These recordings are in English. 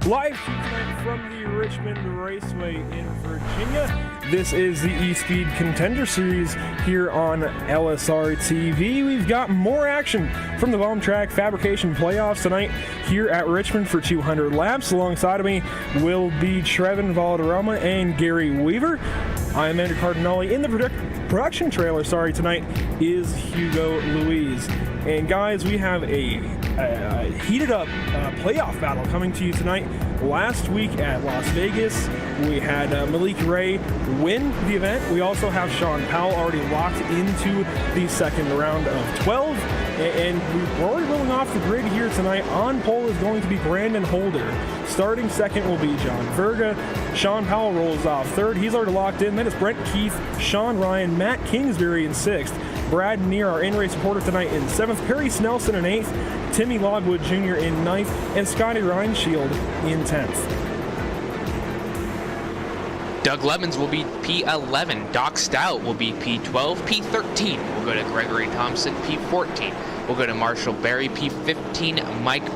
Live tonight from the Richmond Raceway in Virginia. This is the eSpeed Contender Series here on LSRTV. We've got more action from the Bomb Track Fabrication Playoffs tonight here at Richmond for 200 laps. Alongside of me will be Trevin Valderrama and Gary Weaver. I'm Andrew Cardinale. In the production trailer, tonight is Hugo Louise. And guys, we have a heated up playoff battle coming to you tonight. Last week at Las Vegas, we had Malik Ray win the event. We also have Sean Powell already locked into the second round of 12. And we're already rolling off the grid here tonight. On pole is going to be Brandon Holder. Starting second will be John Verga. Sean Powell rolls off third. He's already locked in. Then it's Brent Keith, Sean Ryan, Matt Kingsbury in sixth. Brad Neer, our in-race reporter tonight, in seventh. Perry Snelson in eighth. Timmy Logwood Jr. in ninth. And Scotty Reinshield in 10th. Doug Lemons will be P11. Doc Stout will be P12. P13 will go to Gregory Thompson. P14 will go to Marshall Berry. P15, Mike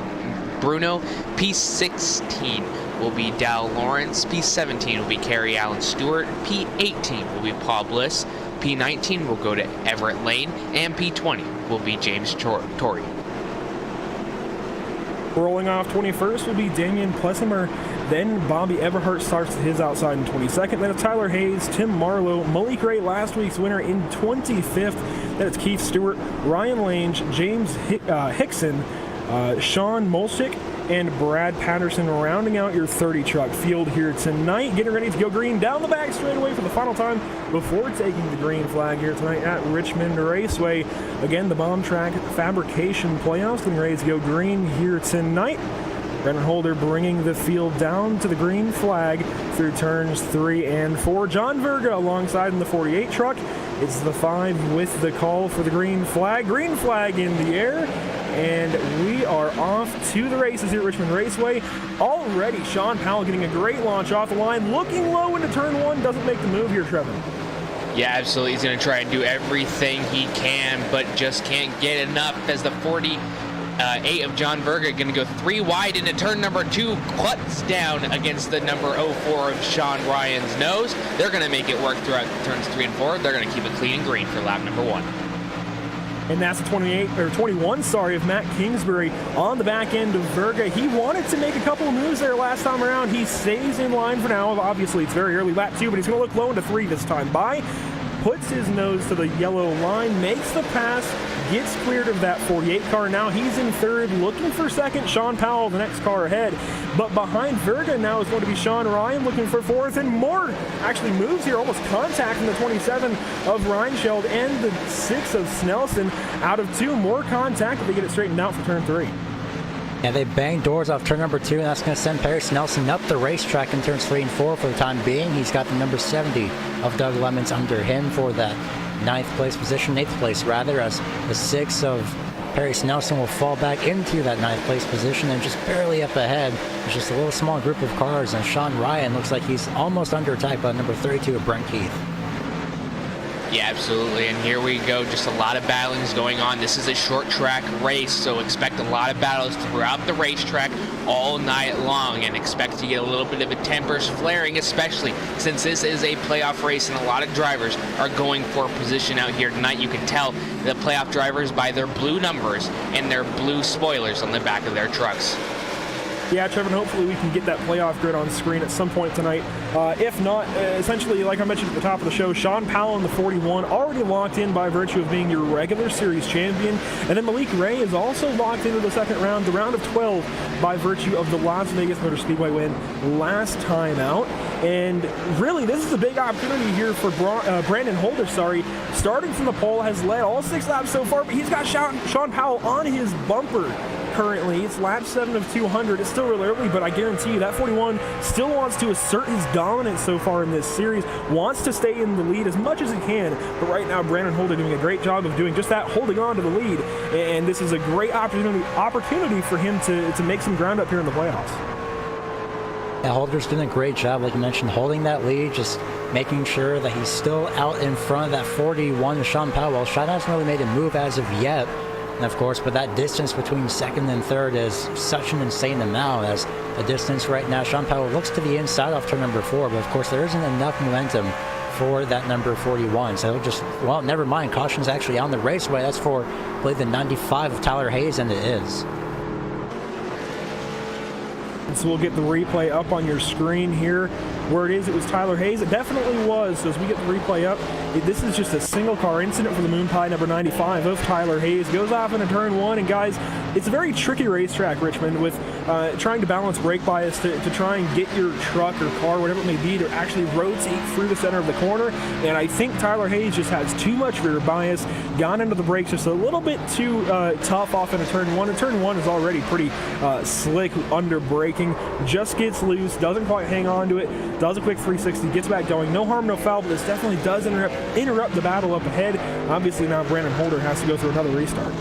Bruno. P16 will be Dal Lawrence. P17 will be Kerry Allen Stewart. P18 will be Paul Bliss. P19 will go to Everett Lane. And P20 will be James Torrey. Rolling off 21st will be Damian Plessimer. Then Bobby Everhart starts his outside in 22nd. Then it's Tyler Hayes, Tim Marlowe, Malik Ray, last week's winner, in 25th. Then it's Keith Stewart, Ryan Lange, James Hickson, Sean Molchik, and Brad Patterson rounding out your 30 truck field here tonight. Getting ready to go green down the back straightaway for the final time before taking the green flag here tonight at Richmond Raceway. Again, the Bomb Track Fabrication Playoffs getting ready to go green here tonight. Brandon Holder bringing the field down to the green flag through turns 3 and 4. John Verga alongside in the 48 truck. It's the 5 with the call for the green flag. Green flag in the air. And we are off to the races here at Richmond Raceway. Already, Sean Powell getting a great launch off the line. Looking low into turn 1. Doesn't make the move here, Trevin. Yeah, absolutely. He's going to try and do everything he can, but just can't get enough as the 48 of John Verga going to go 3 wide into turn number 2, cuts down against the number 04 of Sean Ryan's nose. They're going to make it work throughout turns 3 and 4. They're going to keep it clean and green for lap number 1. And that's the 21 of Matt Kingsbury on the back end of Verga. He wanted to make a couple of moves there last time around. He stays in line for now. Obviously, it's very early lap 2, but he's going to look low into 3 this time. Puts his nose to the yellow line, makes the pass, gets cleared of that 48 car. Now he's in third, looking for second. Sean Powell, the next car ahead. But behind Verga now is going to be Sean Ryan looking for fourth, and more actually moves here, almost contacting the 27 of Reinshield and the 6 of Snelson. Out of 2, more contact if they get it straightened out for turn 3. Yeah, they banged doors off turn number 2, and that's going to send Perry Snelson up the racetrack in turns 3 and 4 for the time being. He's got the number 70 of Doug Lemons under him for that 8th place, as the 6 of Perry Snelson will fall back into that 9th place position and just barely up ahead. It's just a little small group of cars, and Sean Ryan looks like he's almost under attack by number 32 of Brent Keith. Yeah, absolutely, and here we go. Just a lot of battlings going on. This is a short track race, so expect a lot of battles throughout the racetrack all night long, and expect to get a little bit of a tempers flaring, especially since this is a playoff race and a lot of drivers are going for position out here tonight. You can tell the playoff drivers by their blue numbers and their blue spoilers on the back of their trucks. Yeah, Trevor, hopefully we can get that playoff grid on screen at some point tonight. If not, essentially, like I mentioned at the top of the show, Sean Powell in the 41 already locked in by virtue of being your regular series champion. And then Malik Ray is also locked into the second round, the round of 12, by virtue of the Las Vegas Motor Speedway win last time out. And really, this is a big opportunity here for Brandon Holder, starting from the pole, has led all 6 laps so far, but he's got Sean Powell on his bumper. Currently, it's lap 7 of 200. It's still really early, but I guarantee you that 41 still wants to assert his dominance so far in this series, wants to stay in the lead as much as he can. But right now, Brandon Holder doing a great job of doing just that, holding on to the lead. And this is a great opportunity for him to make some ground up here in the playoffs. Yeah, Holder's doing a great job, like you mentioned, holding that lead, just making sure that he's still out in front of that 41 of Sean Powell. Sean hasn't really made a move as of yet. And of course, but that distance between second and third is such an insane amount, as the distance right now, Sean Powell looks to the inside off turn number 4, but of course there isn't enough momentum for that number 41. So just, well, never mind. Caution's actually on the raceway. That's for, I believe, the 95 of Tyler Hayes, and it is. So we'll get the replay up on your screen here. Where it was Tyler Hayes. It definitely was. So as we get the replay up, this is just a single car incident for the Moon Pie number 95 of Tyler Hayes. Goes off into turn 1, and guys, it's a very tricky racetrack, Richmond, with trying to balance brake bias to try and get your truck or car, whatever it may be, to actually rotate through the center of the corner. And I think Tyler Hayes just has too much rear bias, gone into the brakes just a little bit too tough off into turn 1. And turn 1 is already pretty slick under braking. Just gets loose, doesn't quite hang on to it, does a quick 360, gets back going. No harm, no foul, but this definitely does interrupt the battle up ahead. Obviously now Brandon Holder has to go through another restart.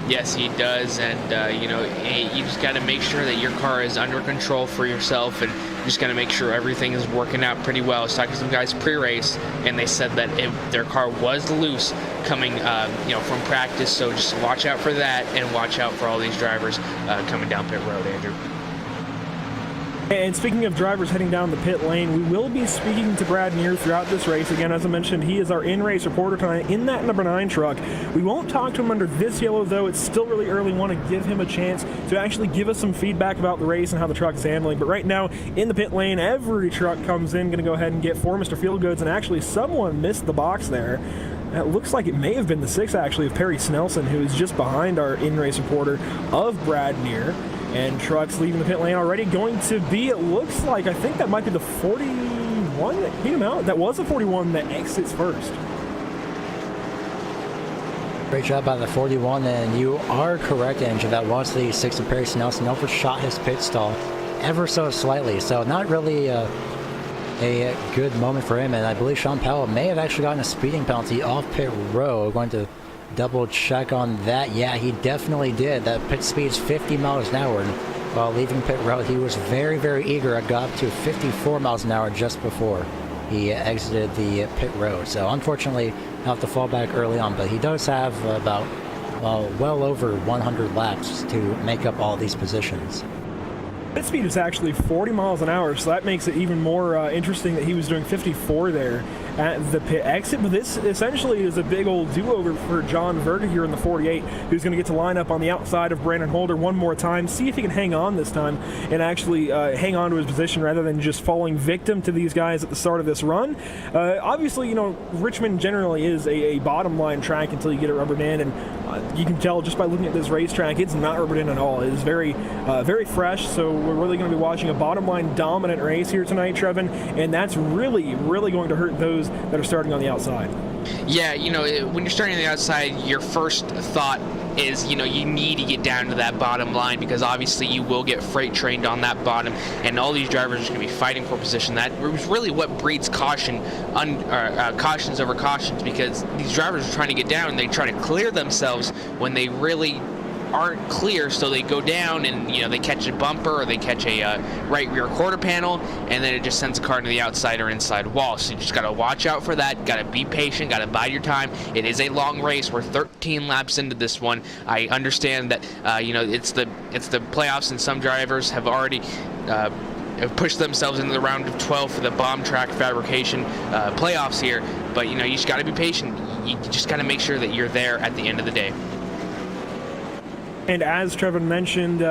Yes, he does, and you just got to make sure that your car is under control for yourself, and you just got to make sure everything is working out pretty well. I was talking to some guys pre-race, and they said that their car was loose coming, from practice. So just watch out for that, and watch out for all these drivers coming down pit road, Andrew. And speaking of drivers heading down the pit lane, we will be speaking to Brad Neer throughout this race. Again, as I mentioned, he is our in-race reporter tonight in that number 9 truck. We won't talk to him under this yellow, though. It's still really early. We want to give him a chance to actually give us some feedback about the race and how the truck is handling. But right now, in the pit lane, every truck comes in, going to go ahead and get for Mr. Fieldgoods, and actually someone missed the box there. It looks like it may have been the 6, actually, of Perry Snelson, who is just behind our in-race reporter of Brad Neer. And trucks leaving the pit lane already. Going to be, it looks like, I think that might be the 41 that beat him out. That was the 41 that exits first. Great job by the 41, and you are correct, Andrew. That was the 6 of Perry Snelson. Overshot his pit stall ever so slightly. So not really a good moment for him. And I believe Sean Powell may have actually gotten a speeding penalty off pit row. Going to double check on that. Yeah, he definitely did. That pit speed is 50 miles an hour, and while leaving pit road, he was very, very eager. It got up to 54 miles an hour just before he exited the pit road. So unfortunately, he'll have to fall back early on, but he does have about well over 100 laps to make up all these positions. Pit speed is actually 40 miles an hour, so that makes it even more interesting that he was doing 54 there at the pit exit. But this essentially is a big old do-over for John Verga here in the 48, who's going to get to line up on the outside of Brandon Holder one more time, see if he can hang on this time and actually hang on to his position rather than just falling victim to these guys at the start of this run. Obviously, Richmond generally is a bottom line track until you get it rubbered in, and you can tell just by looking at this racetrack, it's not rubbered in at all. It is very, very fresh, so we're really going to be watching a bottom line dominant race here tonight, Trevin, and that's really, really going to hurt those that are starting on the outside. Yeah, when you're starting on the outside, your first thought is, you need to get down to that bottom line, because obviously you will get freight trained on that bottom, and all these drivers are going to be fighting for position. That was really what breeds cautions over cautions, because these drivers are trying to get down, and they try to clear themselves when they really aren't clear, so they go down and they catch a bumper or they catch a right rear quarter panel, and then it just sends a car to the outside or inside wall. So you just got to watch out for that, got to be patient, got to bide your time. It is a long race. We're 13 laps into this one. I understand that it's the playoffs, and some drivers have already have pushed themselves into the round of 12 for the bomb track fabrication playoffs here, but you just got to be patient. You just got to make sure that you're there at the end of the day. And as Trevin mentioned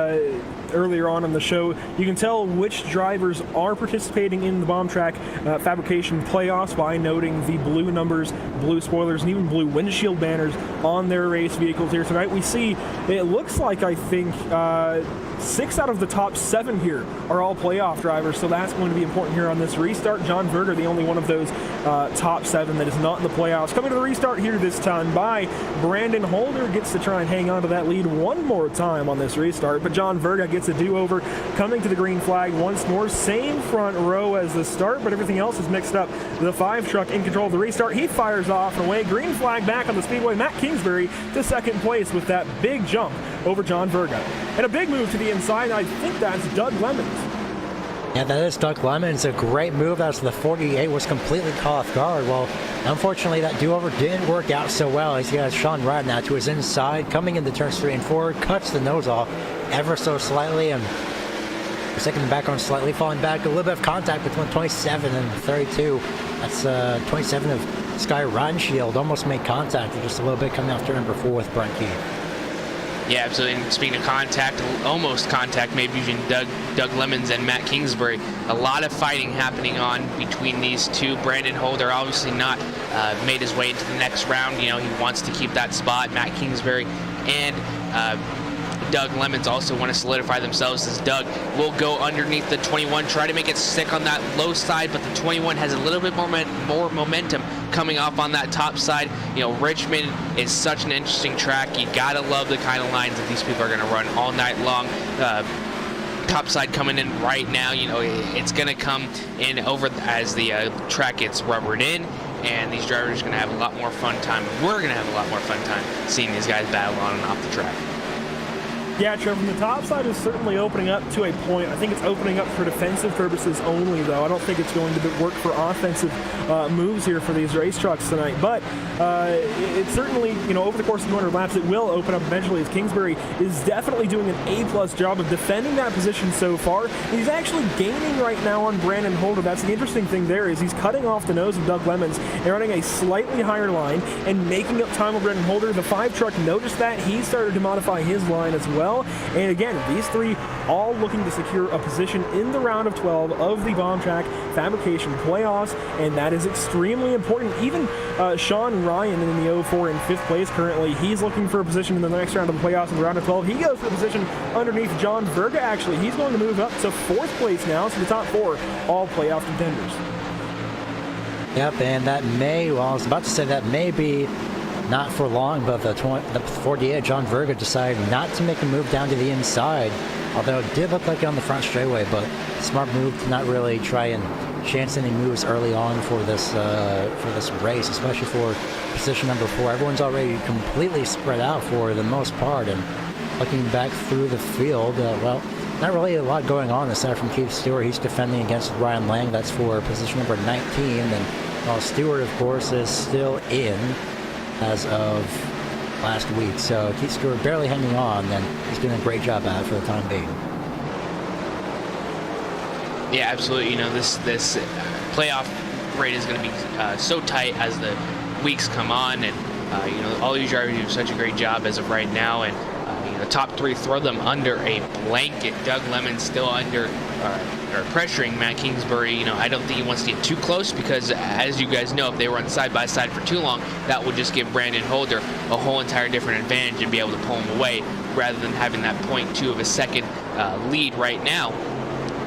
earlier on in the show, you can tell which drivers are participating in the bomb track fabrication playoffs by noting the blue numbers, blue spoilers, and even blue windshield banners on their race vehicles here tonight. We see, it looks like, I think, 6 out of the top 7 here are all playoff drivers, so that's going to be important here on this restart. John Verga, the only one of those top 7 that is not in the playoffs. Coming to the restart here this time by Brandon Holder, gets to try and hang on to that lead one more time on this restart, but John Verga gets a do-over, coming to the green flag once more. Same front row as the start, but everything else is mixed up. The 5 truck in control of the restart. He fires off and away. Green flag back on the speedway. Matt Kingsbury to second place with that big jump over John Verga. And a big move to the inside. I think that's Doug Lemons. Yeah, that is Doug Lemons. A great move as the 48 was completely caught off guard. Well, unfortunately, that do-over didn't work out so well as he has Sean Ryan now to his inside, coming into turns 3 and 4, cuts the nose off ever so slightly, and second the back on slightly, falling back. A little bit of contact between 27 and 32. That's 27 of Sky Rhineshield almost made contact, just a little bit coming off turn number 4 with Brent Key. Yeah, absolutely. And speaking of contact, almost contact maybe between Doug Lemons and Matt Kingsbury. A lot of fighting happening on between these two. Brandon Holder obviously not made his way into the next round. You know, he wants to keep that spot. Matt Kingsbury and Doug Lemons also want to solidify themselves, as Doug will go underneath the 21, try to make it stick on that low side, but the 21 has a little bit more momentum coming off on that top side. You know, Richmond is such an interesting track. You gotta love the kind of lines that these people are going to run all night long. Top side coming in right now, you know, it's going to come in over as the track gets rubbered in, and these drivers are going to have a lot more fun time. We're going to have a lot more fun time seeing these guys battle on and off the track. Yeah, Trevor, the top side is certainly opening up to a point. I think it's opening up for defensive purposes only, though. I don't think it's going to work for offensive moves here for these race trucks tonight. But it's certainly, you know, over the course of 200 laps, it will open up eventually, as Kingsbury is definitely doing an A-plus job of defending that position so far. He's actually gaining right now on Brandon Holder. That's the interesting thing there, is he's cutting off the nose of Doug Lemons and running a slightly higher line and making up time with Brandon Holder. The 5 truck noticed that. He started to modify his line as well. And again, these three all looking to secure a position in the round of 12 of the Bomb Track Fabrication Playoffs, and that is extremely important. Even Sean Ryan in the 04 in 5th place currently, he's looking for a position in the next round of the playoffs in the round of 12. He goes for a position underneath John Verga, actually. He's going to move up to 4th place now, so the top 4 all playoff contenders. Yep, and that may, well, I was about to say that may be not for long, but the 48, John Verga, decided not to make a move down to the inside, although it did look like it on the front straightaway, but smart move to not really try and chance any moves early on for this race, especially for position number 4. Everyone's already completely spread out for the most part, and looking back through the field, well, not really a lot going on aside from Keith Stewart. He's defending against Ryan Lang. That's for position number 19, and while Stewart, of course, is still in as of last week. So Keith Stewart barely hanging on, and he's doing a great job at it for the time being. Yeah, absolutely. You know, this playoff rate is going to be so tight as the weeks come on, and you know, all these drivers do such a great job as of right now, and you know, top 3 throw them under a blanket. Doug Lemons still under or pressuring Matt Kingsbury. You know, I don't think he wants to get too close, because as you guys know, if they run side by side for too long, that would just give Brandon Holder a whole entire different advantage and be able to pull him away, rather than having that 0.2 of a second lead right now.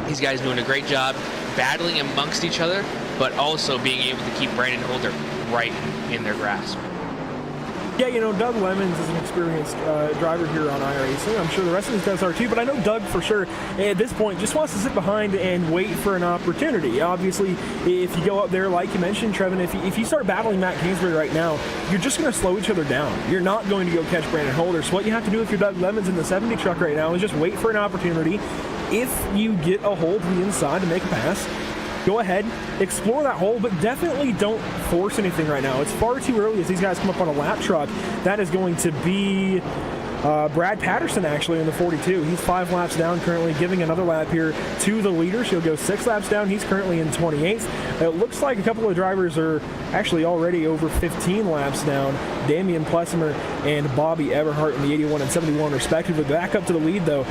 These guys doing a great job battling amongst each other, but also being able to keep Brandon Holder right in their grasp. Yeah, you know, Doug Lemons is an experienced driver here on iRacing. I'm sure the rest of these guys are too, but I know Doug for sure at this point just wants to sit behind and wait for an opportunity. Obviously, if you go up there, like you mentioned, Trevin, if you start battling Matt Kingsbury right now, you're just going to slow each other down. You're not going to go catch Brandon Holder. So what you have to do if you're Doug Lemons in the 70 truck right now is just wait for an opportunity. If you get a hold to the inside to make a pass, go ahead, explore that hole, but definitely don't force anything right now. It's far too early as these guys come up on a lap truck. That is going to be Brad Patterson, actually, in the 42. He's 5 laps down currently, giving another lap here to the leader. He'll go 6 laps down. He's currently in 28th. It looks like a couple of drivers are actually already over 15 laps down. Damian Plessimer and Bobby Everhart in the 81 and 71 respectively. Back up to the lead, though.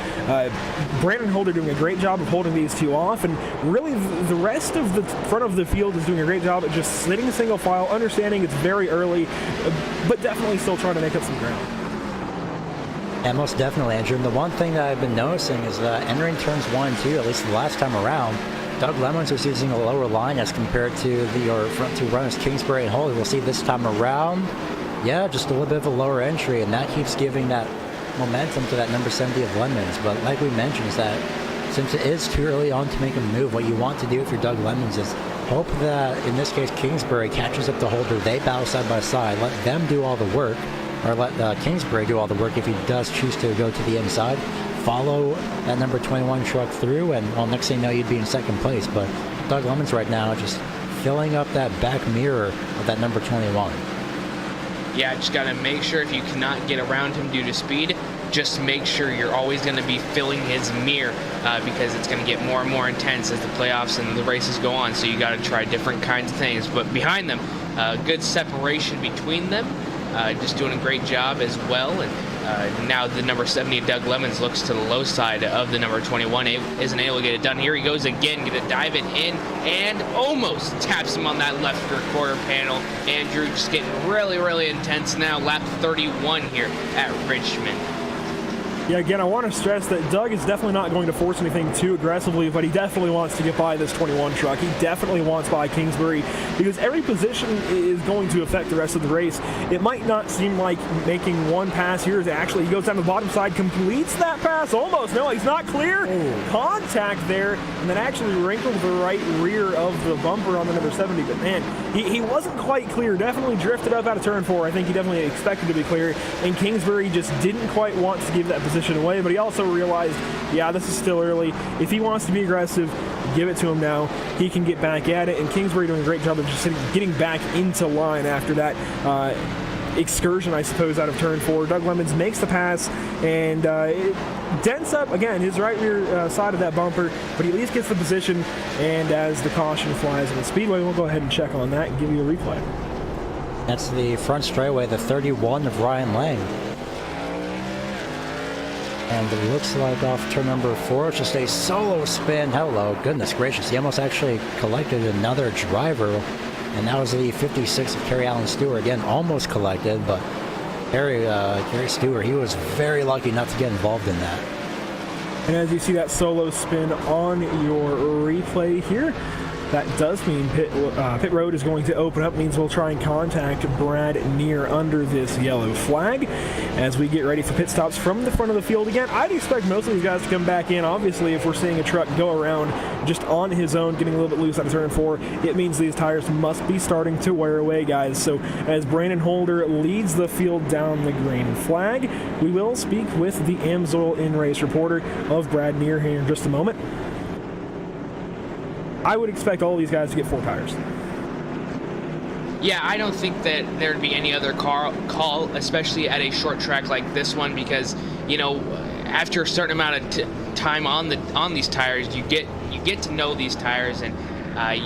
Brandon Holder doing a great job of holding these two off, and really the rest of the front of the field is doing a great job at just sitting single file, understanding it's very early, but definitely still trying to make up some ground. Yeah, most definitely, Andrew. And the one thing that I've been noticing is that entering turns 1 and 2, at least the last time around, Doug Lemons was using a lower line as compared to the front 2 runners, Kingsbury and Holder. We'll see this time around, yeah, just a little bit of a lower entry, and that keeps giving that momentum to that number 70 of Lemons. But like we mentioned, is that since it is too early on to make a move, what you want to do if you're Doug Lemons is hope that, in this case, Kingsbury catches up to Holder. They battle side by side. Let them do all the work, or let Kingsbury do all the work if he does choose to go to the inside. follow that number 21 truck through, and well, next thing you know, you'd be in second place. But Doug Lemons right now just filling up that back mirror of that number 21. Yeah, just got to make sure if you cannot get around him due to speed, just make sure you're always going to be filling his mirror because it's going to get more and more intense as the playoffs and the races go on. So you got to try different kinds of things. But behind them, good separation between them, just doing a great job as well. And now the number 70, Doug Lemons, looks to the low side of the number 21, isn't able to get it done. Here he goes again, going to dive it in and almost taps him on that left rear quarter panel. Andrew just getting really, really intense now. Lap 31 here at Richmond. Yeah, again, I want to stress that Doug is definitely not going to force anything too aggressively, but he definitely wants to get by this 21 truck. He definitely wants by Kingsbury because every position is going to affect the rest of the race. It might not seem like making one pass here is actually, he goes down the bottom side, completes that pass, almost. No, he's not clear. Contact there, and then actually wrinkled the right rear of the bumper on the number 70. But man, he wasn't quite clear. Definitely drifted up out of turn 4. I think he definitely expected to be clear, and Kingsbury just didn't quite want to give that position away, but he also realized, yeah, this is still early. If he wants to be aggressive, give it to him now. He can get back at it, and Kingsbury doing a great job of just getting back into line after that excursion, I suppose, out of turn 4. Doug Lemons makes the pass, and it dents up, again, his right rear side of that bumper, but he at least gets the position, and as the caution flies in the speedway, we'll go ahead and check on that and give you a replay. That's the front straightaway, the 31 of Ryan Lang. And it looks like off turn number 4, it's just a solo spin. Hello, goodness gracious. He almost actually collected another driver, and that was the 56 of Kerry Allen Stewart. Again, almost collected, but Kerry Stewart, he was very lucky not to get involved in that. And as you see that solo spin on your replay here, that does mean pit road is going to open up, means we'll try and contact Brad Neer under this yellow flag as we get ready for pit stops from the front of the field. Again, I'd expect most of these guys to come back in. Obviously, if we're seeing a truck go around just on his own, getting a little bit loose out of turn 4, it means these tires must be starting to wear away, guys. So as Brandon Holder leads the field down the green flag, we will speak with the Amsoil in-race reporter of Brad Neer here in just a moment. I would expect all these guys to get 4 tires. Yeah, I don't think that there'd be any other call, especially at a short track like this one, because, you know, after a certain amount of time on these tires, you get to know these tires, and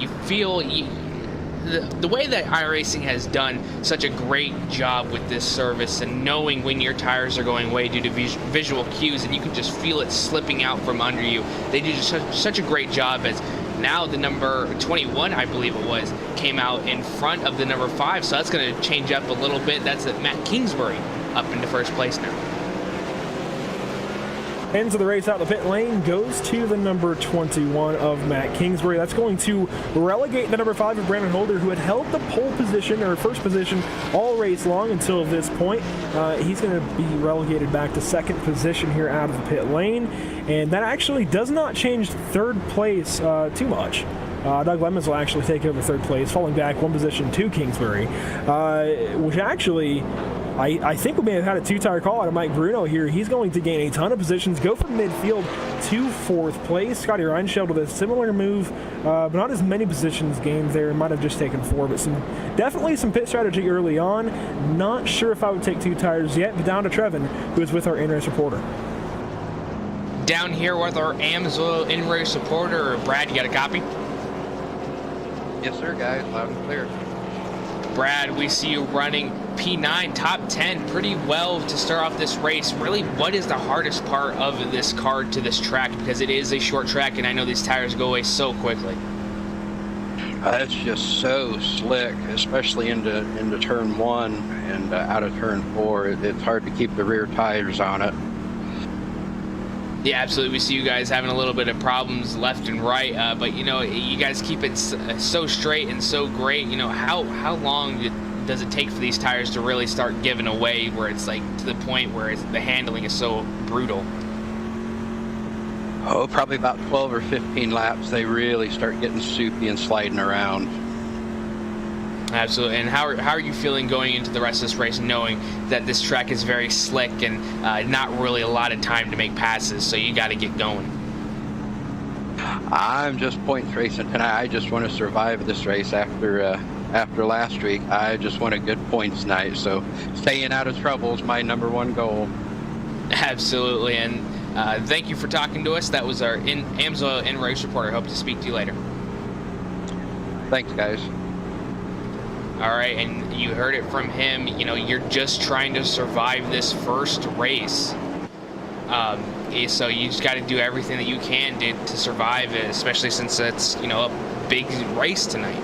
you feel the way that iRacing has done such a great job with this service and knowing when your tires are going away due to visual cues, and you can just feel it slipping out from under you. They do such a great job as now the number 21, I believe it was, came out in front of the number 5, so that's going to change up a little bit. That's Matt Kingsbury up into first place now. Ends of the race out the pit lane goes to the number 21 of Matt Kingsbury. That's going to relegate the number 5 of Brandon Holder, who had held the pole position or first position all race long until this point. He's going to be relegated back to second position here out of the pit lane, and that actually does not change third place too much. Doug Lemons will actually take over third place, falling back one position to Kingsbury, which actually, I think we may have had a 2-tire call out of Mike Bruno here. He's going to gain a ton of positions, go from midfield to 4th place. Scotty Reinschild with a similar move, but not as many positions gained there. Might have just taken 4, but definitely some pit strategy early on. Not sure if I would take 2 tires yet, but down to Trevin, who is with our in-race reporter. Down here with our Amsoil in-race reporter, Brad, you got a copy? Yes, sir, guys. Loud and clear. Brad, we see you running P9, top 10, pretty well to start off this race. Really, what is the hardest part of this card to this track? Because it is a short track, and I know these tires go away so quickly. It's just so slick, especially into turn 1 and out of turn 4. It's hard to keep the rear tires on it. Yeah, absolutely. We see you guys having a little bit of problems left and right, but you know, you guys keep it so straight and so great. You know, how long does it take for these tires to really start giving away, where it's like to the point where the handling is so brutal? Oh, probably about 12 or 15 laps. They really start getting soupy and sliding around. Absolutely. And how are you feeling going into the rest of this race, knowing that this track is very slick and not really a lot of time to make passes, so you got to get going? I'm just points racing tonight. I just want to survive this race after last week. I just want a good points night, so staying out of trouble is my #1 goal. Absolutely. And thank you for talking to us. That was our AMSOIL in-race reporter. Hope to speak to you later. Thanks, guys. All right, and you heard it from him. You know, you're just trying to survive this first race. So you just got to do everything that you can to survive it, especially since it's, you know, a big race tonight.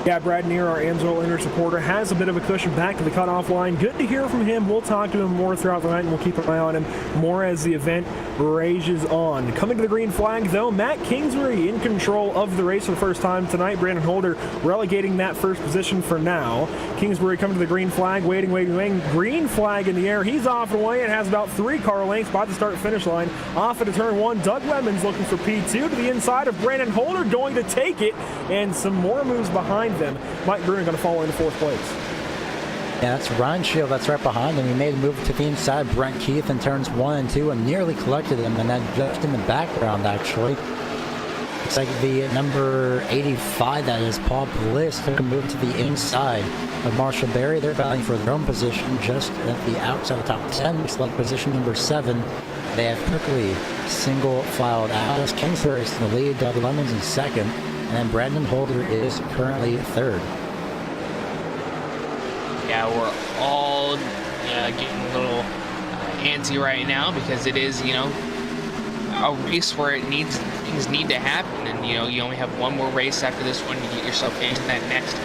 Yeah, Brad Neer, our AMSOIL in-race reporter, has a bit of a cushion back to the cutoff line. Good to hear from him. We'll talk to him more throughout the night, and we'll keep an eye on him more as the event rages on. Coming to the green flag, though, Matt Kingsbury in control of the race for the first time tonight. Brandon Holder relegating that first position for now. Kingsbury coming to the green flag, waiting. Green flag in the air. He's off and away and has about 3 car lengths by the start-finish line. Off into turn 1, Doug Lemons looking for P2 to the inside of Brandon Holder, going to take it, and some more moves behind them. Mike Bruno going to fall into 4th place. Yeah, that's Ryan Shield that's right behind him. He made a move to the inside. Brent Keith in turns 1 and 2 and nearly collected him, and then just in the background, actually. It's like the number 85, that is Paul Bliss, took a move to the inside of Marshall Berry. They're battling for their own position just at the outside of the top 10. Select position number 7. They have quickly single-filed out. As Kingsbury is in the lead, Doug Lemons in 2nd, and then Brandon Holder is currently 3rd. Yeah, we're all getting a little antsy right now because it is, you know, a race where things need to happen, and you know, you only have one more race after this one to get yourself into that next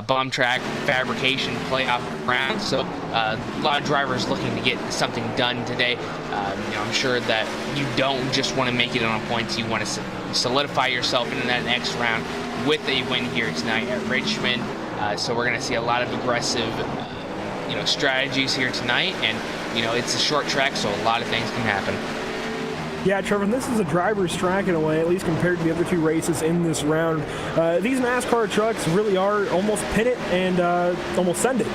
bum track fabrication playoff round. So a lot of drivers looking to get something done today. You know, I'm sure that you don't just want to make it on points. You want to solidify yourself into that next round with a win here tonight at Richmond. So we're going to see a lot of aggressive, you know, strategies here tonight, and you know, it's a short track, so a lot of things can happen. Yeah, Trevor, this is a driver's track in a way, at least compared to the other 2 races in this round. These NASCAR trucks really are almost pin it and almost send it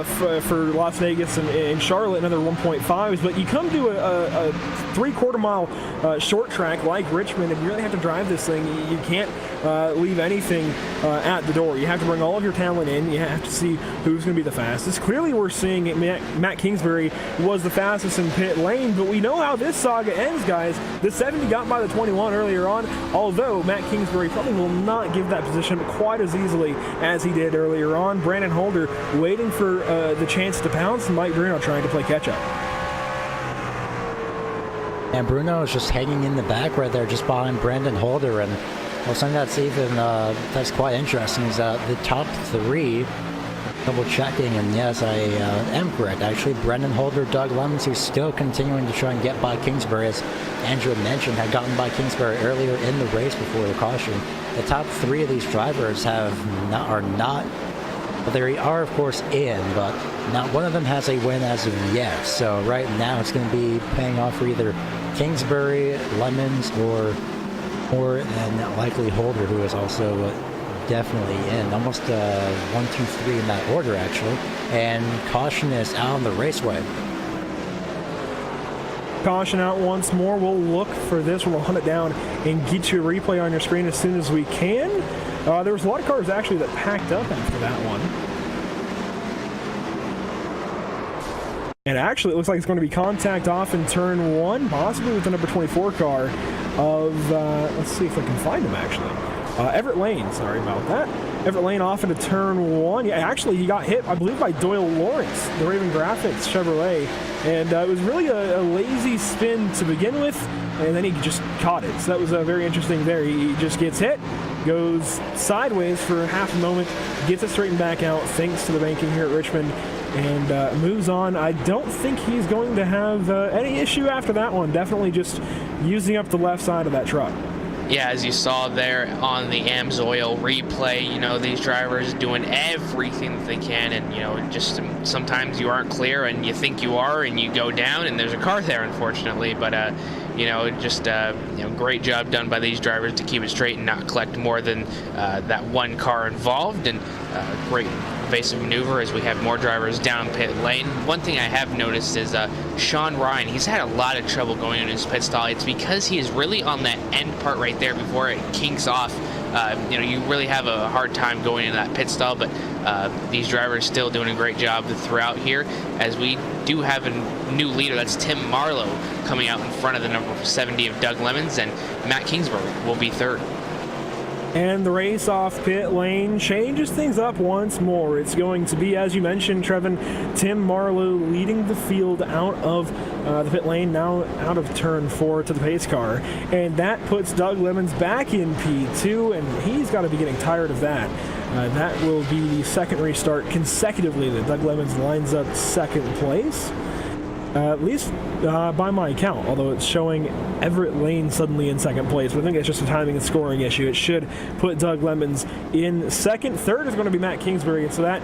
for Las Vegas and Charlotte, another 1.5s. But you come to a 3/4 mile short track like Richmond, and you really have to drive this thing. You can't leave anything at the door. You have to bring all of your talent in. You have to see who's going to be the fastest. Clearly, we're seeing Matt Kingsbury was the fastest in pit lane, but we know how this saga ends, guys. The 70 got by the 21 earlier on, although Matt Kingsbury probably will not give that position quite as easily as he did earlier on. Brandon Holder waiting for the chance to pounce, and Mike Bruno trying to play catch-up. And Bruno is just hanging in the back right there, just behind Brandon Holder. And well, something that's even that's quite interesting is that the top 3, double checking, and yes, I am correct. Actually, Brandon Holder, Doug Lemons, who's still continuing to try and get by Kingsbury, as Andrew mentioned, had gotten by Kingsbury earlier in the race before the caution. The top 3 of these drivers are not. Well, they are, of course, in, but not one of them has a win as of yet. So right now, it's going to be paying off for either Kingsbury, Lemons, or more than likely Holder, who is also definitely in. Almost 1, 2, 3 in that order, actually. And caution is out on the raceway. Caution out once more. We'll look for this. We'll hunt it down and get you a replay on your screen as soon as we can. There was a lot of cars actually that packed up after that one. And actually, it looks like it's going to be contact off in turn 1, possibly with the number 24 car of, let's see if I can find him actually. Everett Lane, sorry about that. Everett Lane off into turn 1. Yeah, actually, he got hit, I believe, by Doyle Lawrence, the Raven Graphics Chevrolet. And it was really a lazy spin to begin with, and then he just caught it. So that was very interesting there. He just gets hit, goes sideways for half a moment, gets it straightened back out thanks to the banking here at Richmond, and moves on. I don't think he's going to have any issue after that one. Definitely just using up the left side of that truck. Yeah, as you saw there on the AMSOIL replay, you know, these drivers doing everything that they can, and, you know, just sometimes you aren't clear and you think you are and you go down and there's a car there, unfortunately. But, just great job done by these drivers to keep it straight and not collect more than that one car involved, and great evasive maneuver as we have more drivers down pit lane. One thing I have noticed is Sean Ryan, he's had a lot of trouble going in his pit stall. It's because he is really on that end part right there before it kinks off. You really have a hard time going into that pit stall, but these drivers still doing a great job throughout here, as we do have a new leader. That's Tim Marlowe coming out in front of the number 70 of Doug Lemons, and Matt Kingsbury will be third. And the race off pit lane changes things up once more. It's going to be, as you mentioned, Trevin, Tim Marlowe leading the field out of the pit lane, now out of turn 4 to the pace car. And that puts Doug Lemons back in P2, and he's got to be getting tired of that. That will be the second restart consecutively that Doug Lemons lines up second place. At least by my count, although it's showing Everett Lane suddenly in second place. But I think it's just a timing and scoring issue. It should put Doug Lemons in second. Third is going to be Matt Kingsbury, and so that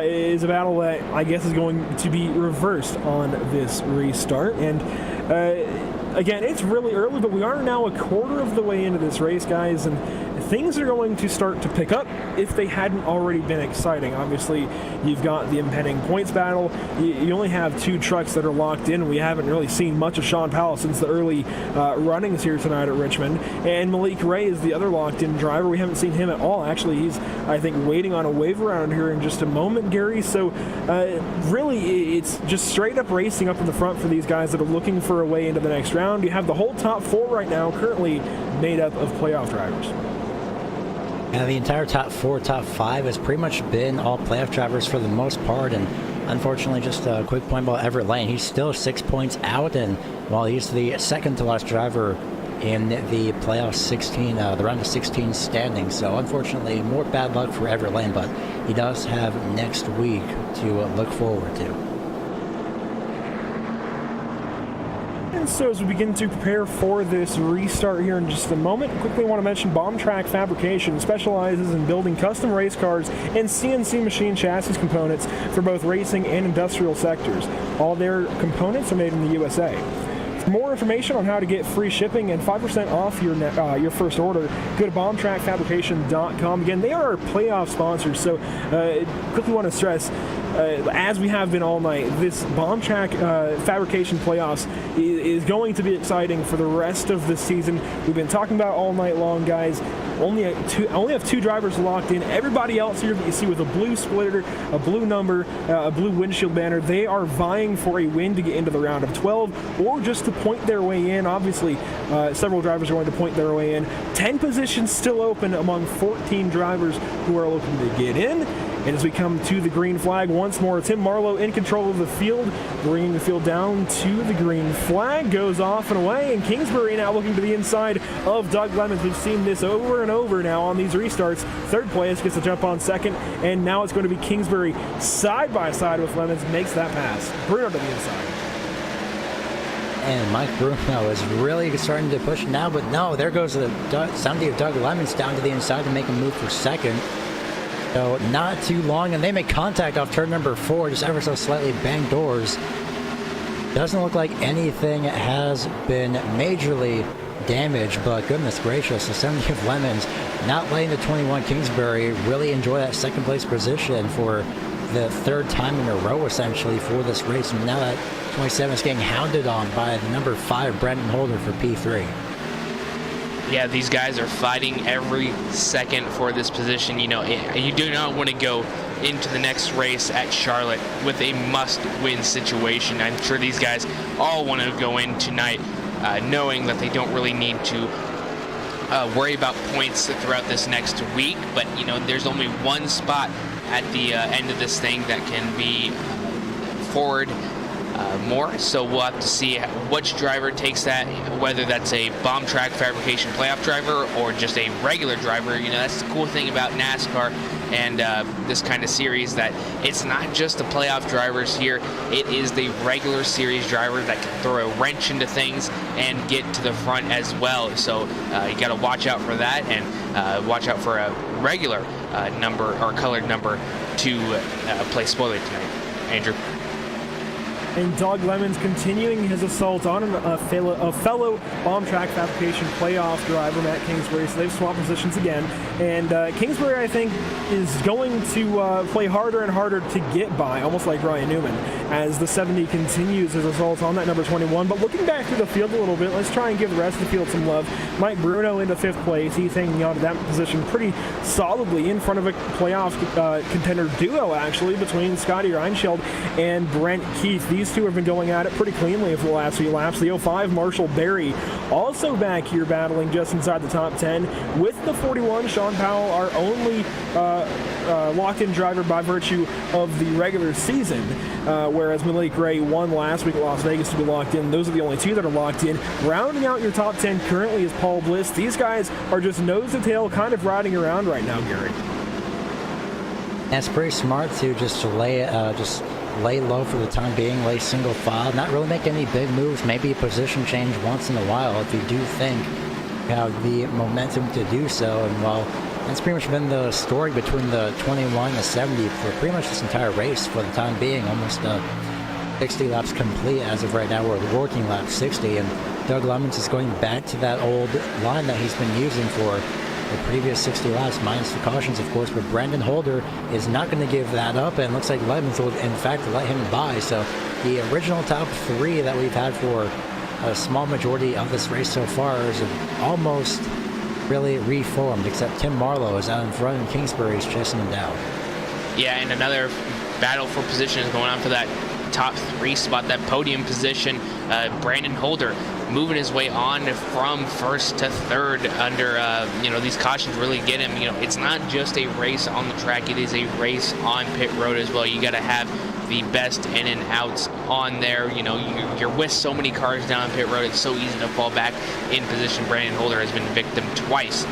is a battle that I guess is going to be reversed on this restart. And again, it's really early, but we are now a quarter of the way into this race, guys, and things are going to start to pick up if they hadn't already been exciting. Obviously, you've got the impending points battle. You only have 2 trucks that are locked in. We haven't really seen much of Sean Powell since the early runnings here tonight at Richmond. And Malik Ray is the other locked-in driver. We haven't seen him at all. Actually, he's, I think, waiting on a wave around here in just a moment, Gary. So, really, it's just straight-up racing up in the front for these guys that are looking for a way into the next round. You have the whole top 4 right now currently made up of playoff drivers. And the entire top 4, top 5 has pretty much been all playoff drivers for the most part. And unfortunately, just a quick point about Everett Lane. He's still 6 points out, and while he's the second to last driver in the playoff 16, the round of 16 standing. So unfortunately, more bad luck for Everett Lane, but he does have next week to look forward to. So as we begin to prepare for this restart here in just a moment, quickly want to mention Bomb Track Fabrication specializes in building custom race cars and CNC machine chassis components for both racing and industrial sectors. All their components are made in the USA. For more information on how to get free shipping and 5% off your first order, go to bombtrackfabrication.com. Again, they are our playoff sponsors, so quickly want to stress, as we have been all night, this Bomb Track Fabrication playoffs is going to be exciting for the rest of the season. We've been talking about it all night long, guys. Only have 2 drivers locked in. Everybody else here that you see with a blue splitter, a blue number, a blue windshield banner, they are vying for a win to get into the round of 12 or just to point their way in. Obviously, several drivers are going to point their way in. 10 positions still open among 14 drivers who are looking to get in. And as we come to the green flag once more, Tim Marlowe in control of the field, bringing the field down to the green flag, goes off and away, and Kingsbury now looking to the inside of Doug Lemons. We've seen this over and over now on these restarts. Third place gets a jump on second, and now it's going to be Kingsbury side by side with Lemons, makes that pass. Bruno to the inside. And Mike Bruno is really starting to push now, but no, there goes the 70 of Doug Lemons down to the inside to make a move for second. So not too long, and they make contact off turn number 4, just ever so slightly bang doors. Doesn't look like anything has been majorly damaged, but goodness gracious, the 70 of Lemons not letting the 21 Kingsbury really enjoy that second place position for the 3rd time in a row essentially for this race. And now that 27 is getting hounded on by the number 5 Brendan Holder for P3. Yeah, these guys are fighting every second for this position. You do not want to go into the next race at Charlotte with a must-win situation. I'm sure these guys all want to go in tonight knowing that they don't really need to worry about points throughout this next week. But, there's only one spot at the end of this thing that can be forward more, so we'll have to see which driver takes that, whether that's a Bomb Track Fabrication playoff driver or just a regular driver. That's the cool thing about NASCAR and this kind of series, that it's not just the playoff drivers here, it is the regular series driver that can throw a wrench into things and get to the front as well. So you got to watch out for that, and watch out for a regular number or colored number to play spoiler tonight. Andrew. and Doug Lemons continuing his assault on a fellow bomb track fabrication playoff driver, Matt Kingsbury. So they've swapped positions again, and Kingsbury, I think, is going to play harder and harder to get by, almost like Ryan Newman, as the 70 continues his assault on that number 21. But looking back through the field a little bit, let's try and give the rest of the field some love. Mike Bruno into 5th place. He's hanging on to that position pretty solidly in front of a playoff contender duo, actually, between Scotty Reinschild and Brent Keith. These two have been going at it pretty cleanly for the last few laps. The 05 Marshall Berry also back here battling just inside the top 10 with the 41 Sean Powell, our only locked-in driver by virtue of the regular season, whereas Malik Ray won last week at Las Vegas to be locked in. Those are the only two that are locked in. Rounding out your top 10 currently is Paul Bliss. These guys are just nose to tail kind of riding around right now, Gary. And it's pretty smart to just lay low for the time being, lay single file, not really make any big moves, maybe a position change once in a while if you do think you have the momentum to do so. And well, that's pretty much been the story between the 21 and the 70 for pretty much this entire race for the time being. Almost 60 laps complete as of right now. We're working lap 60, and Doug Lemons is going back to that old line that he's been using for the previous 60 laps, minus the cautions, of course. But Brandon Holder is not going to give that up, and it looks like Lemons will, in fact, let him by. So the original top 3 that we've had for a small majority of this race so far is almost really reformed, except Tim Marlowe is out in front and Kingsbury is chasing him down. Yeah, and another battle for position is going on for that top 3 spot, that podium position. Brandon Holder moving his way on from 1st to 3rd under, these cautions really get him. It's not just a race on the track, it is a race on pit road as well. You got to have the best in and outs on there. You're with so many cars down pit road, it's so easy to fall back in position. Brandon Holder has been victim twice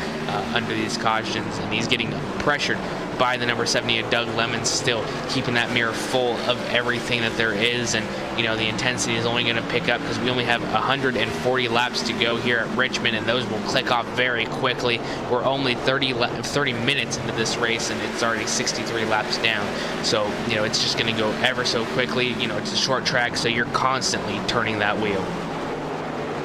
under these cautions, and he's getting pressured by the number 70 of Doug Lemons, still keeping that mirror full of everything that there is. And the intensity is only going to pick up because we only have 140 laps to go here at Richmond, and those will click off very quickly. We're only 30 minutes into this race, and it's already 63 laps down. So it's just going to go ever so quickly. It's a short track, so you're constantly turning that wheel.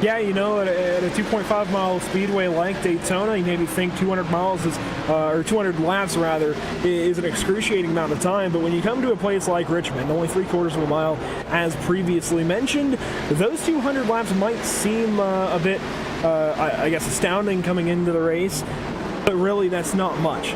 Yeah, at a 2.5 mile speedway like Daytona, you maybe think 200 miles is, or 200 laps rather, is an excruciating amount of time. But when you come to a place like Richmond, only 3/4 of a mile, as previously mentioned, those 200 laps might seem a bit, astounding coming into the race. But really, that's not much.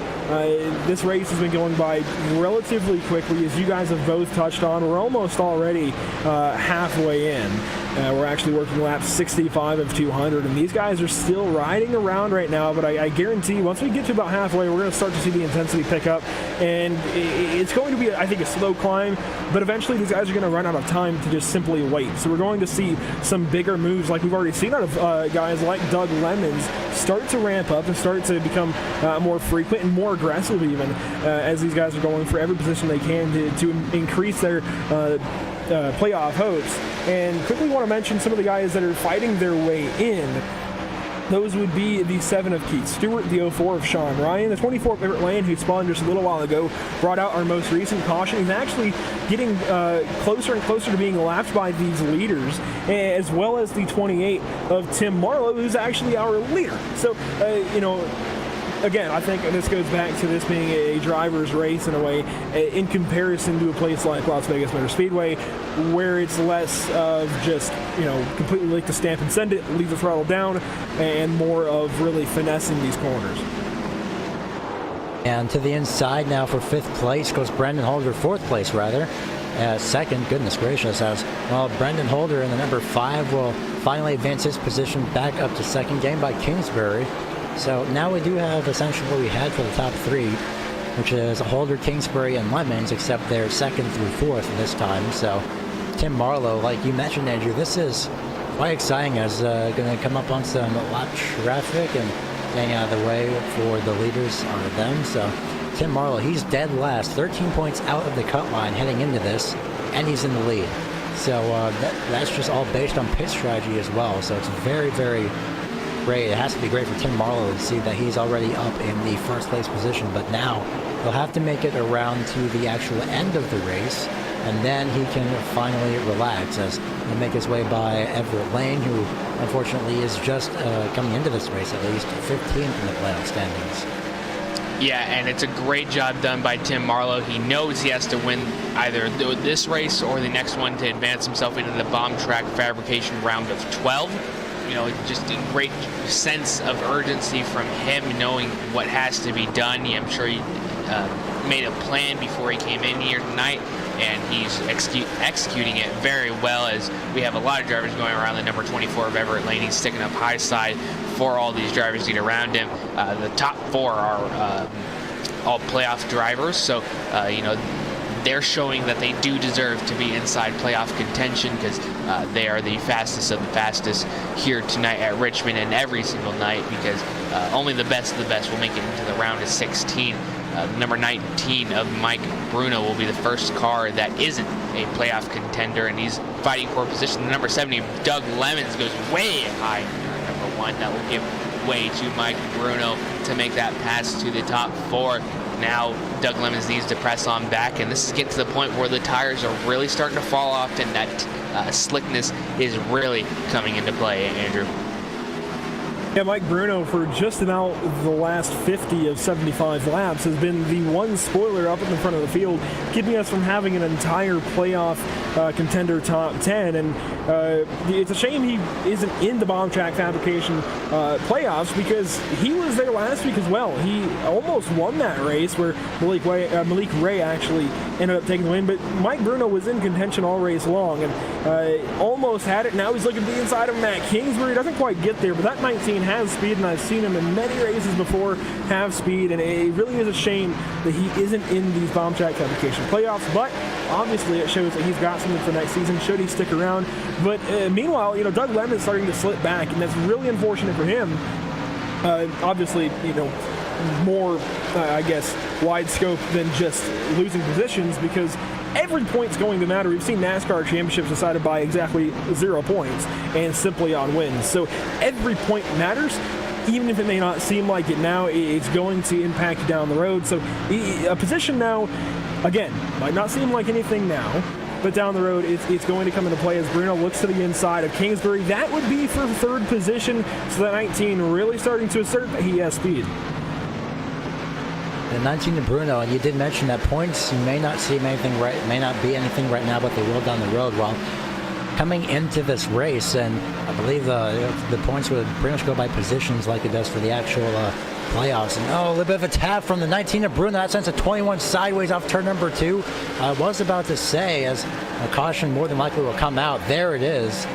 This race has been going by relatively quickly, as you guys have both touched on. We're almost already halfway in. We're actually working laps 65 of 200, and these guys are still riding around right now, but I guarantee once we get to about halfway, we're going to start to see the intensity pick up, and it's going to be, I think, a slow climb, but eventually these guys are going to run out of time to just simply wait. So we're going to see some bigger moves like we've already seen out of guys like Doug Lemons start to ramp up and start to become more frequent and more aggressive even, as these guys are going for every position they can to increase their playoff hopes. And quickly want to mention some of the guys that are fighting their way in. Those would be the 7 of Keith Stewart, the 04 of Sean Ryan, the 24 of Everett Lane, who spawned just a little while ago, brought out our most recent caution. He's actually getting closer and closer to being lapped by these leaders, as well as the 28 of Tim Marlowe, who's actually our leader. So, again, I think this goes back to this being a driver's race in a way, in comparison to a place like Las Vegas Motor Speedway, where it's less of just, completely lick the stamp and send it, leave the throttle down, and more of really finessing these corners. And to the inside now for 5th place goes Brandon Holder, 4th place rather. Second, goodness gracious, as well, Brandon Holder in the number 5 will finally advance his position back up to 2nd, gained by Kingsbury. So now we do have essentially what we had for the top 3, which is Holder, Kingsbury, and Lemons, except they're 2nd through 4th this time. So Tim Marlowe, like you mentioned, Andrew, this is quite exciting, as going to come up on some lap traffic and getting out of the way for the leaders on them. So Tim Marlowe, he's dead last, 13 points out of the cut line heading into this, and he's in the lead. So that's just all based on pit strategy as well. So it's very, very great. It has to be great for Tim Marlowe to see that he's already up in the 1st place position, but now he'll have to make it around to the actual end of the race, and then he can finally relax as he'll make his way by Everett Lane, who unfortunately is just coming into this race at least 15th in the playoff standings. Yeah, and it's a great job done by Tim Marlowe. He knows he has to win either this race or the next one to advance himself into the bomb track fabrication round of 12. You know, just a great sense of urgency from him, knowing what has to be done. I'm sure he made a plan before he came in here tonight, and he's executing it very well, as we have a lot of drivers going around the number 24 of Everett Lane. He's sticking up high side for all these drivers to get around him. The top 4 are all playoff drivers, so you know, they're showing that they do deserve to be inside playoff contention, because they are the fastest of the fastest here tonight at Richmond, and every single night, because only the best of the best will make it into the round of 16. Number 19 of Mike Bruno will be the first car that isn't a playoff contender, and he's fighting for position. The number 70 of Doug Lemons goes way high in number 1. That will give way to Mike Bruno to make that pass to the top 4. Now Doug Lemons needs to press on back, and this is getting to the point where the tires are really starting to fall off, and that slickness is really coming into play, Andrew. Yeah, Mike Bruno, for just about the last 50 of 75 laps, has been the one spoiler up in the front of the field, keeping us from having an entire playoff contender top 10. And it's a shame he isn't in the bomb track fabrication playoffs, because he was there last week as well. He almost won that race where Malik Ray actually ended up taking the win, but Mike Bruno was in contention all race long and almost had it. Now he's looking to the inside of Matt Kingsbury. Doesn't quite get there, but that 19 has speed, and I've seen him in many races before have speed, and it really is a shame that he isn't in these bomb track fabrication playoffs. But obviously it shows that he's got something for next season should he stick around. But meanwhile, you know, Doug Lemon is starting to slip back, and that's really unfortunate for him. Obviously, you know, more I guess wide scope than just losing positions, because every point's going to matter. We've seen NASCAR championships decided by exactly 0 points and simply on wins. So every point matters, even if it may not seem like it now. It's going to impact you down the road. So a position now, again, might not seem like anything now, but down the road it's going to come into play as Bruno looks to the inside of Kingsbury. That would be for 3rd position, so that 19 really starting to assert that he has speed. The 19 to Bruno, and you did mention that points, you may not see anything may not be anything right now, but they will down the road. Well, coming into this race, and I believe the points would pretty much go by positions like it does for the actual playoffs. And a little bit of a tap from the 19 to Bruno. That sends a 21 sideways off turn number 2. I was about to say, as a caution more than likely will come out, there it is.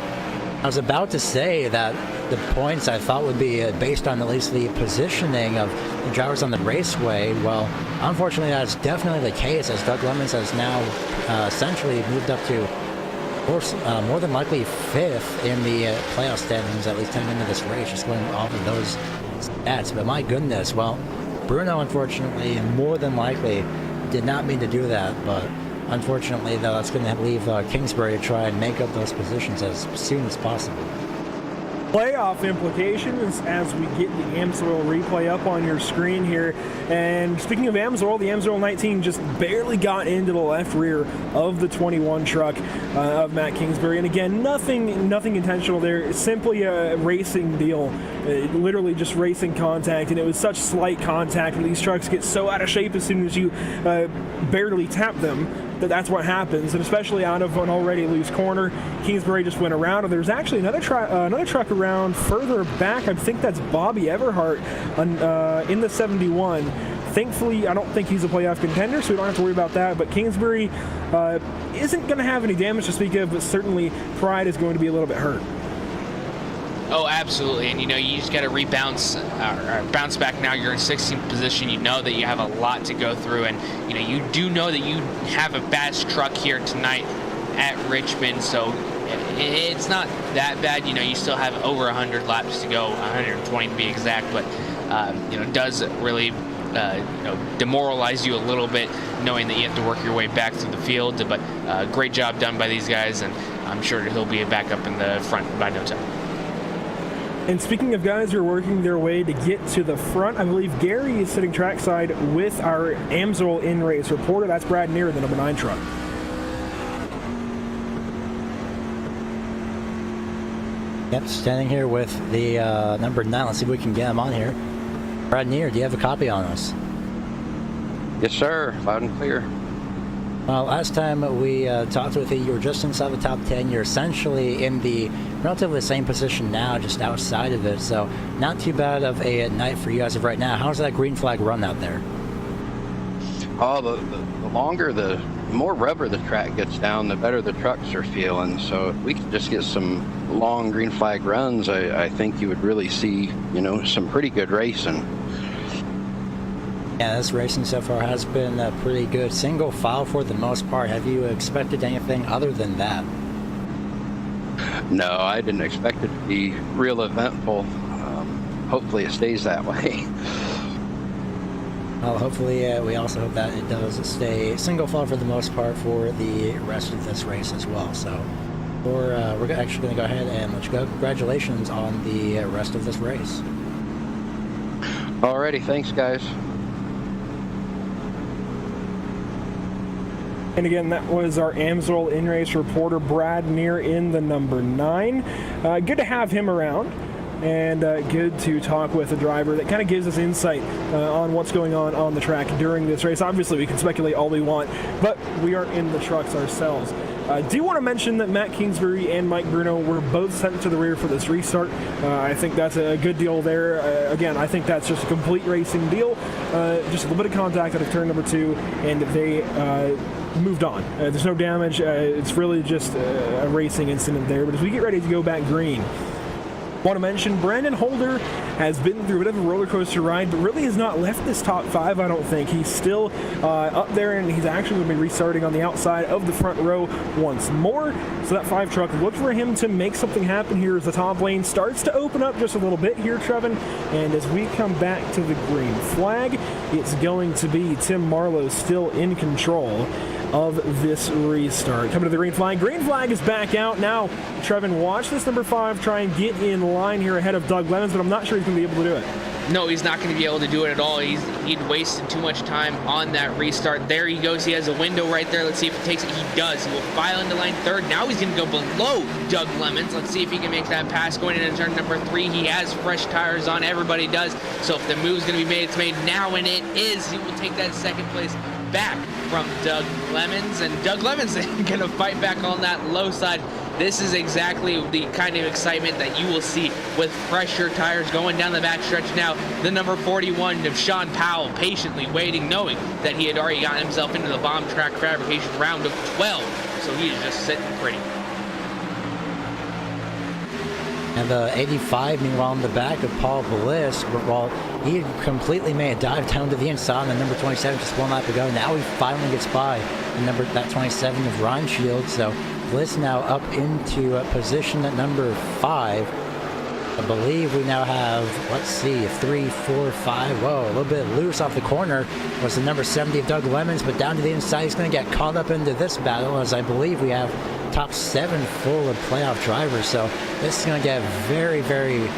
I was about to say that the points I thought would be based on at least the positioning of the drivers on the raceway. Well, unfortunately, that's definitely the case, as Doug Lemons has now essentially moved up to more than likely 5th in the playoff standings, at least coming into this race, just going off of those stats. But my goodness, well, Bruno, unfortunately, more than likely did not mean to do that, but unfortunately, though, that's going to leave Kingsbury to try and make up those positions as soon as possible. Playoff implications as we get the Amsoil replay up on your screen here. And speaking of Amsoil, the Amsoil 19 just barely got into the left rear of the 21 truck of Matt Kingsbury. And again, nothing intentional there. It's simply a racing deal, literally just racing contact. And it was such slight contact where these trucks get so out of shape as soon as you barely tap them. That's what happens, and especially out of an already loose corner. Kingsbury just went around, and there's actually another truck around further back. I think that's Bobby Everhart in the 71. Thankfully, I don't think he's a playoff contender, so we don't have to worry about that. But Kingsbury isn't going to have any damage to speak of, but certainly pride is going to be a little bit hurt. Oh, absolutely. And, you know, you just got to bounce back now. You're in 16th position. You know that you have a lot to go through. And, you know, you do know that you have a fast truck here tonight at Richmond. So it's not that bad. You know, you still have over 100 laps to go, 120 to be exact. But, you know, it does really, demoralize you a little bit knowing that you have to work your way back through the field. But great job done by these guys. And I'm sure he'll be back up in the front by no time. And speaking of guys who are working their way to get to the front, I believe Gary is sitting trackside with our Amsoil in-race reporter. That's Brad Neer, the number 9 truck. Yep, standing here with the number 9. Let's see if we can get him on here. Brad Neer, do you have a copy on us? Yes, sir. Loud and clear. Well, last time we talked with you, you were just inside the top 10. You're essentially in the relatively same position now, just outside of it. So not too bad of a night for you as of right now. How's that green flag run out there? Oh, the longer, the more rubber the track gets down, the better the trucks are feeling. So if we could just get some long green flag runs, I think you would really see, some pretty good racing. Yeah, this racing so far has been pretty good. Single file for the most part. Have you expected anything other than that? No, I didn't expect it to be real eventful. Hopefully it stays that way. Well, hopefully we also hope that it does stay single file for the most part for the rest of this race as well. So we're actually going to go ahead and let you go. Congratulations on the rest of this race. Alrighty, thanks guys. And again, that was our Amsoil in-race reporter, Brad Neer, in the number 9. Good to have him around, and good to talk with a driver that kind of gives us insight on what's going on the track during this race. Obviously, we can speculate all we want, but we aren't in the trucks ourselves. Do want to mention that Matt Kingsbury and Mike Bruno were both sent to the rear for this restart. I think that's a good deal there. Again, I think that's just a complete racing deal. Just a little bit of contact out of turn number 2, and they moved on. There's no damage. It's really just a racing incident there. But as we get ready to go back green, want to mention Brandon Holder has been through a bit of a roller coaster ride, but really has not left this top 5, I don't think. He's still up there, and he's actually going to be restarting on the outside of the front row once more. So that 5 truck, look for him to make something happen here as the top lane starts to open up just a little bit here, Trevin. And as we come back to the green flag, it's going to be Tim Marlowe still in control of this restart. Coming to the green flag. Green flag is back out. Now, Trevin, watch this number 5 try and get in line here ahead of Doug Lemons, but I'm not sure he's going to be able to do it. No, he's not going to be able to do it at all. He'd wasted too much time on that restart. There he goes. He has a window right there. Let's see if he takes it. He does. He will file into line 3rd. Now he's going to go below Doug Lemons. Let's see if he can make that pass going into turn number 3. He has fresh tires on. Everybody does. So if the move's going to be made, it's made now, and it is. He will take that 2nd place back from Doug Lemons, and Doug Lemons is going to fight back on that low side. This is exactly the kind of excitement that you will see with fresher tires going down the backstretch now. The number 41 of Sean Powell patiently waiting, knowing that he had already gotten himself into the bomb track fabrication round of 12, so he is just sitting pretty. And the 85, meanwhile, in the back of Paul Bliss, while he had completely made a dive down to the inside, and the number 27 just one lap to go. Now he finally gets by that 27 of Ryan Shields. So Bliss now up into position at number 5. I believe we now have, let's see, 3, 4, 5. Whoa, a little bit loose off the corner was the number 70 of Doug Lemons, but down to the inside, he's going to get caught up into this battle, as I believe we have top 7 full of playoff drivers. So this is going to get very, very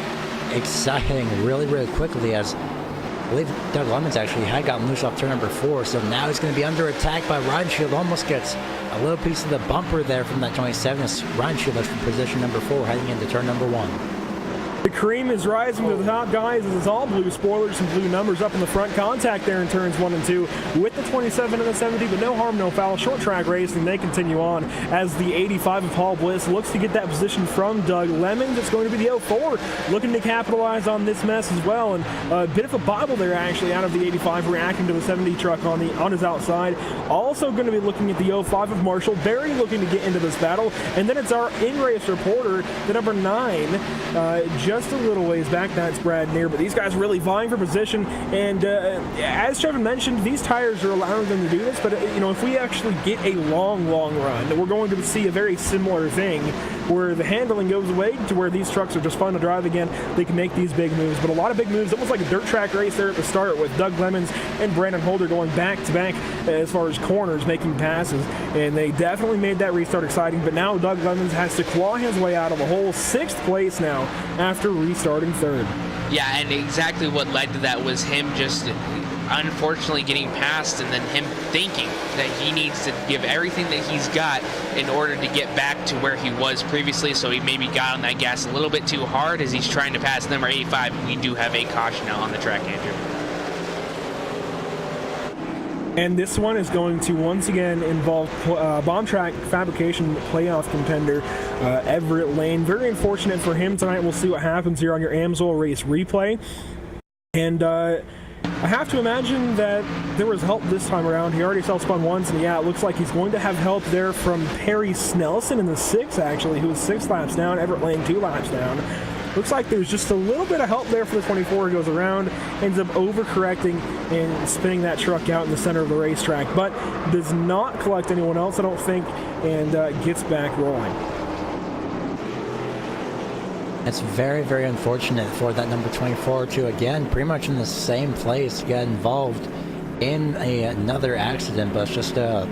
exciting really, really quickly, as I believe Doug Lemons actually had gotten loose off turn number 4. So now he's going to be under attack by Ryan Shield. Almost gets a little piece of the bumper there from that 27. Ryan Shield is from position number 4 heading into turn number 1. The cream is rising to the top, guys, as it's all blue spoilers and blue numbers up in the front. Contact there in turns 1 and 2 with the 27 and the 70, but no harm, no foul. Short track race, and they continue on as the 85 of Paul Bliss looks to get that position from Doug Lemons. It's going to be the 04 looking to capitalize on this mess as well, and a bit of a bobble there actually out of the 85 reacting to the 70 truck on his outside. Also going to be looking at the 05 of Marshall, Barry looking to get into this battle, and then it's our in-race reporter, the number 9, just a little ways back. That's Brad Neer, but these guys are really vying for position, and as Trevin mentioned, these tires are allowing them to do this, but if we actually get a long run, we're going to see a very similar thing where the handling goes away to where these trucks are just fun to drive again. They can make these big moves, but a lot of big moves, almost like a dirt track race there at the start with Doug Lemons and Brandon Holder going back to back as far as corners, making passes, and they definitely made that restart exciting. But now Doug Lemons has to claw his way out of a hole. 6th place now after after restarting third. Yeah, and exactly what led to that was him just unfortunately getting past, and then him thinking that he needs to give everything that he's got in order to get back to where he was previously. So he maybe got on that gas a little bit too hard as he's trying to pass number 85. We do have a caution out on the track, Andrew. And this one is going to once again involve bomb track fabrication playoff contender Everett Lane. Very unfortunate for him tonight. We'll see what happens here on your Amsoil race replay. And I have to imagine that there was help this time around. He already self-spun once, and yeah, it looks like he's going to have help there from Perry Snelson in the 6, actually, who was 6 laps down. Everett Lane 2 laps down. Looks like there's just a little bit of help there for the 24 who goes around, ends up overcorrecting and spinning that truck out in the center of the racetrack, but does not collect anyone else, I don't think, and gets back rolling. It's very, very unfortunate for that number 24 to, again, pretty much in the same place, get involved in another accident, but it's just the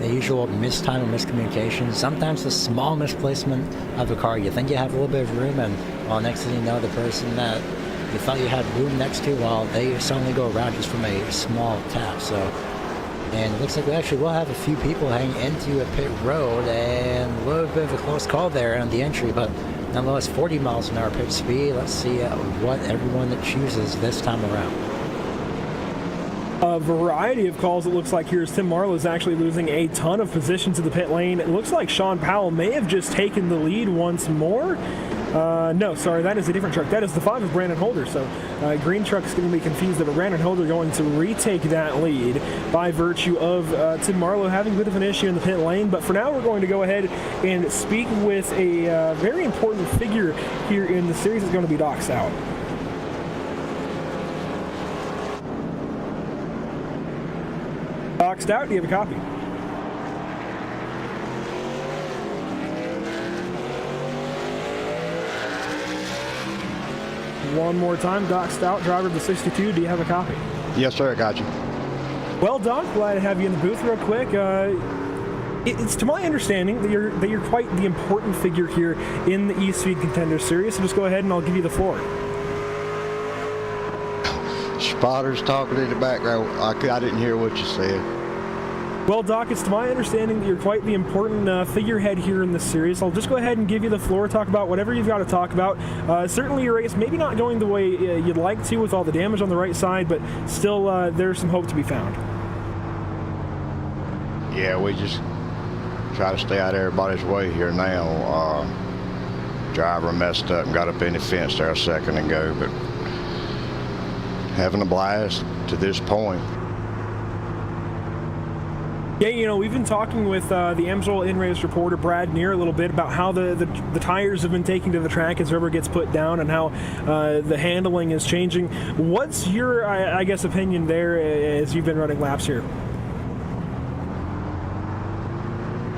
usual mistime or miscommunication. Sometimes the small misplacement of a car, you think you have a little bit of room, and well, next thing you know, the person that you thought you had room next to, well, they suddenly go around just from a small tap. So, and it looks like we actually will have a few people hang into a pit road, and a little bit of a close call there on the entry, but nonetheless, 40 miles an hour pit speed. Let's see what everyone that chooses this time around. A variety of calls, it looks like here, as Tim Marlowe is actually losing a ton of position to the pit lane. It looks like Sean Powell may have just taken the lead once more. No, sorry, that is a different truck. That is the 5 of Brandon Holder. So green truck's going to be confused that Brandon Holder going to retake that lead by virtue of Tim Marlowe having a bit of an issue in the pit lane. But for now, we're going to go ahead and speak with a very important figure here in the series. It's going to be Doc Stout. Doc Stout, do you have a copy? One more time, Doc Stout, driver of the 62. Do you have a copy? Yes, sir. I got you. Well, Doc, glad to have you in the booth real quick. It's to my understanding that you're quite the important figure here in the eSpeed Contender Series. So just go ahead and I'll give you the floor. Spotter's talking in the background. I didn't hear what you said. Well, Doc, it's to my understanding that you're quite the important figurehead here in this series. I'll just go ahead and give you the floor, talk about whatever you've got to talk about. Certainly your race maybe not going the way you'd like to with all the damage on the right side, but still there's some hope to be found. Yeah, we just try to stay out of everybody's way here now. Driver messed up and got up in the fence there a second ago, but having a blast to this point. Yeah, you know, we've been talking with the Amsoil in-race reporter Brad Neer a little bit about how the tires have been taking to the track as rubber gets put down and how the handling is changing. What's your, I guess, opinion there as you've been running laps here?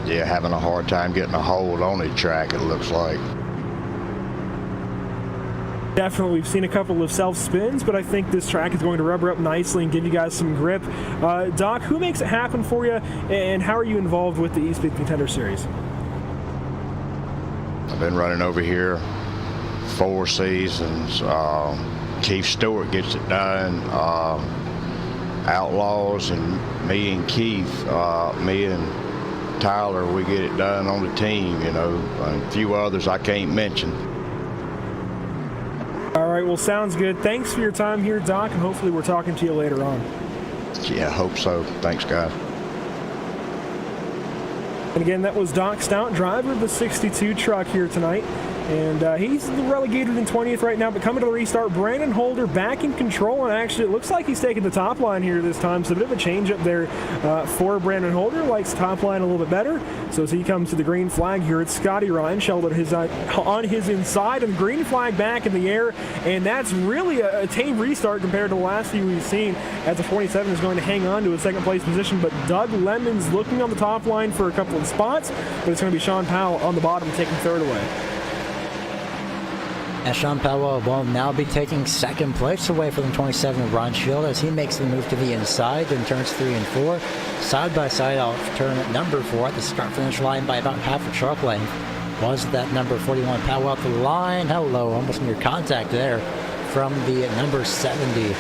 Yeah, having a hard time getting a hold on the track, it looks like. Definitely, we've seen a couple of self-spins, but I think this track is going to rubber up nicely and give you guys some grip. Doc, who makes it happen for you, and how are you involved with the eSpeed Contender Series? I've been running over here 4 seasons. Keith Stewart gets it done. Outlaws and me and Keith, me and Tyler, we get it done on the team, you know, and a few others I can't mention. All right, well, sounds good. Thanks for your time here, Doc, and hopefully we're talking to you later on. Yeah, hope so. Thanks, guys. And again, that was Doc Stout, driver of the 62 truck here tonight. And he's relegated in 20th right now, but coming to the restart, Brandon Holder back in control, and actually it looks like he's taking the top line here this time, so a bit of a change up there for Brandon Holder. Likes top line a little bit better, so as he comes to the green flag here, it's Scotty Ryan sheltered on his inside, and the green flag back in the air, and that's really a tame restart compared to the last few we've seen, as the 47 is going to hang on to a second place position, but Doug Lemons looking on the top line for a couple of spots, but it's going to be Sean Powell on the bottom taking third away. And Sean Powell will now be taking second place away from the 27 Ron Shield as he makes the move to the inside in turns 3 and 4. Side by side off turn number 4 at the start finish line by about half a truck length. was that number 41 Powell at the line. Hello, almost near contact there from the number 70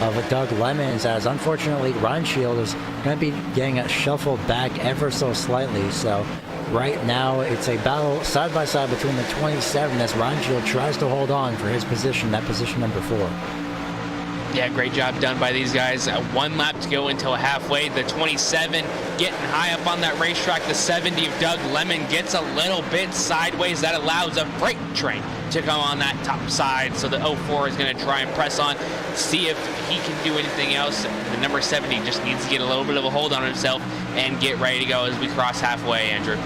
of Doug Lemons, as unfortunately Ryan Shield is going to be getting it shuffled back ever so slightly. So right now it's a battle side by side between the 27 as Ryan Shield tries to hold on for his position, that position number 4. Yeah, great job done by these guys. 1 lap to go until halfway. The 27 getting high up on that racetrack. The 70 of Doug Lemon gets a little bit sideways. That allows a freight train to come on that top side. So the 04 is going to try and press on, see if he can do anything else. The number 70 just needs to get a little bit of a hold on himself and get ready to go as we cross halfway, Andrew.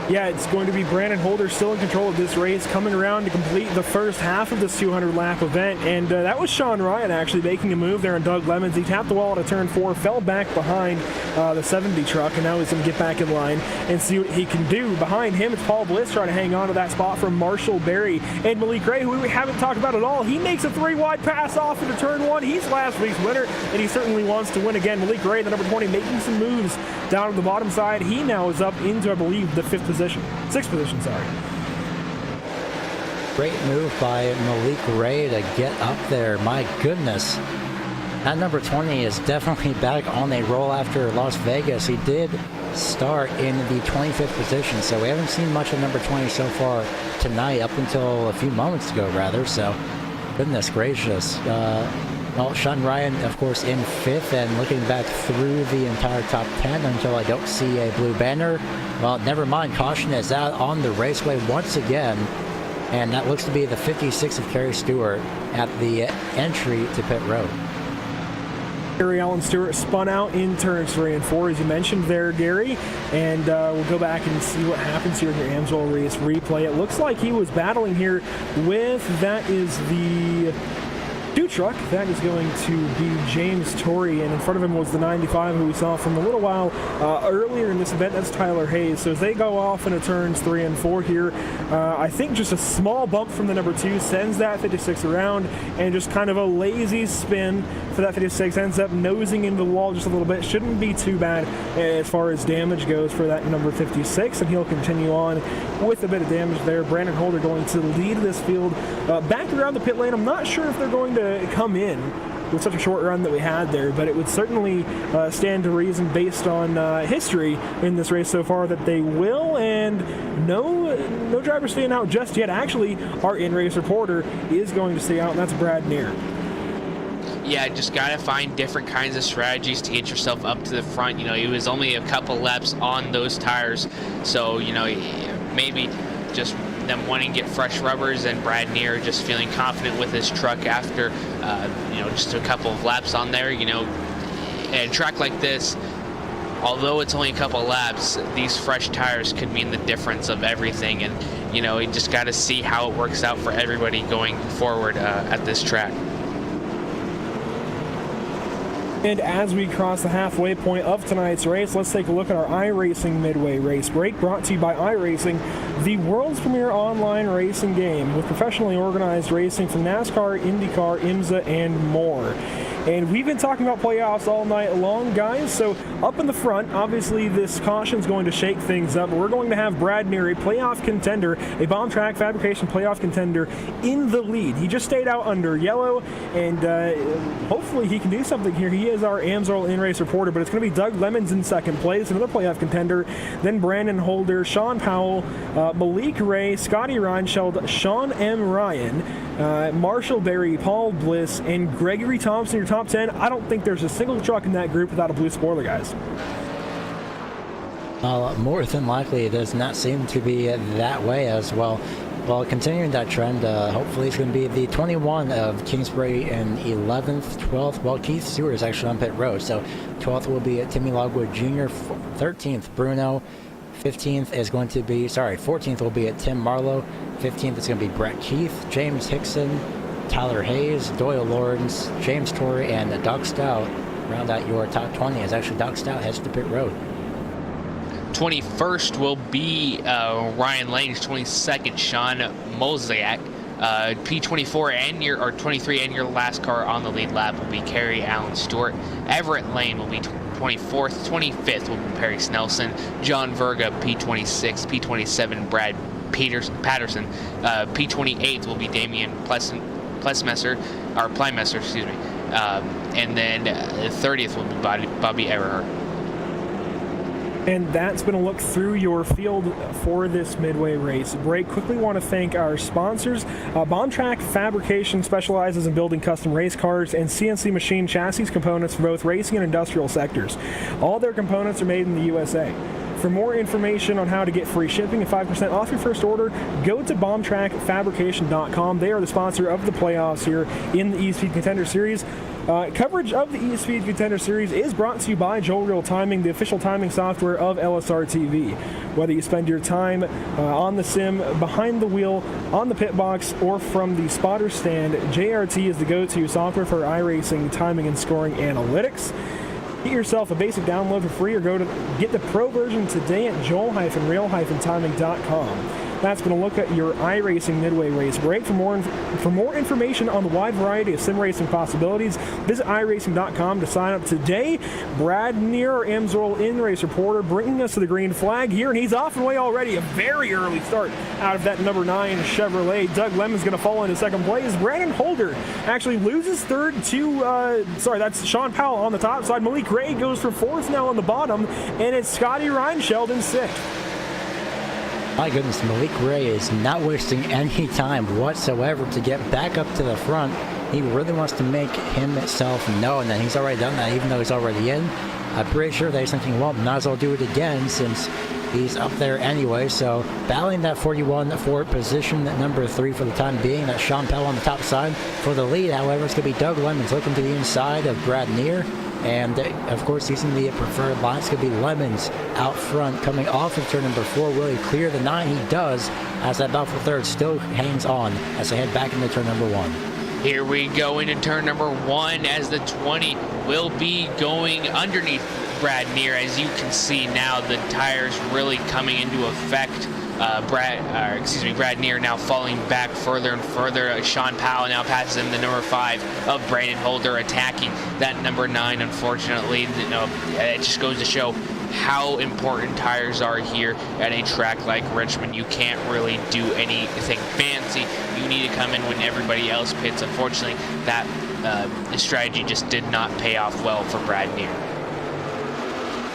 Yeah, it's going to be Brandon Holder still in control of this race, coming around to complete the first half of this 200-lap event. And that was Sean Ryan actually making a move there on Doug Lemons. He tapped the wall at a turn 4, fell back behind the 70 truck, and now he's going to get back in line and see what he can do. Behind him, it's Paul Bliss trying to hang on to that spot from Marshall Berry. And Malik Ray, who we haven't talked about at all, he makes a 3-wide pass off into turn 1. He's last week's winner, and he certainly wants to win again. Malik Ray, the number 20, making some moves down on the bottom side. He now is up into, I believe, the 6th position, sorry. Great move by Malik Ray to get up there. My goodness. That number 20 is definitely back on a roll after Las Vegas. He did start in the 25th position, so we haven't seen much of number 20 so far tonight, up until a few moments ago, rather. So, goodness gracious. Well, Sean Ryan, of course, in 5th, and looking back through the entire top 10 until I don't see a blue banner. Well, never mind. Caution is out on the raceway once again, and that looks to be the 56 of Kerry Stewart at the entry to pit road. Gary Allen Stewart spun out in turns 3 and 4, as you mentioned there, Gary. And we'll go back and see what happens here in the Amsoil race replay. It looks like he was battling here with, that is the 2 truck. That is going to be James Torrey, and in front of him was the 95 who we saw from a little while earlier in this event. That's Tyler Hayes. So as they go off into turns 3 and 4 here, I think just a small bump from the number 2 sends that 56 around, and just kind of a lazy spin for that 56 ends up nosing into the wall just a little bit. Shouldn't be too bad as far as damage goes for that number 56, and he'll continue on with a bit of damage there. Brandon Holder going to lead this field back around the pit lane. I'm not sure if they're going to come in with such a short run that we had there, but it would certainly stand to reason based on history in this race so far that they will. And no driver staying out just yet. Actually, our in-race reporter is going to stay out, and that's Brad Neer. Yeah, just got to find different kinds of strategies to get yourself up to the front. You know, it was only a couple laps on those tires, so, you know, maybe just them wanting to get fresh rubbers, and Brad Neer just feeling confident with his truck after, you know, just a couple of laps on there. You know, at a track like this, although it's only a couple of laps, these fresh tires could mean the difference of everything. And, you know, you just got to see how it works out for everybody going forward at this track. And as we cross the halfway point of tonight's race, let's take a look at our iRacing Midway Race Break, brought to you by iRacing, the world's premier online racing game with professionally organized racing from NASCAR, IndyCar, IMSA, and more. And we've been talking about playoffs all night long, guys. So up in the front, obviously this caution's going to shake things up. We're going to have Brad Neer, a playoff contender, a bomb track fabrication playoff contender, in the lead. He just stayed out under yellow, and hopefully he can do something here. He is our Amsoil in-race reporter, but it's going to be Doug Lemons in second place, another playoff contender. Then Brandon Holder, Sean Powell, Malik Ray, Scotty Reinscheld, Sean M. Ryan, Marshall Berry, Paul Bliss, and Gregory Thompson, your top 10. I don't think there's a single truck in that group without a blue spoiler, guys. More than likely, it does not seem to be that way as well. Well, continuing that trend, hopefully it's going to be the 21 of Kingsbury in 11th, 12th. Well, Keith Stewart is actually on pit road, so 12th will be Timmy Logwood Jr., 13th Bruno, 14th will be at Tim Marlowe, 15th is going to be Brett Keith, James Hickson, Tyler Hayes, Doyle Lawrence, James Torrey, and Doug Stout. Round out your top 20 as actually Doug Stout heads to pit road. 21st will be Ryan Lane. 22nd, Sean Mosiak. P24 and your 23 and your last car on the lead lap will be Kerry Allen Stewart. Everett Lane will be 24th. 25th will be Perry Snelson, John Verga, P26, P27, Brad Patterson, P28 will be Damian Plymesser, excuse me, and then the 30th will be Bobby Eberhardt. And that's been a look through your field for this midway race. Break. Quickly want to thank our sponsors. Bomb Track Fabrication specializes in building custom race cars and CNC machine chassis components for both racing and industrial sectors. All their components are made in the USA. For more information on how to get free shipping and 5% off your first order, go to bombtrackfabrication.com. They are the sponsor of the playoffs here in the eSpeed Contender Series. Coverage of the eSpeed Contender Series is brought to you by Joel Real Timing, the official timing software of LSRTV. Whether you spend your time on the sim, behind the wheel, on the pit box, or from the spotter stand, JRT is the go-to software for iRacing timing and scoring analytics. Get yourself a basic download for free or get the pro version today at joel-real-timing.com. That's going to look at your iRacing midway race break. For more information on the wide variety of sim racing possibilities, visit iRacing.com to sign up today. Brad Neer, our Amsoil in-race reporter, bringing us to the green flag here, and he's off and away already. A very early start out of that number 9 Chevrolet. Doug Lemon's going to fall into second place. Brandon Holder actually loses third to, that's Sean Powell on the top side. Malik Ray goes for fourth now on the bottom, and it's Scotty Reinschild in sixth. My goodness, Malik Ray is not wasting any time whatsoever to get back up to the front. He really wants to make himself known, and he's already done that, even though he's already in. I'm pretty sure that he's thinking, well, might as well do it again since he's up there anyway. So battling that 41 Ford position at number 3 for the time being. That's Sean Powell on the top side. For the lead, however, it's going to be Doug Lemons looking to the inside of Brad Neer. And, of course, using the preferred line, it's going to be Lemons out front coming off of turn number 4. Will he clear the 9? He does, as that battle for third still hangs on as they head back into turn number 1. Here we go into turn number 1 as the 20 will be going underneath Brad Neer. As you can see now, the tires really coming into effect. Brad Neer now falling back further and further. Sean Powell now passes him the number 5 of Brandon Holder, attacking that number 9. Unfortunately, it just goes to show how important tires are here at a track like Richmond. You can't really do anything fancy. You need to come in when everybody else pits. Unfortunately, that strategy just did not pay off well for Brad Neer.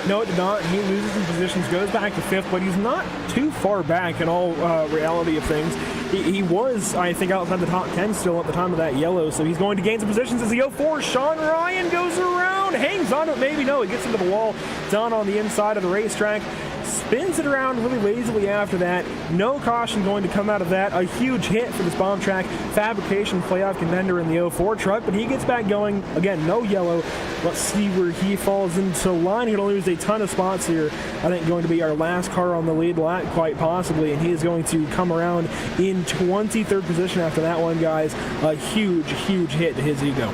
No, it did not. He loses in positions, goes back to 5th, but he's not too far back in all reality of things. He was, I think, outside the top 10 still at the time of that yellow, so he's going to gain some positions as the 04. Sean Ryan goes around, hangs on to it, maybe no, he gets into the wall down on the inside of the racetrack. Spins it around really lazily after that. No caution going to come out of that. A huge hit for this Bomb Track Fabrication playoff contender in the 04 truck, but he gets back going. Again, no yellow. Let's see where he falls into line. He's going to lose a ton of spots here. I think going to be our last car on the lead lap, quite possibly, and he is going to come around in 23rd position after that one, guys. A huge, huge hit to his ego.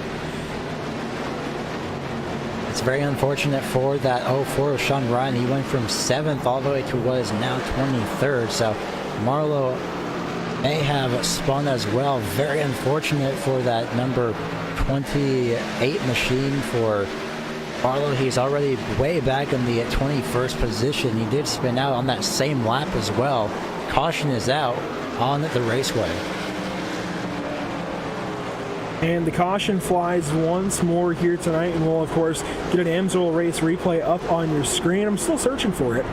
It's very unfortunate for that 04 of Sean Ryan. He went from 7th all the way to what is now 23rd. So Marlowe may have spun as well. Very unfortunate for that number 28 machine for Marlowe. He's already way back in the 21st position. He did spin out on that same lap as well. Caution is out on the raceway. And the caution flies once more here tonight, and we'll, of course, get an Amsoil race replay up on your screen. I'm still searching for it.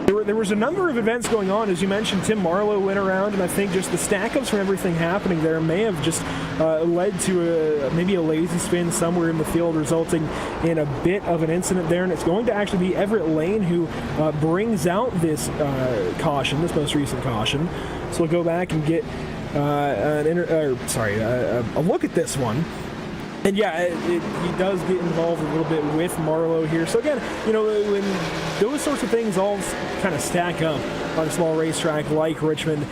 There was a number of events going on. As you mentioned, Tim Marlowe went around, and I think just the stack-ups from everything happening there may have just led to maybe a lazy spin somewhere in the field, resulting in a bit of an incident there. And it's going to actually be Everett Lane who brings out this caution, this most recent caution. So we'll go back and get a look at this one. And yeah, he does get involved a little bit with Marlowe here. So again, when those sorts of things all kind of stack up on a small racetrack like Richmond,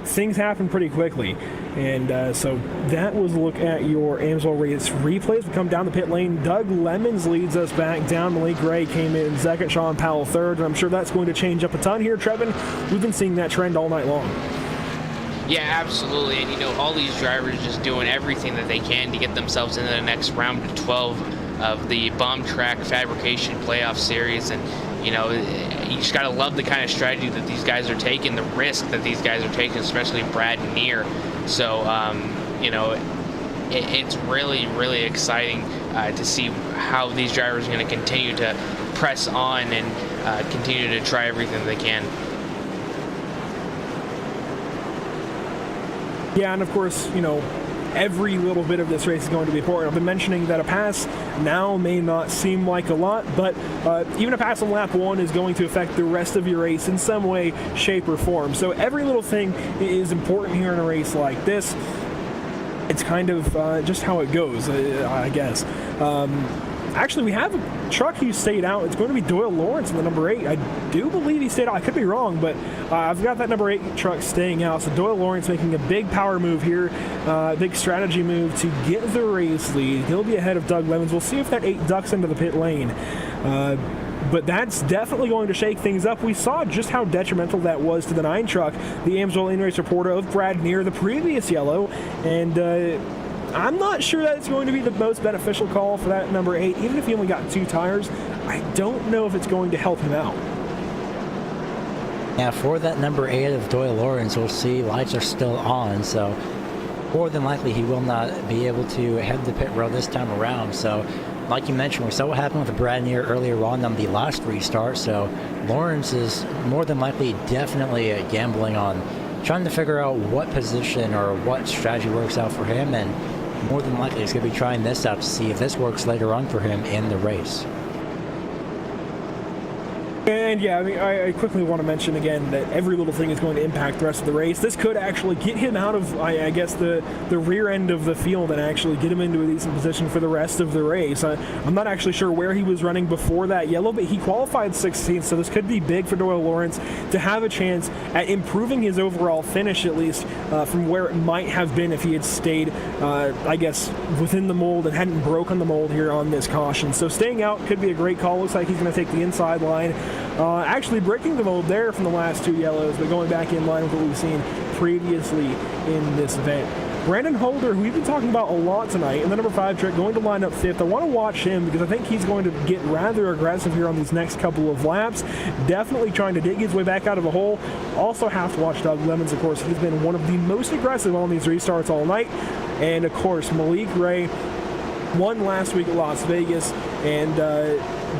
things happen pretty quickly. And so that was a look at your Amsoil race replays. We come down the pit lane. Doug Lemons leads us back down. Malik Ray came in second. Sean Powell third. And I'm sure that's going to change up a ton here, Trevin. We've been seeing that trend all night long. Yeah, absolutely. And, you know, all these drivers just doing everything that they can to get themselves into the next round of 12 of the Bomb Track Fabrication Playoff Series. And, you know, you just got to love the kind of strategy that these guys are taking, the risk that these guys are taking, especially Brad and Neer. So, you know, it's really, really exciting to see how these drivers are going to continue to press on and continue to try everything they can. Yeah, and of course, you know, every little bit of this race is going to be important. I've been mentioning that a pass now may not seem like a lot, but even a pass on lap 1 is going to affect the rest of your race in some way, shape, or form. So every little thing is important here in a race like this. It's kind of just how it goes, I guess. Actually, we have a truck who stayed out. It's going to be Doyle Lawrence in the number 8. I do believe he stayed out. I could be wrong, but I've got that number 8 truck staying out. So Doyle Lawrence making a big power move here, big strategy move to get the race lead. He'll be ahead of Doug Lemons. We'll see if that 8 ducks into the pit lane. But that's definitely going to shake things up. We saw just how detrimental that was to the 9 truck, the Amsoil in-race reporter of Brad Neer, the previous yellow, and I'm not sure that it's going to be the most beneficial call for that number 8. Even if he only got 2 tires, I don't know if it's going to help him out. Yeah, for that number 8 of Doyle Lawrence, we'll see lights are still on, so more than likely he will not be able to head the pit road this time around. So, like you mentioned, we saw what happened with Brad Neer earlier on the last restart, so Lawrence is more than likely definitely gambling on trying to figure out what position or what strategy works out for him, and more than likely he's going to be trying this out to see if this works later on for him in the race. And yeah, I mean, I quickly want to mention again that every little thing is going to impact the rest of the race. This could actually get him out of, I guess, the rear end of the field and actually get him into a decent position for the rest of the race. I'm not actually sure where he was running before that yellow, but he qualified 16th, so this could be big for Doyle Lawrence to have a chance at improving his overall finish, at least from where it might have been if he had stayed, I guess, within the mold and hadn't broken the mold here on this caution. So staying out could be a great call. Looks like he's going to take the inside line. Actually breaking the mold there from the last 2 yellows, but going back in line with what we've seen previously in this event. Brandon Holder, who we've been talking about a lot tonight, in the number 5 truck, going to line up 5th. I want to watch him because I think he's going to get rather aggressive here on these next couple of laps. Definitely trying to dig his way back out of the hole. Also have to watch Doug Lemons, of course. He's been one of the most aggressive on these restarts all night. And, of course, Malik Ray won last week at Las Vegas, and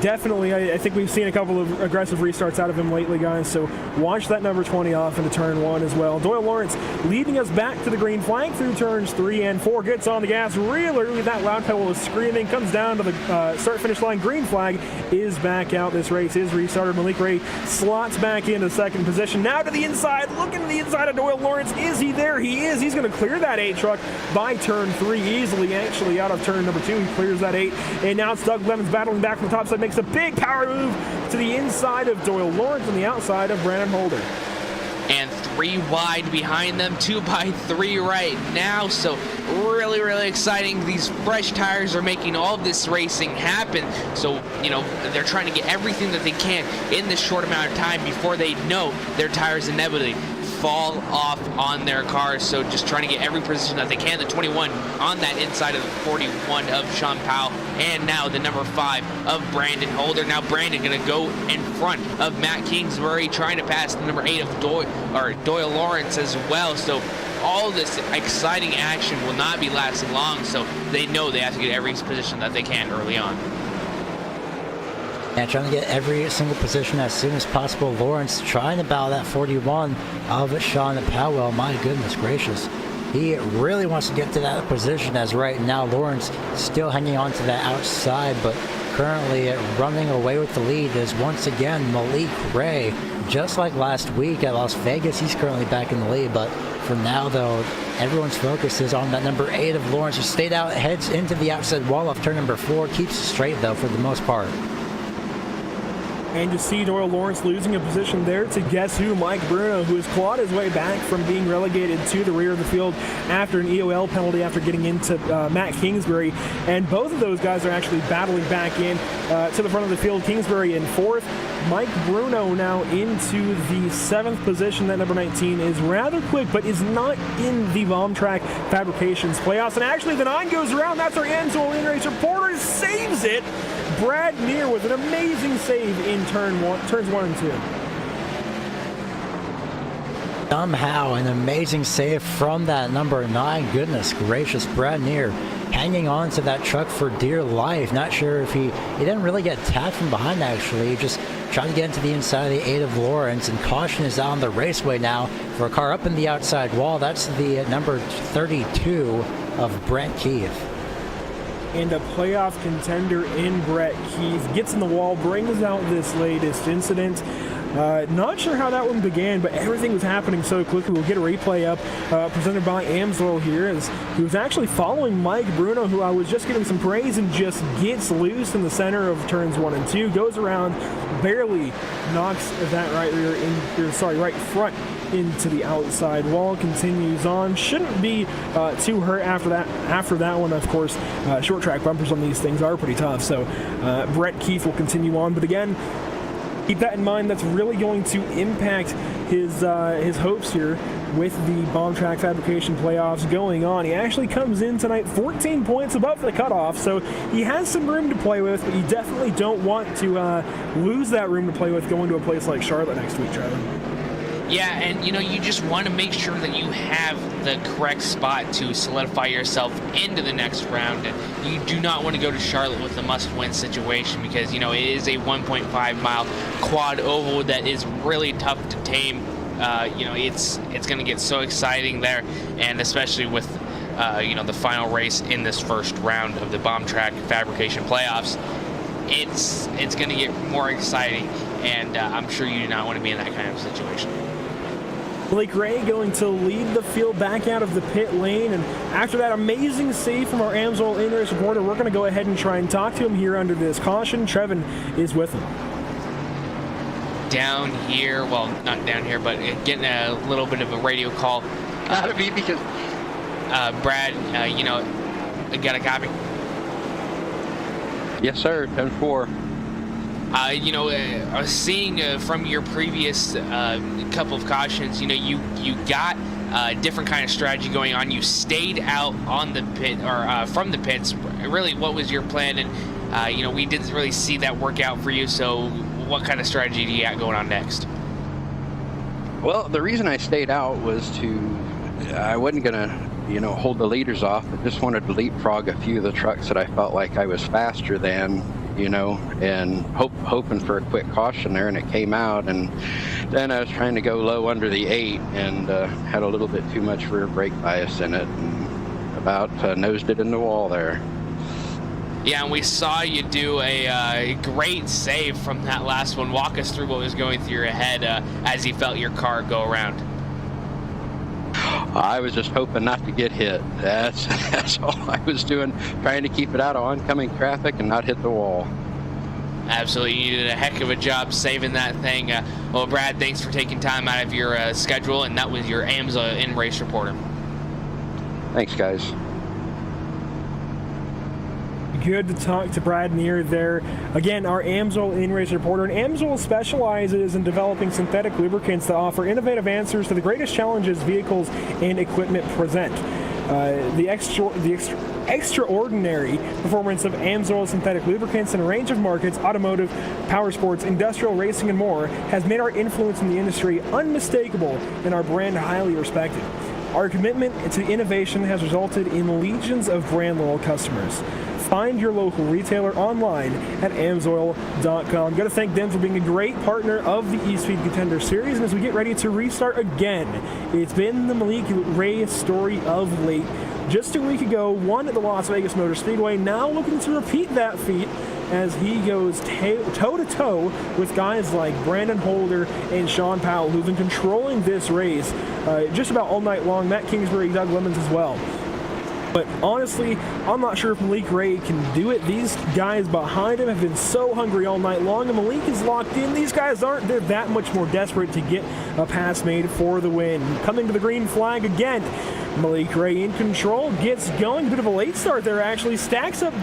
definitely I think we've seen a couple of aggressive restarts out of him lately, guys, so watch that number 20 off into turn 1 as well. Doyle Lawrence leading us back to the green flag through turns 3 and 4, gets on the gas real early. That loud pedal is screaming, comes down to the start-finish line. Green flag is back out. This race is restarted. Malik Ray slots back into 2nd position. Now to the inside, looking to the inside of Doyle Lawrence. Is he there? He is. He's going to clear that 8 truck by turn 3 easily, actually out of turn number 2. He clears that 8, and now it's Doug Lemons battling back from the top side, makes a big power move to the inside of Doyle Lawrence and the outside of Brandon Holder. And 3 wide behind them, 2 by 3 right now. So really, really exciting. These fresh tires are making all of this racing happen. So, you know, they're trying to get everything that they can in this short amount of time before they know their tires inevitably fall off on their cars. So just trying to get every position that they can. The 21 on that inside of the 41 of Sean Powell, and now the number 5 of Brandon Holder. Now Brandon going to go in front of Matt Kingsbury, trying to pass the number 8 of Doyle Lawrence as well. So all this exciting action will not be lasting long, so they know they have to get every position that they can early on. Yeah, trying to get every single position as soon as possible. Lawrence trying to battle that 41 of Sean Powell. My goodness gracious. He really wants to get to that position, as right now Lawrence still hanging on to that outside, but currently running away with the lead is once again Malik Ray. Just like last week at Las Vegas, he's currently back in the lead, but for now though, everyone's focus is on that number 8 of Lawrence, who stayed out, heads into the outside wall off turn number 4, keeps straight though for the most part. And you see Doyle Lawrence losing a position there to guess who? Mike Bruno, who has clawed his way back from being relegated to the rear of the field after an EOL penalty after getting into Matt Kingsbury. And both of those guys are actually battling back in to the front of the field. Kingsbury in 4th. Mike Bruno now into the 7th position. That number 19 is rather quick, but is not in the Bomb Track Fabrications playoffs. And actually, the 9 goes around. That's our Amsoil in-racer. Porter saves it. Brad Neer with an amazing save in turns 1 and 2. Somehow an amazing save from that number 9. Goodness gracious, Brad Neer hanging on to that truck for dear life. Not sure if he didn't really get tapped from behind, actually. He just tried to get into the inside of the 8 of Lawrence, and caution is out on the raceway now for a car up in the outside wall. That's the number 32 of Brent Keith. And a playoff contender in Brett Keith gets in the wall, brings out this latest incident. Not sure how that one began, but everything was happening so quickly. We'll get a replay up presented by Amsoil here, as he was actually following Mike Bruno, who I was just giving some praise, and just gets loose in the center of turns 1 and 2, goes around, barely knocks that right front into the outside wall, continues on. Shouldn't be too hurt after that. After that one, of course, short track bumpers on these things are pretty tough, so Brett Keith will continue on. But again, keep that in mind. That's really going to impact his hopes here with the Bomb Track Fabrication playoffs going on. He actually comes in tonight 14 points above the cutoff, so he has some room to play with, but you definitely don't want to lose that room to play with going to a place like Charlotte next week, Trevor. Yeah, and you just want to make sure that you have the correct spot to solidify yourself into the next round. And you do not want to go to Charlotte with a must-win situation, because it is a 1.5-mile quad oval that is really tough to tame. It's going to get so exciting there, and especially with the final race in this first round of the Bomb Track Fabrication playoffs, it's going to get more exciting, and I'm sure you do not want to be in that kind of situation. Blake Ray going to lead the field back out of the pit lane, and after that amazing save from our Amsoil in-race reporter, we're going to go ahead and try and talk to him here under this caution. Trevin is with him. Down here, well, not down here, but getting a little bit of a radio call. Gotta be, because Brad, got a copy? yes, sir. 10-4. I was seeing from your previous couple of cautions, you got a different kind of strategy going on. You stayed out on the pit, or from the pits. Really, what was your plan? And, we didn't really see that work out for you, so what kind of strategy do you got going on next? Well, the reason I stayed out was I wasn't going to, hold the leaders off. I just wanted to leapfrog a few of the trucks that I felt like I was faster than, and hoping for a quick caution there, and it came out. And then I was trying to go low under the 8 and had a little bit too much rear brake bias in it, and about nosed it in the wall there. Yeah, and we saw you do a great save from that last one. Walk us through what was going through your head as you felt your car go around. I was just hoping not to get hit. That's all I was doing, trying to keep it out of oncoming traffic and not hit the wall. Absolutely, you did a heck of a job saving that thing. Well, Brad, thanks for taking time out of your schedule, and that was your AMSA in-race reporter. Thanks, guys. Good to talk to Brad Neer there. Again, our Amsoil in-race reporter. And Amsoil specializes in developing synthetic lubricants that offer innovative answers to the greatest challenges vehicles and equipment present. The extraordinary performance of Amsoil synthetic lubricants in a range of markets, automotive, power sports, industrial, racing, and more, has made our influence in the industry unmistakable and our brand highly respected. Our commitment to innovation has resulted in legions of brand loyal customers. Find your local retailer online at amsoil.com. Got to thank them for being a great partner of the eSpeed Contender Series. And as we get ready to restart again, it's been the Malik Ray story of late. Just a week ago, won at the Las Vegas Motor Speedway. Now looking to repeat that feat as he goes toe-to-toe with guys like Brandon Holder and Sean Powell, who've been controlling this race just about all night long. Matt Kingsbury, Doug Lemons as well. But honestly, I'm not sure if Malik Ray can do it. These guys behind him have been so hungry all night long, and Malik is locked in. These guys aren't. They're that much more desperate to get a pass made for the win. Coming to the green flag again. Malik Ray in control, gets going. Bit of a late start there, actually. Stacks up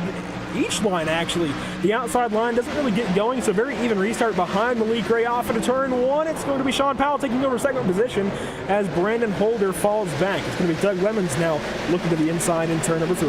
each line, actually. The outside line doesn't really get going, so very even restart behind Malik Ray off into turn 1. It's going to be Sean Powell taking over second position as Brandon Holder falls back. It's going to be Doug Lemons now looking to the inside in turn number 3.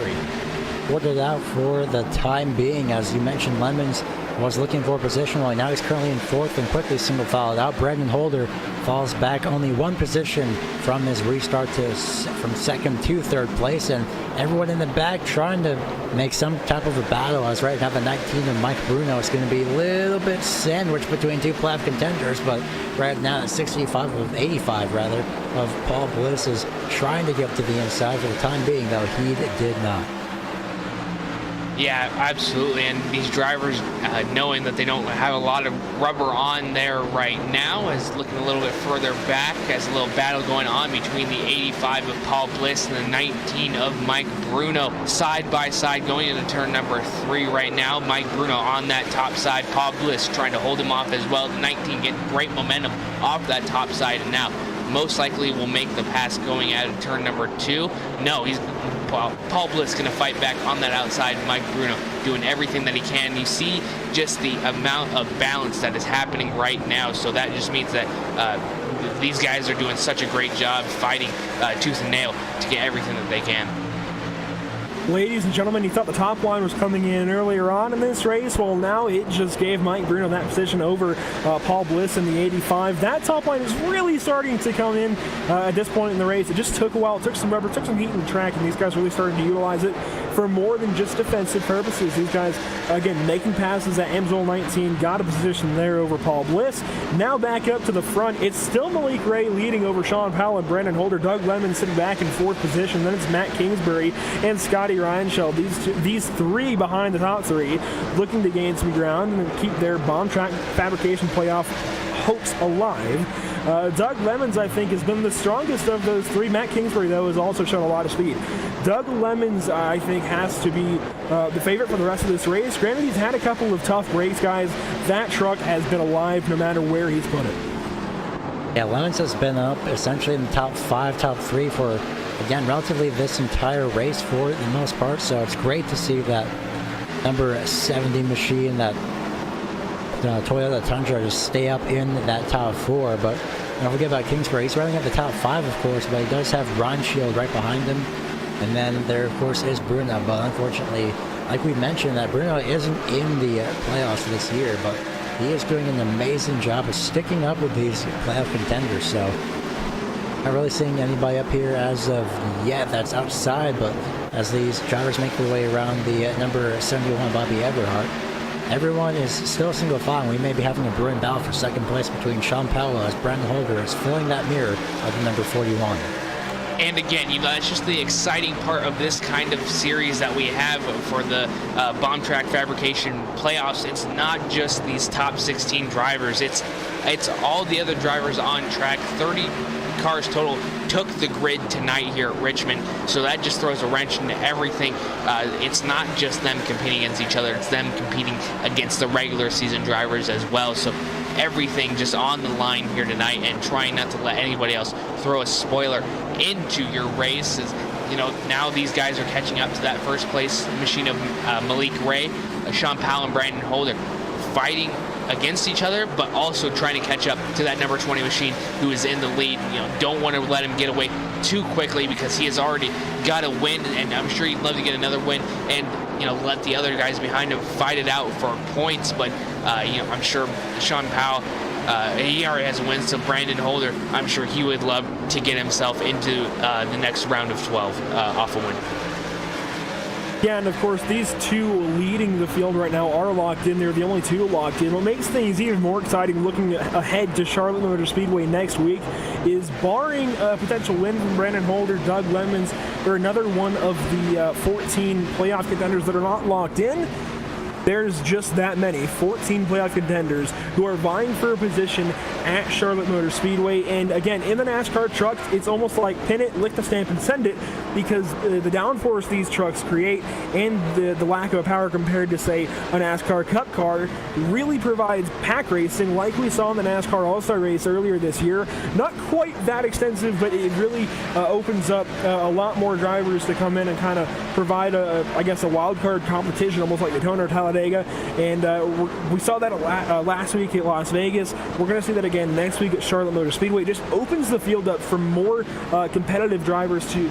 Ordered out for the time being. As you mentioned, Lemons was looking for position. Well, now he's currently in 4th and quickly single filed out. Brandon Holder falls back only 1 position from his restart from 2nd to 3rd place, and everyone in the back trying to make some type of a battle. As right now the 19 of Mike Bruno is going to be a little bit sandwiched between 2 playoff contenders, but right now at 85 of Paul Bliss is trying to get up to the inside. For the time being, though, he did not. Yeah, absolutely. And these drivers, knowing that they don't have a lot of rubber on there right now, is looking a little bit further back. Has a little battle going on between the 85 of Paul Bliss and the 19 of Mike Bruno. Side by side going into turn number 3 right now. Mike Bruno on that top side. Paul Bliss trying to hold him off as well. The 19 getting great momentum off that top side, and now most likely will make the pass going out of turn number 2. No, Paul Bliss going to fight back on that outside. Mike Bruno doing everything that he can. You see just the amount of balance that is happening right now. So that just means that these guys are doing such a great job fighting tooth and nail to get everything that they can. Ladies and gentlemen, you thought the top line was coming in earlier on in this race. Well, now it just gave Mike Bruno that position over Paul Bliss in the 85. That top line is really starting to come in at this point in the race. It just took a while. It took some rubber, took some heat in the track, and these guys really started to utilize it for more than just defensive purposes. These guys, again, making passes at Amsoil 19, got a position there over Paul Bliss. Now back up to the front. It's still Malik Ray leading over Sean Powell and Brandon Holder. Doug Lemon sitting back in 4th position. Then it's Matt Kingsbury and Scotty Ryan Shell. These 3 behind the top 3 looking to gain some ground and keep their bomb track fabrication playoff hopes alive. Doug Lemons, I think, has been the strongest of those 3. Matt Kingsbury, though, has also shown a lot of speed. Doug Lemons, I think, has to be the favorite for the rest of this race. Granted, he's had a couple of tough breaks, guys. That truck has been alive no matter where he's put it. Yeah, Lemons has been up essentially in the top 5, top 3 for, again, relatively this entire race for the most part. So it's great to see that number 70 machine, that Toyota Tundra, just stay up in that top 4. But don't forget about Kingsbury. He's running at the top 5, of course, but he does have Ron Shield right behind him. And then there, of course, is Bruno. But unfortunately, like we mentioned, that Bruno isn't in the playoffs this year, but he is doing an amazing job of sticking up with these playoff contenders. So not really seeing anybody up here as of yet that's outside, but as these drivers make their way around the number 71 Bobby Everhart, everyone is still single file. We may be having a brewing battle for 2nd place between Sean Powell as Brandon Holder is filling that mirror of the number 41. And again, that's just the exciting part of this kind of series that we have for the bomb track fabrication playoffs. It's not just these top 16 drivers. It's all the other drivers on track. 30 cars total took the grid tonight here at Richmond, so that just throws a wrench into everything. It's not just them competing against each other, it's them competing against the regular season drivers as well. So everything just on the line here tonight, and trying not to let anybody else throw a spoiler into your race. Now these guys are catching up to that 1st place machine of Malik Ray, Sean Powell and Brandon Holder, fighting against each other, but also trying to catch up to that number 20 machine who is in the lead. Don't want to let him get away too quickly because he has already got a win, and I'm sure he'd love to get another win and let the other guys behind him fight it out for points. But I'm sure Sean Powell, he already has wins, so Brandon Holder, I'm sure he would love to get himself into the next round of 12 off a win. Yeah, and of course, these 2 leading the field right now are locked in. They're the only 2 locked in. What makes things even more exciting looking ahead to Charlotte Motor Speedway next week is, barring a potential win from Brandon Holder, Doug Lemons, or another one of the 14 playoff contenders that are not locked in, there's just that many, 14 playoff contenders who are vying for a position at Charlotte Motor Speedway. And again, in the NASCAR trucks, it's almost like pin it, lick the stamp, and send it, because the downforce these trucks create and the lack of power compared to, say, a NASCAR Cup car really provides pack racing like we saw in the NASCAR All-Star race earlier this year. Not quite that extensive, but it really opens up a lot more drivers to come in and kind of provide I guess a wild card competition, almost like Daytona or Talladega. And we saw that last week at Las Vegas. We're going to see that again next week at Charlotte Motor Speedway. It just opens the field up for more competitive drivers to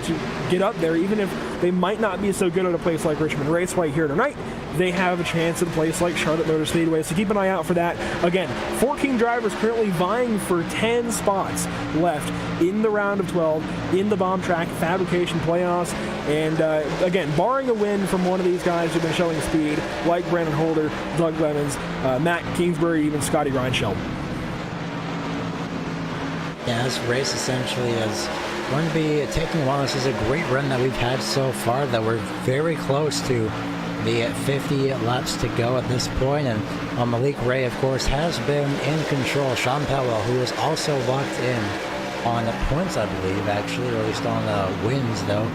get up there, even if they might not be so good at a place like Richmond Raceway here tonight. They have a chance at a place like Charlotte Motor Speedway, so keep an eye out for that. Again, 14 drivers currently vying for 10 spots left in the round of 12 in the Bomb Track Fabrication Playoffs. And again, barring a win from one of these guys who've been showing speed, like Brandon Holder, Doug Lemons, Matt Kingsbury, even Scotty Reinschel. Yeah, this race essentially is going to be taking a while. This is a great run that we've had so far, that we're very close to the 50 laps to go at this point. And Malik Ray, of course, has been in control. Sean Powell, who is also locked in on points, I believe, actually, or at least on wins, though.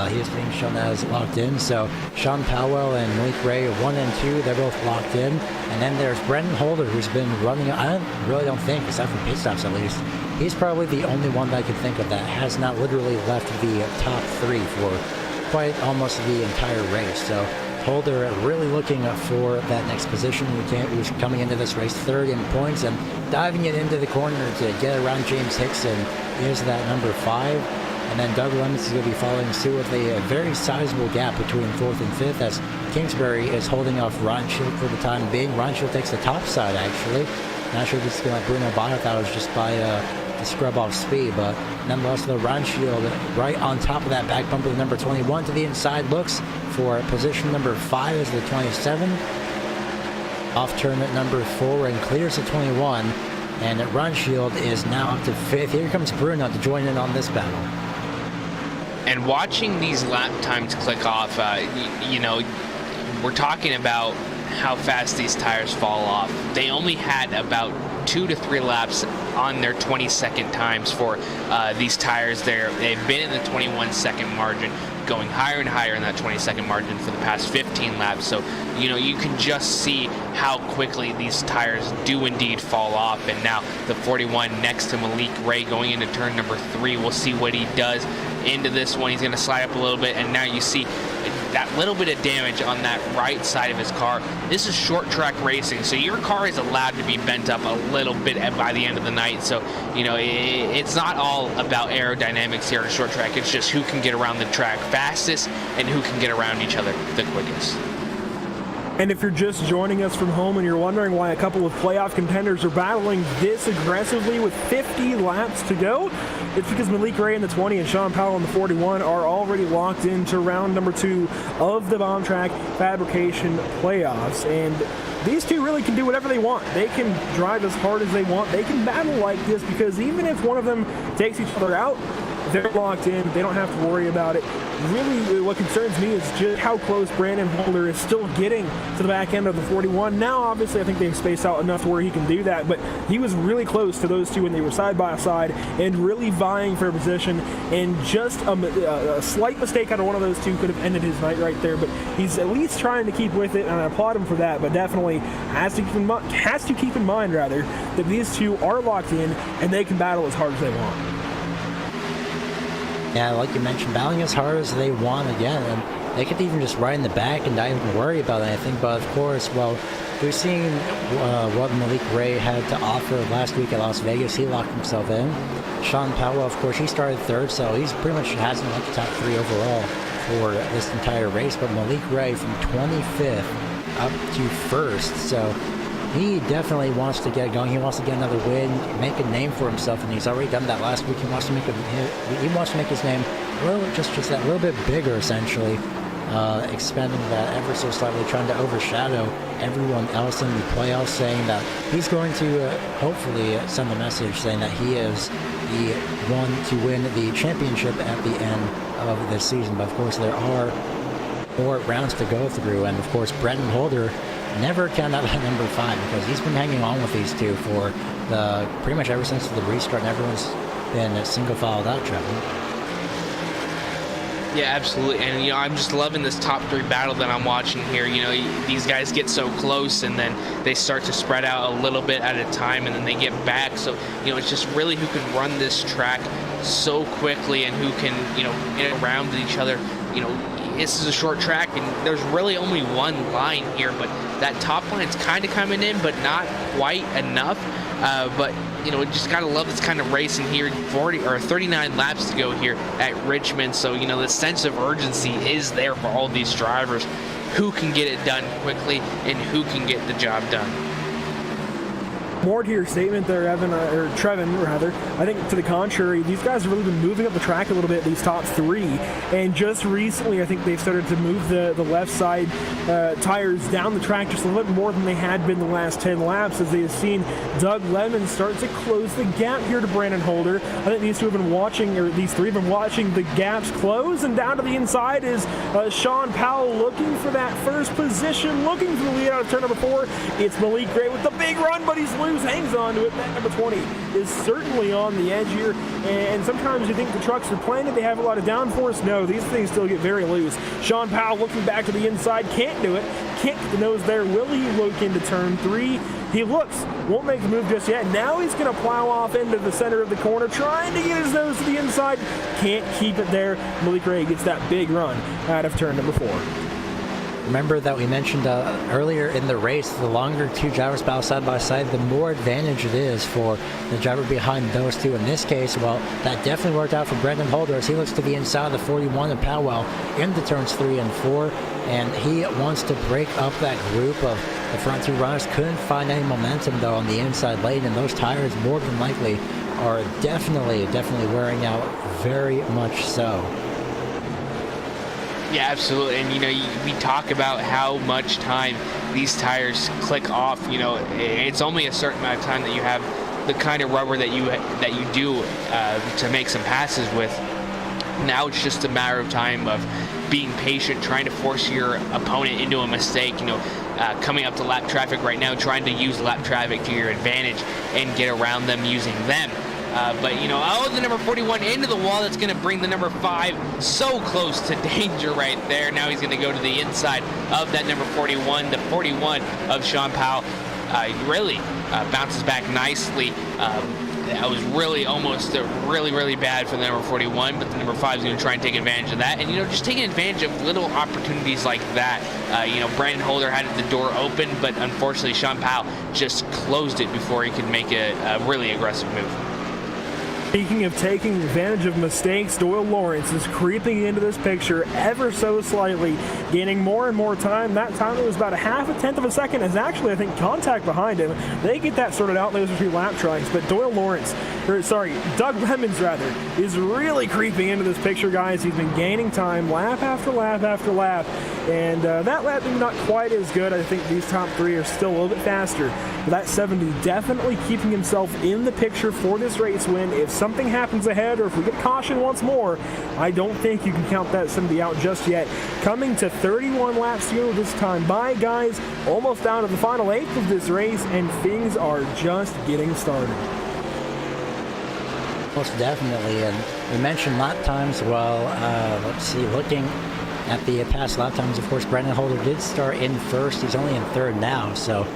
He is being shown as locked in. So Sean Powell and Malik Ray, 1 and 2, they're both locked in. And then there's Brendan Holder, who's been running, I really don't think, except for pit stops at least, he's probably the only one that I can think of that has not literally left the top 3 for quite almost the entire race. So Holder really looking for that next position. Who's coming into this race third in points and diving it into the corner to get around James Hickson is that number 5. And then Doug Lemons is going to be following suit with a very sizable gap between 4th and 5th, as Kingsbury is holding off Ron Shield for the time being. Ron Shield takes the top side, actually. Not sure if it's going to let Bruno Bonnet, that was just by the scrub off speed, but nonetheless, the Ron Shield right on top of that back bumper, the number 21 to the inside, looks for position number 5 as the 27. Off turn at number 4 and clears the 21. And Ron Shield is now up to 5th. Here comes Bruno to join in on this battle. And watching these lap times click off, you know, we're talking about how fast these tires fall off. They only had about 2 to 3 laps on their 20-second times for these tires there. They've been in the 21-second margin, going higher and higher in that 20-second margin for the past 15 laps. So, you know, you can just see how quickly these tires do indeed fall off. And now the 41 next to Malik Ray going into turn number 3. We'll see what he does into this one. He's going to slide up a little bit, and now you see that little bit of damage on that right side of his car. This is short track racing, so your car is allowed to be bent up a little bit by the end of the night. So, you know, it's not all about aerodynamics here in a short track. It's just who can get around the track fastest and who can get around each other the quickest. And if you're just joining us from home and you're wondering why a couple of playoff contenders are battling this aggressively with 50 laps to go, it's because Malik Ray in the 20 and Sean Powell in the 41 are already locked into round number 2 of the Bomb Track Fabrication Playoffs. And these two really can do whatever they want. They can drive as hard as they want. They can battle like this, because even if one of them takes each other out, they're locked in. They don't have to worry about it. Really, what concerns me is just how close Brandon Holder is still getting to the back end of the 41. Now, obviously, I think they've spaced out enough to where he can do that, but he was really close to those two when they were side by side and really vying for a position, and just a slight mistake out of one of those two could have ended his night right there. But he's at least trying to keep with it, and I applaud him for that, but definitely has to keep in mind that these two are locked in and they can battle as hard as they want. Yeah, like you mentioned, battling as hard as they want again, and they could even just ride in the back and not even worry about anything. But of course, well, we've seen what Malik Ray had to offer last week at Las Vegas. He locked himself in. Sean Powell, of course, he started 3rd, so he's pretty much hasn't left the top 3 overall for this entire race. But Malik Ray from 25th up to 1st, so he definitely wants to get going. He wants to get another win, make a name for himself, and he's already done that last week. He wants to make his name a little, just that little bit bigger, essentially, expanding that ever so slightly, trying to overshadow everyone else in the playoffs, saying that he's going to hopefully send a message saying that he is the one to win the championship at the end of the season. But of course, there are more rounds to go through, and of course, Brendan Holder never count out number 5, because he's been hanging on with these two for pretty much ever since the restart, and everyone's been single filed out, Trevor. Yeah, absolutely. And, I'm just loving this top 3 battle that I'm watching here. These guys get so close, and then they start to spread out a little bit at a time, and then they get back. So, it's just really who can run this track so quickly and who can, get around each other. This is a short track, and there's really only one line here, but that top line's kind of coming in, but not quite enough. But just gotta love this kind of racing here. 39 laps to go here at Richmond, so the sense of urgency is there for all these drivers. Who can get it done quickly and who can get the job done? More to your statement there, Evan, or Trevin, rather. I think to the contrary, these guys have really been moving up the track a little bit, these top 3. And just recently, I think they've started to move the left side tires down the track just a little bit more than they had been the last 10 laps, as they have seen Doug Lemon start to close the gap here to Brandon Holder. I think these 3 have been watching the gaps close, and down to the inside is Sean Powell looking for that first position, looking for the lead out of turn number 4. It's Malik Gray with the big run, but he's loose, hangs on to it. That number 20 is certainly on the edge here, and sometimes you think the trucks are planted, they have a lot of downforce. No, these things still get very loose. Sean Powell looking back to the inside, can't do it, can't get the nose there. Will he look into turn 3? He looks, won't make the move just yet. Now he's going to plow off into the center of the corner, trying to get his nose to the inside, can't keep it there. Malik Ray gets that big run out of turn number 4. Remember that we mentioned earlier in the race, the longer 2 drivers battle side by side, the more advantage it is for the driver behind those 2. In this case, well, that definitely worked out for Brendan Holder, as he looks to the inside of the 41 of Powell into turns 3 and 4, and he wants to break up that group of the front 2 runners. Couldn't find any momentum, though, on the inside lane, and those tires more than likely are definitely wearing out, very much so. Yeah, absolutely. And we talk about how much time these tires click off. It's only a certain amount of time that you have the kind of rubber that you do to make some passes with. Now it's just a matter of time of being patient, trying to force your opponent into a mistake. Coming up to lap traffic right now, trying to use lap traffic to your advantage and get around them using them. But the number 41 into the wall. That's going to bring the number 5 so close to danger right there. Now he's going to go to the inside of that number 41. The 41 of Sean Powell really bounces back nicely. That was really almost really bad for the number 41, but the number 5 is going to try and take advantage of that. And, just taking advantage of little opportunities like that. Brandon Holder had the door open, but unfortunately Sean Powell just closed it before he could make a really aggressive move. Speaking of taking advantage of mistakes, Doyle Lawrence is creeping into this picture ever so slightly, gaining more and more time. That time it was about a half a tenth of a second, is actually, I think, contact behind him. They get that sorted out, those are 2 lap tracks, but Doug Lemons, is really creeping into this picture, guys. He's been gaining time lap after lap after lap, and that lap is not quite as good. I think these top 3 are still a little bit faster, but that 70 definitely keeping himself in the picture for this race win. If something happens ahead, or if we get caution once more, I don't think you can count that 70 out just yet. Coming to 31 laps to go this time by, guys, almost down to the final 8th of this race, and things are just getting started. Most definitely, and we mentioned lap times. Well, let's see, looking at the past lap times, of course, Brandon Holder did start in first. He's only in third now, so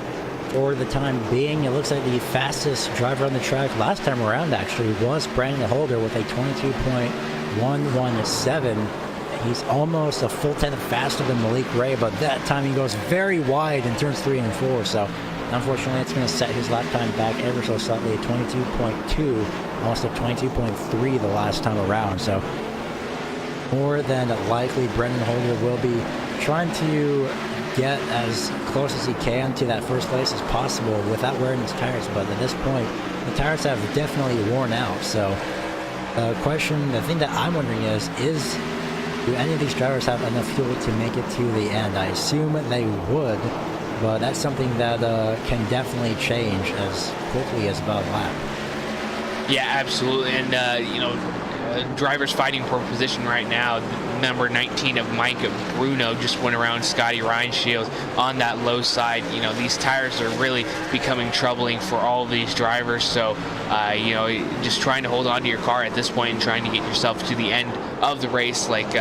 for the time being, it looks like the fastest driver on the track last time around actually was Brandon Holder with a 22.117. He's almost a full tenth faster than Malik Ray, but that time he goes very wide in turns 3 and 4, so unfortunately it's going to set his lap time back ever so slightly at 22.2, almost at 22.3 the last time around. So more than likely Brendan Holder will be trying to get as close as he can to that first place as possible without wearing his tires, but at this point the tires have definitely worn out. So the thing that I'm wondering is do any of these drivers have enough fuel to make it to the end? I assume they would, but that's something that can definitely change as quickly as about a lap. Yeah, absolutely. And drivers fighting for position right now. Number 19 of Mike Bruno just went around Scotty Reinshield on that low side. You know, these tires are really becoming troubling for all of these drivers. So, you know, just trying to hold on to your car at this point and trying to get yourself to the end of the race, like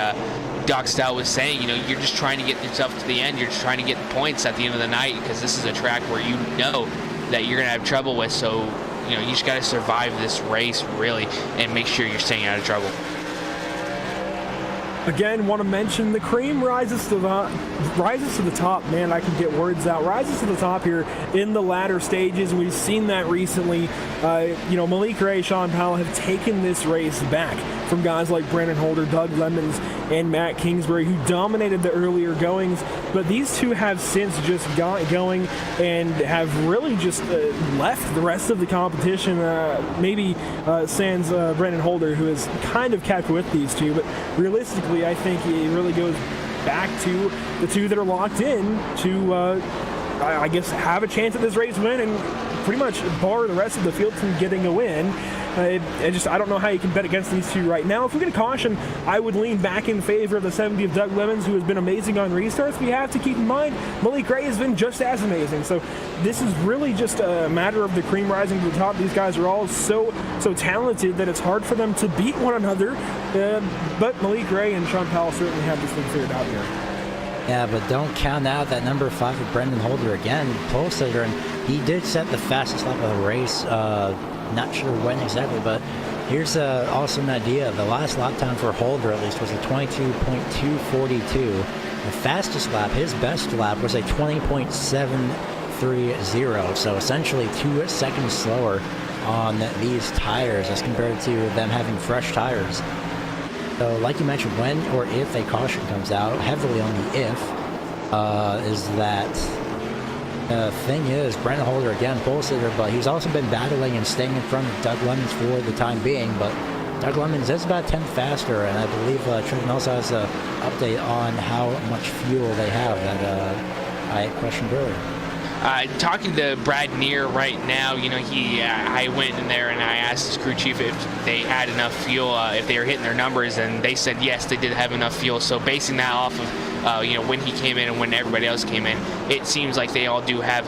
Doc Stout was saying. You know, you're just trying to get yourself to the end. You're just trying to get points at the end of the night, because this is a track where you know that you're gonna have trouble with. So, you know, you just got to survive this race really and make sure you're staying out of trouble. Again, want to mention the cream rises to the top. Man, I can get words out. Rises to the top here in the latter stages. We've seen that recently. You know, Malik Ray, Sean Powell have taken this race back from guys like Brandon Holder, Doug Lemons, and Matt Kingsbury, who dominated the earlier goings. But these two have since just got going and have really just left the rest of the competition. Maybe sans Brandon Holder, who has kind of kept with these two. But realistically, I think it really goes back to the two that are locked in to, I guess, have a chance at this race win and pretty much bar the rest of the field from getting a win. I don't know how you can bet against these two right now. If we get a caution, I would lean back in favor of the 70 of Doug Lemons, who has been amazing on restarts. We have to keep in mind Malik Ray has been just as amazing. So this is really just a matter of the cream rising to the top. These guys are all so talented that it's hard for them to beat one another. But Malik Ray and Sean Powell certainly have this thing figured out here. Yeah, but don't count out that number 5 of Brendan Holder again, pole sitter, and he did set the fastest lap of the race. Not sure when exactly, but here's also an idea. The last lap time for Holder, at least, was a 22.242. The fastest lap, his best lap, was a 20.730. So essentially 2 seconds slower on these tires as compared to them having fresh tires. So like you mentioned, when or if a caution comes out, heavily on the if, is that the thing is, Brandon Holder, again, pole sitter, but he's also been battling and staying in front of Doug Lemons for the time being. But Doug Lemons is about 10th faster, and I believe Trenton also has an update on how much fuel they have that I questioned earlier. Talking to Brad Neer right now, you know, I went in there and I asked his crew chief if they had enough fuel, if they were hitting their numbers, and they said yes, they did have enough fuel. So basing that off of you know, when he came in and when everybody else came in, it seems like they all do have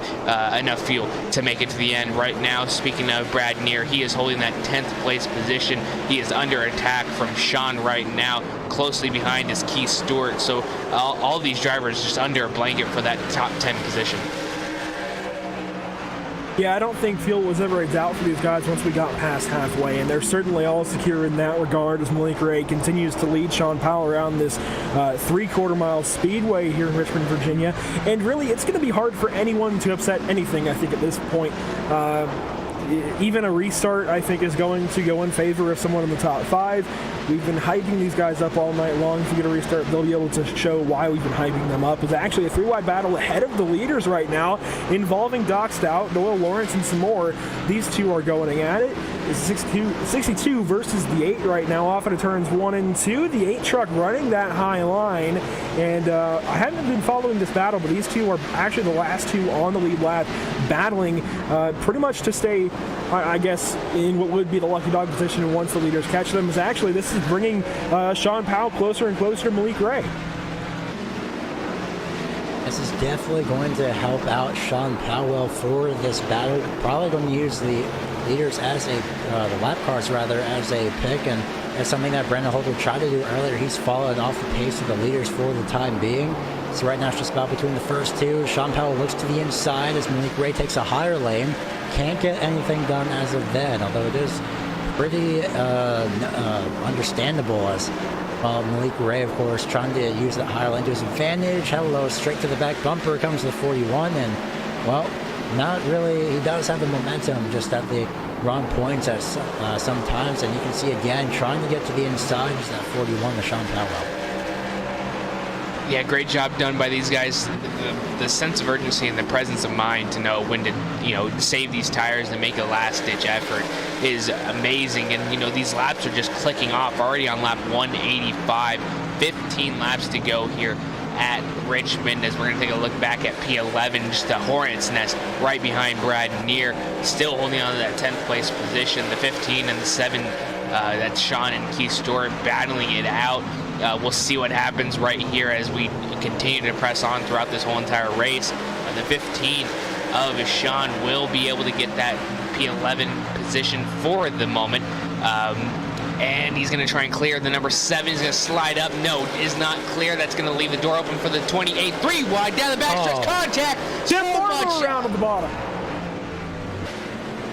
enough fuel to make it to the end. Right now, speaking of Brad Neer, he is holding that 10th place position. He is under attack from Sean right now. Closely behind is Keith Stewart. So all these drivers just under a blanket for that top 10 position. Yeah, I don't think fuel was ever a doubt for these guys once we got past halfway, and they're certainly all secure in that regard as Malik Ray continues to lead Sean Powell around this 3/4 mile speedway here in Richmond, Virginia. And really, it's going to be hard for anyone to upset anything, I think, at this point. Even a restart, I think, is going to go in favor of someone in the top 5. We've been hyping these guys up all night long. If we get a restart, they'll be able to show why we've been hyping them up. It's actually a 3-wide battle ahead of the leaders right now, involving Doc Stout, Doyle Lawrence, and some more. These two are going at it. It's 62 versus the 8 right now, off into turns 1 and 2. The 8 truck running that high line, and I haven't been following this battle, but these two are actually the last two on the lead lap, battling pretty much to stay, I guess, in what would be the lucky dog position once the leaders catch them. Is actually, this is bringing Sean Powell closer and closer to Malik Ray. This is definitely going to help out Sean Powell for this battle. Probably going to use the leaders as the lap cars rather as a pick, and that's something that Brandon Holder tried to do earlier. He's following off the pace of the leaders for the time being. So right now it's just about between the first two. Sean Powell looks to the inside as Malik Ray takes a higher lane. Can't get anything done as of then, although it is pretty understandable as Malik Ray, of course, trying to use that higher lane to his advantage. Hello, straight to the back bumper comes the 41, and, well, not really. He does have the momentum, just at the wrong points at sometimes, and you can see again trying to get to the inside is that 41 to Sean Powell. Yeah, great job done by these guys. The sense of urgency and the presence of mind to know when to, you know, save these tires and make a last-ditch effort is amazing. And, you know, these laps are just clicking off. Already on lap 185, 15 laps to go here at Richmond, as we're going to take a look back at P11, just a hornet's nest right behind Brad Neer, still holding on to that 10th place position. The 15 and the 7 That's Sean and Keith Stewart battling it out. We'll see what happens right here as we continue to press on throughout this whole entire race. The 15 of Sean will be able to get that P11 position for the moment. And he's going to try and clear the number 7. He's going to slide up. No, is not clear. That's going to leave the door open for the 28. 3 wide down the backstretch. Contact. Tim Marlowe around at the bottom.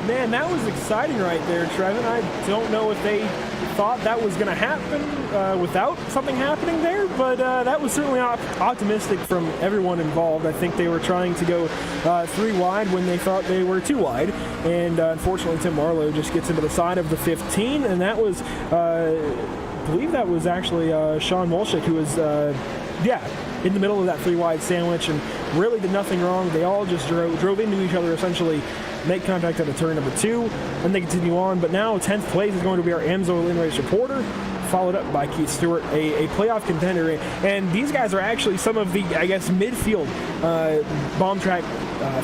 Man, that was exciting right there, Trevin. I don't know if they thought that was going to happen without something happening there, but that was certainly optimistic from everyone involved. I think they were trying to go 3 wide when they thought they were 2 wide, and unfortunately Tim Marlowe just gets into the side of the 15, and that was, I believe that was actually Sean Molchik, who was, in the middle of that 3 wide sandwich and really did nothing wrong. They all just drove into each other, essentially make contact at a turn number 2, and they continue on. But now 10th place is going to be our AMSOIL in-race reporter, followed up by Keith Stewart, a playoff contender. And these guys are actually some of the, I guess, midfield bomb track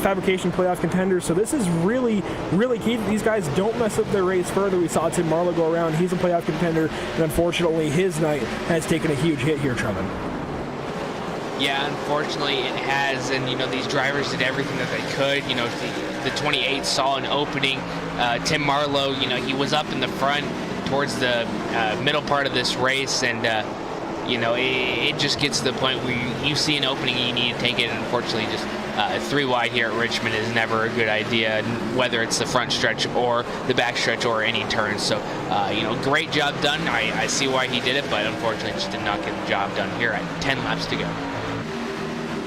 fabrication playoff contenders. So this is really, really key that these guys don't mess up their race further. We saw Tim Marlowe go around. He's a playoff contender, and unfortunately his night has taken a huge hit here, Trevin. Yeah, unfortunately it has, and these drivers did everything that they could. The 28 saw an opening. Tim Marlowe, he was up in the front towards the middle part of this race, and it just gets to the point where you see an opening and you need to take it, and unfortunately just 3 wide here at Richmond is never a good idea, whether it's the front stretch or the back stretch or any turns. So great job done. I see why he did it, but unfortunately just did not get the job done here at 10 laps to go.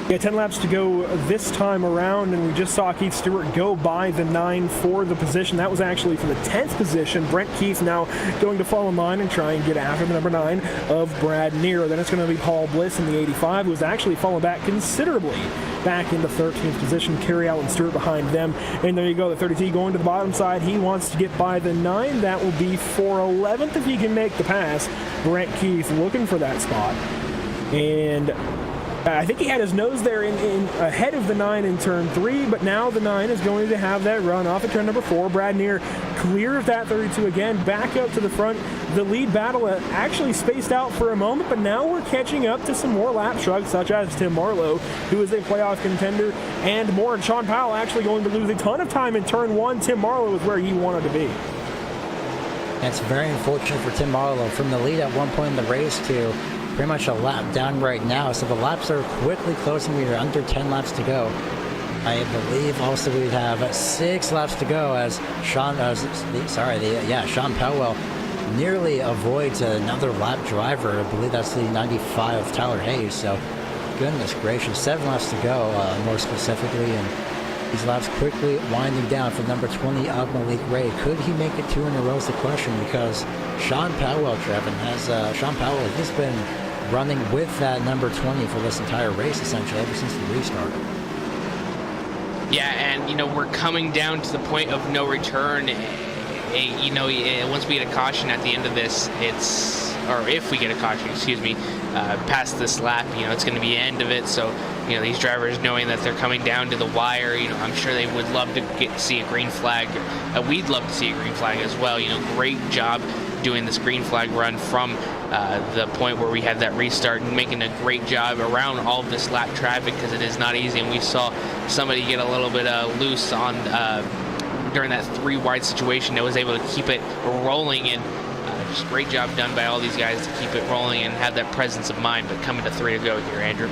Yeah, 10 laps to go this time around, and we just saw Keith Stewart go by the 9 for the position. That was actually for the 10th position. Brent Keith now going to fall in line and try and get after the number 9 of Brad Neer. Then it's going to be Paul Bliss in the 85, who was actually fallen back considerably back into 13th position. Kerry Allen Stewart behind them. And there you go, the 32 going to the bottom side. He wants to get by the 9. That will be for 11th if he can make the pass. Brent Keith looking for that spot. And I think he had his nose there in ahead of the 9 in turn 3, but now the 9 is going to have that run off at turn number 4. Brad Neer clears that 32 again, back up to the front. The lead battle actually spaced out for a moment, but now we're catching up to some more lap shrugs, such as Tim Marlowe, who is a playoff contender, and more. And Sean Powell actually going to lose a ton of time in turn 1. Tim Marlowe is where he wanted to be. That's very unfortunate for Tim Marlowe. From the lead at one point in the race to pretty much a lap down right now. So the laps are quickly closing. We are under 10 laps to go. I believe also we have 6 laps to go as Sean Powell nearly avoids another lap driver. I believe that's the 95 of Tyler Hayes. So goodness gracious, 7 laps to go more specifically, and these laps quickly winding down for number 20 of Malik Ray. Could he make it 2 in a row is the question, because Sean Powell, Trevin, he's been running with that number 20 for this entire race, essentially, ever since the restart. Yeah, and, we're coming down to the point of no return. Once we get a caution at the end of this, if we get a caution, past this lap, it's going to be the end of it. So, these drivers knowing that they're coming down to the wire, I'm sure they would love to see a green flag. We'd love to see a green flag as well. Great job doing this green flag run from the point where we had that restart, and making a great job around all of this lap traffic, because it is not easy. And we saw somebody get a little bit loose on during that 3 wide situation that was able to keep it rolling, and just great job done by all these guys to keep it rolling and have that presence of mind. But coming to 3 to go here, Andrew.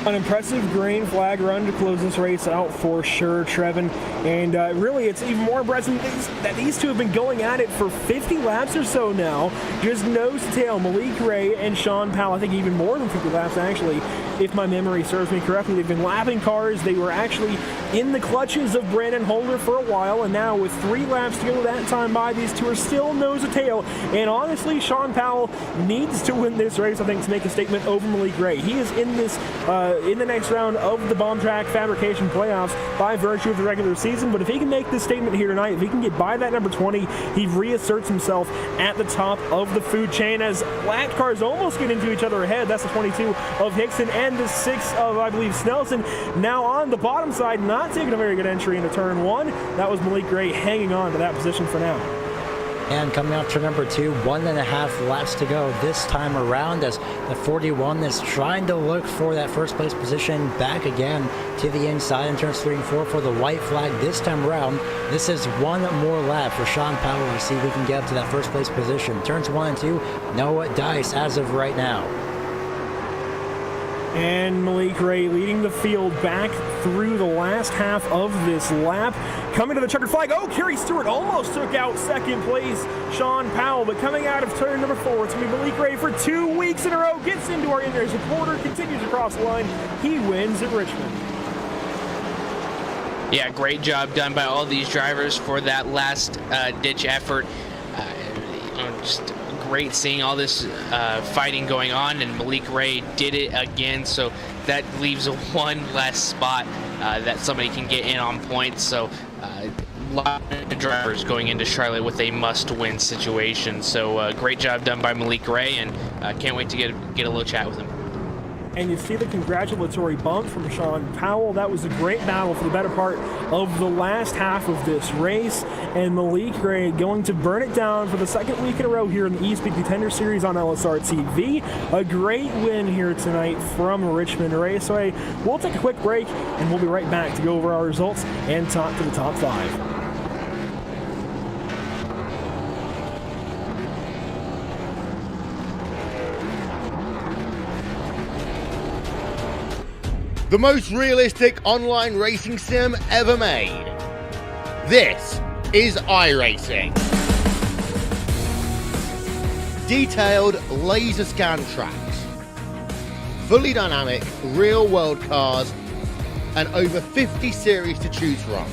An impressive green flag run to close this race out for sure, Trevin. And really, it's even more impressive that these two have been going at it for 50 laps or so now. Just nose to tail, Malik Ray and Sean Powell. I think even more than 50 laps, actually, if my memory serves me correctly. They've been lapping cars. They were actually in the clutches of Brandon Holder for a while. And now with 3 laps to go that time by, these two are still nose to tail. And honestly, Sean Powell needs to win this race, I think, to make a statement over Malik Ray. He is in this in the next round of the bomb track fabrication playoffs by virtue of the regular season. But if he can make this statement here tonight, if he can get by that number 20, he reasserts himself at the top of the food chain as lap cars almost get into each other ahead. That's the 22 of Hickson and the 6 of, I believe, Snelson. Now on the bottom side, not taking a very good entry into turn 1. That was Malik Ray hanging on to that position for now. And coming out to number 2, 1.5 laps to go this time around, as the 41 is trying to look for that first place position back again to the inside in turns 3 and 4 for the white flag this time around. This is one more lap for Sean Powell to see if we can get up to that first place position. Turns 1 and 2, no dice as of right now. And Malik Ray leading the field back through the last half of this lap. Coming to the checkered flag. Oh, Kerry Stewart almost took out second place Sean Powell, but coming out of turn number 4, it's going to be Malik Ray for 2 weeks in a row. Gets into our in-race reporter, continues across the line. He wins at Richmond. Yeah, great job done by all these drivers for that last ditch effort. Just great seeing all this fighting going on, and Malik Ray did it again, so that leaves one less spot that somebody can get in on points. So a lot of drivers going into Charlotte with a must-win situation. So great job done by Malik Ray, and can't wait to get a little chat with him. And you see the congratulatory bump from Sean Powell. That was a great battle for the better part of the last half of this race. And Malik Ray going to burn it down for the second week in a row here in the eSpeed Contender Series on LSRTV. A great win here tonight from Richmond Raceway. We'll take a quick break, and we'll be right back to go over our results and talk to the top 5. The most realistic online racing sim ever made. This is iRacing. Detailed laser scan tracks, fully dynamic real world cars, and over 50 series to choose from.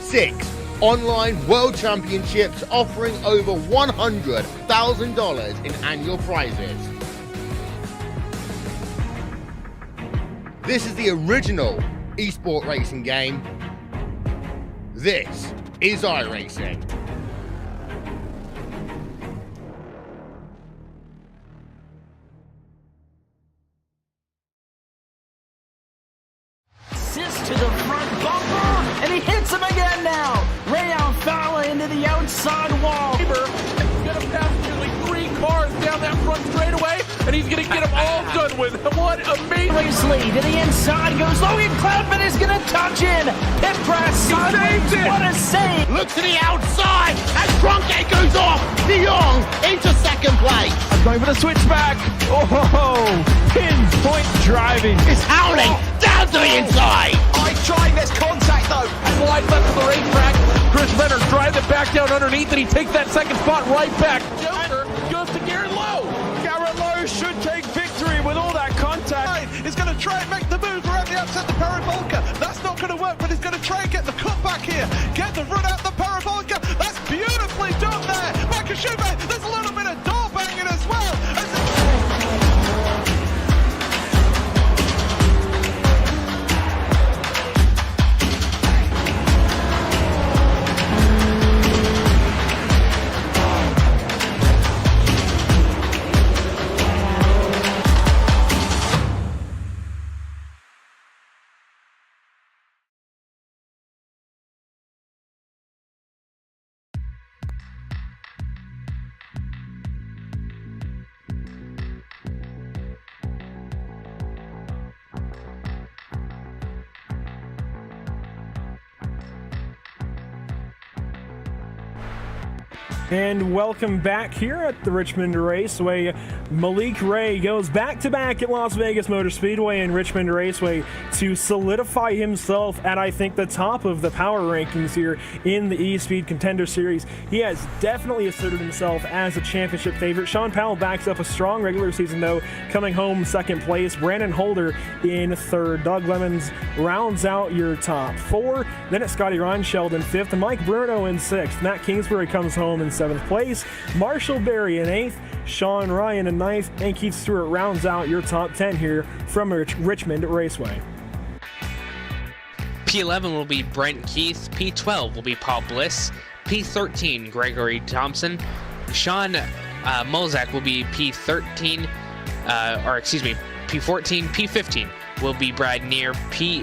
6 online world championships offering over $100,000 in annual prizes. This is the original esport racing game. This is iRacing. Assist to the front bumper, and he hits him again now. Ray Alfala into the outside wall. He's going to pass nearly 3 cars down that front straightaway, and he's going to get them all done with. What amazing Race lead to the inside goes Logan Cloudman is going to touch in. Pit press. saved it. What a save. Look to the outside as Cronkite goes off. De Jong into second place. Going for the switchback. Oh, pinpoint driving. It's howling down to the inside. I tried this contact though. Slide left of the racetrack. Chris Leonard drives it back down underneath, and he takes that second spot right back. Joker goes to Garrett Lowe. Garrett Lowe should take victory with all that contact. He's going to try and make the move around the outside the Paravolca. That's not going to work, but he's going to try and get the cut back here. Get the run out the Paravolca. That's beautifully done there. Michael Schubert, there's a little bit of door banging as well. And welcome back here at the Richmond Raceway. Malik Ray goes back-to-back at Las Vegas Motor Speedway and Richmond Raceway to solidify himself at, I think, the top of the power rankings here in the eSpeed Contender Series. He has definitely asserted himself as a championship favorite. Sean Powell backs up a strong regular season, though, coming home second place. Brandon Holder in third. Doug Lemons rounds out your top 4. Then it's Scotty Ronsheld in 5th, and Mike Bruno in 6th. Matt Kingsbury comes home in 7th place. Marshall Berry in 8th. Sean Ryan in 9th. And Keith Stewart rounds out your top 10 here from Richmond Raceway. P11 will be Brent Keith. P12 will be Paul Bliss. P13, Gregory Thompson. Sean Molzak will be P13, P14. P15, will be Brad Neer.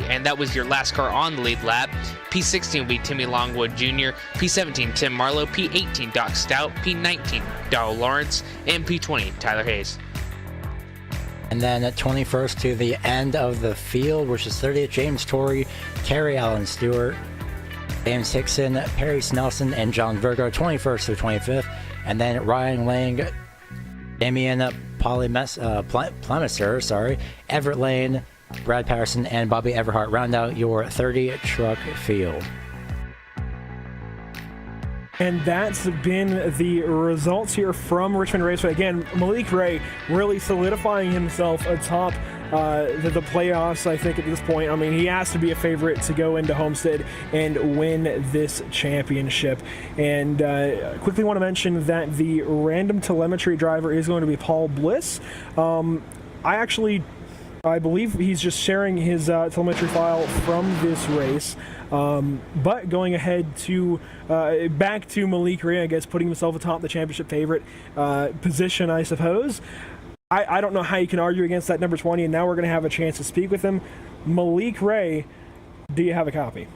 And that was your last car on the lead lap. P16 will be Timmy Longwood Jr., P17 Tim Marlowe, P18 Doc Stout, P19 Darrell Lawrence, and P20 Tyler Hayes. And then at 21st to the end of the field, which is 30th, James Torrey, Terry Allen Stewart, James Hickson, Perry Snelson, and John Virgo, 21st through 25th. And then Ryan Lang, Damian Plemisser, Everett Lane, Brad Patterson, and Bobby Everhart round out your 30-truck field. And that's been the results here from Richmond Raceway. Again, Malik Ray really solidifying himself atop the playoffs, I think, at this point. I mean, he has to be a favorite to go into Homestead and win this championship. And quickly want to mention that the random telemetry driver is going to be Paul Bliss. I believe he's just sharing his telemetry file from this race. But going ahead to back to Malik Ray, I guess, putting himself atop the championship favorite position, I suppose. I don't know how you can argue against that number 20, and now we're going to have a chance to speak with him. Malik Ray, do you have a copy?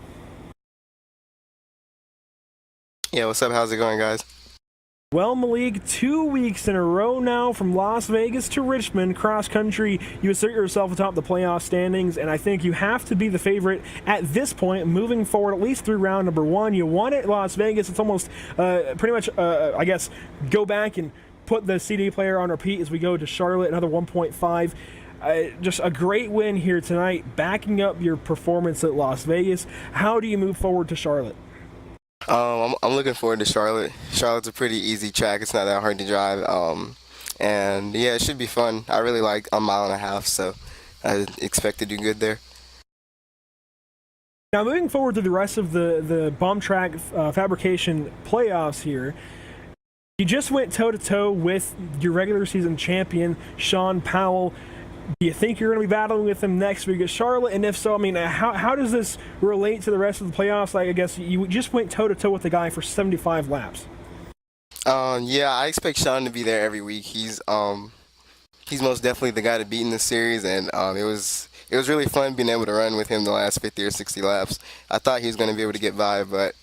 Yeah, what's up? How's it going, guys? Well, Malik, 2 weeks in a row now from Las Vegas to Richmond, cross country, you assert yourself atop the playoff standings, and I think you have to be the favorite at this point, moving forward, at least through round number 1. You won at Las Vegas. It's almost pretty much, I guess, go back and put the CD player on repeat as we go to Charlotte, another 1.5. Just a great win here tonight, backing up your performance at Las Vegas. How do you move forward to Charlotte? I'm looking forward to Charlotte. Charlotte's a pretty easy track. It's not that hard to drive. And yeah, it should be fun. I really like a mile and a half, so I expect to do good there. Now, moving forward to the rest of the bomb track fabrication playoffs here, you just went toe-to-toe with your regular season champion, Sean Powell. Do you think you're going to be battling with him next week at Charlotte? And if so, I mean, how does this relate to the rest of the playoffs? Like, I guess you just went toe-to-toe with the guy for 75 laps. Yeah, I expect Sean to be there every week. He's most definitely the guy to beat in this series, and it was really fun being able to run with him the last 50 or 60 laps. I thought he was going to be able to get by, but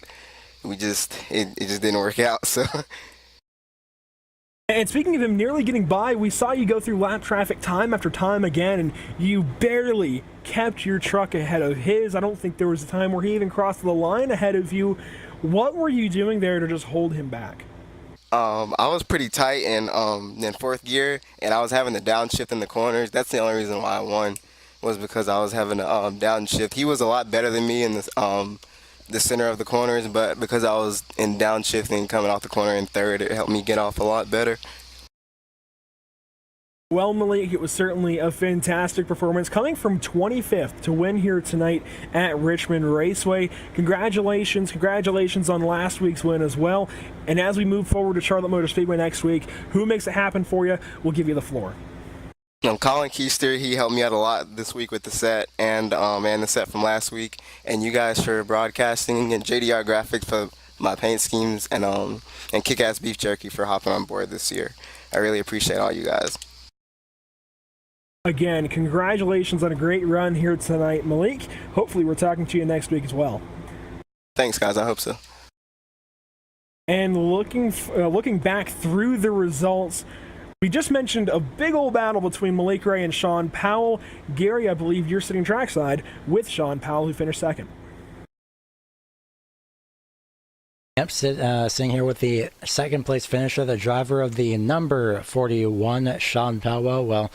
it just didn't work out. So. And speaking of him nearly getting by, we saw you go through lap traffic time after time again, and you barely kept your truck ahead of his. I don't think there was a time where he even crossed the line ahead of you. What were you doing there to just hold him back? I was pretty tight in fourth gear, and I was having to downshift in the corners. That's the only reason why I won, was because I was having to downshift. He was a lot better than me in the center of the corners, but because I was in downshifting coming off the corner in third, it helped me get off a lot better. Well, Malik, it was certainly a fantastic performance coming from 25th to win here tonight at Richmond Raceway. Congratulations on last week's win as well. And as we move forward to Charlotte Motor Speedway next week, who makes it happen for you? We'll give you the floor. Colin Keister, he helped me out a lot this week with the set and the set from last week, and you guys for broadcasting, and JDR Graphics for my paint schemes, and Kick-Ass Beef Jerky for hopping on board this year. I really appreciate all you guys. Again, congratulations on a great run here tonight, Malik. Hopefully we're talking to you next week as well. Thanks, guys. I hope so. And looking back through the results, we just mentioned a big old battle between Malik Ray and Sean Powell. Gary, I believe you're sitting trackside with Sean Powell, who finished second. Yep, sitting here with the second place finisher, the driver of the number 41, Sean Powell. Well,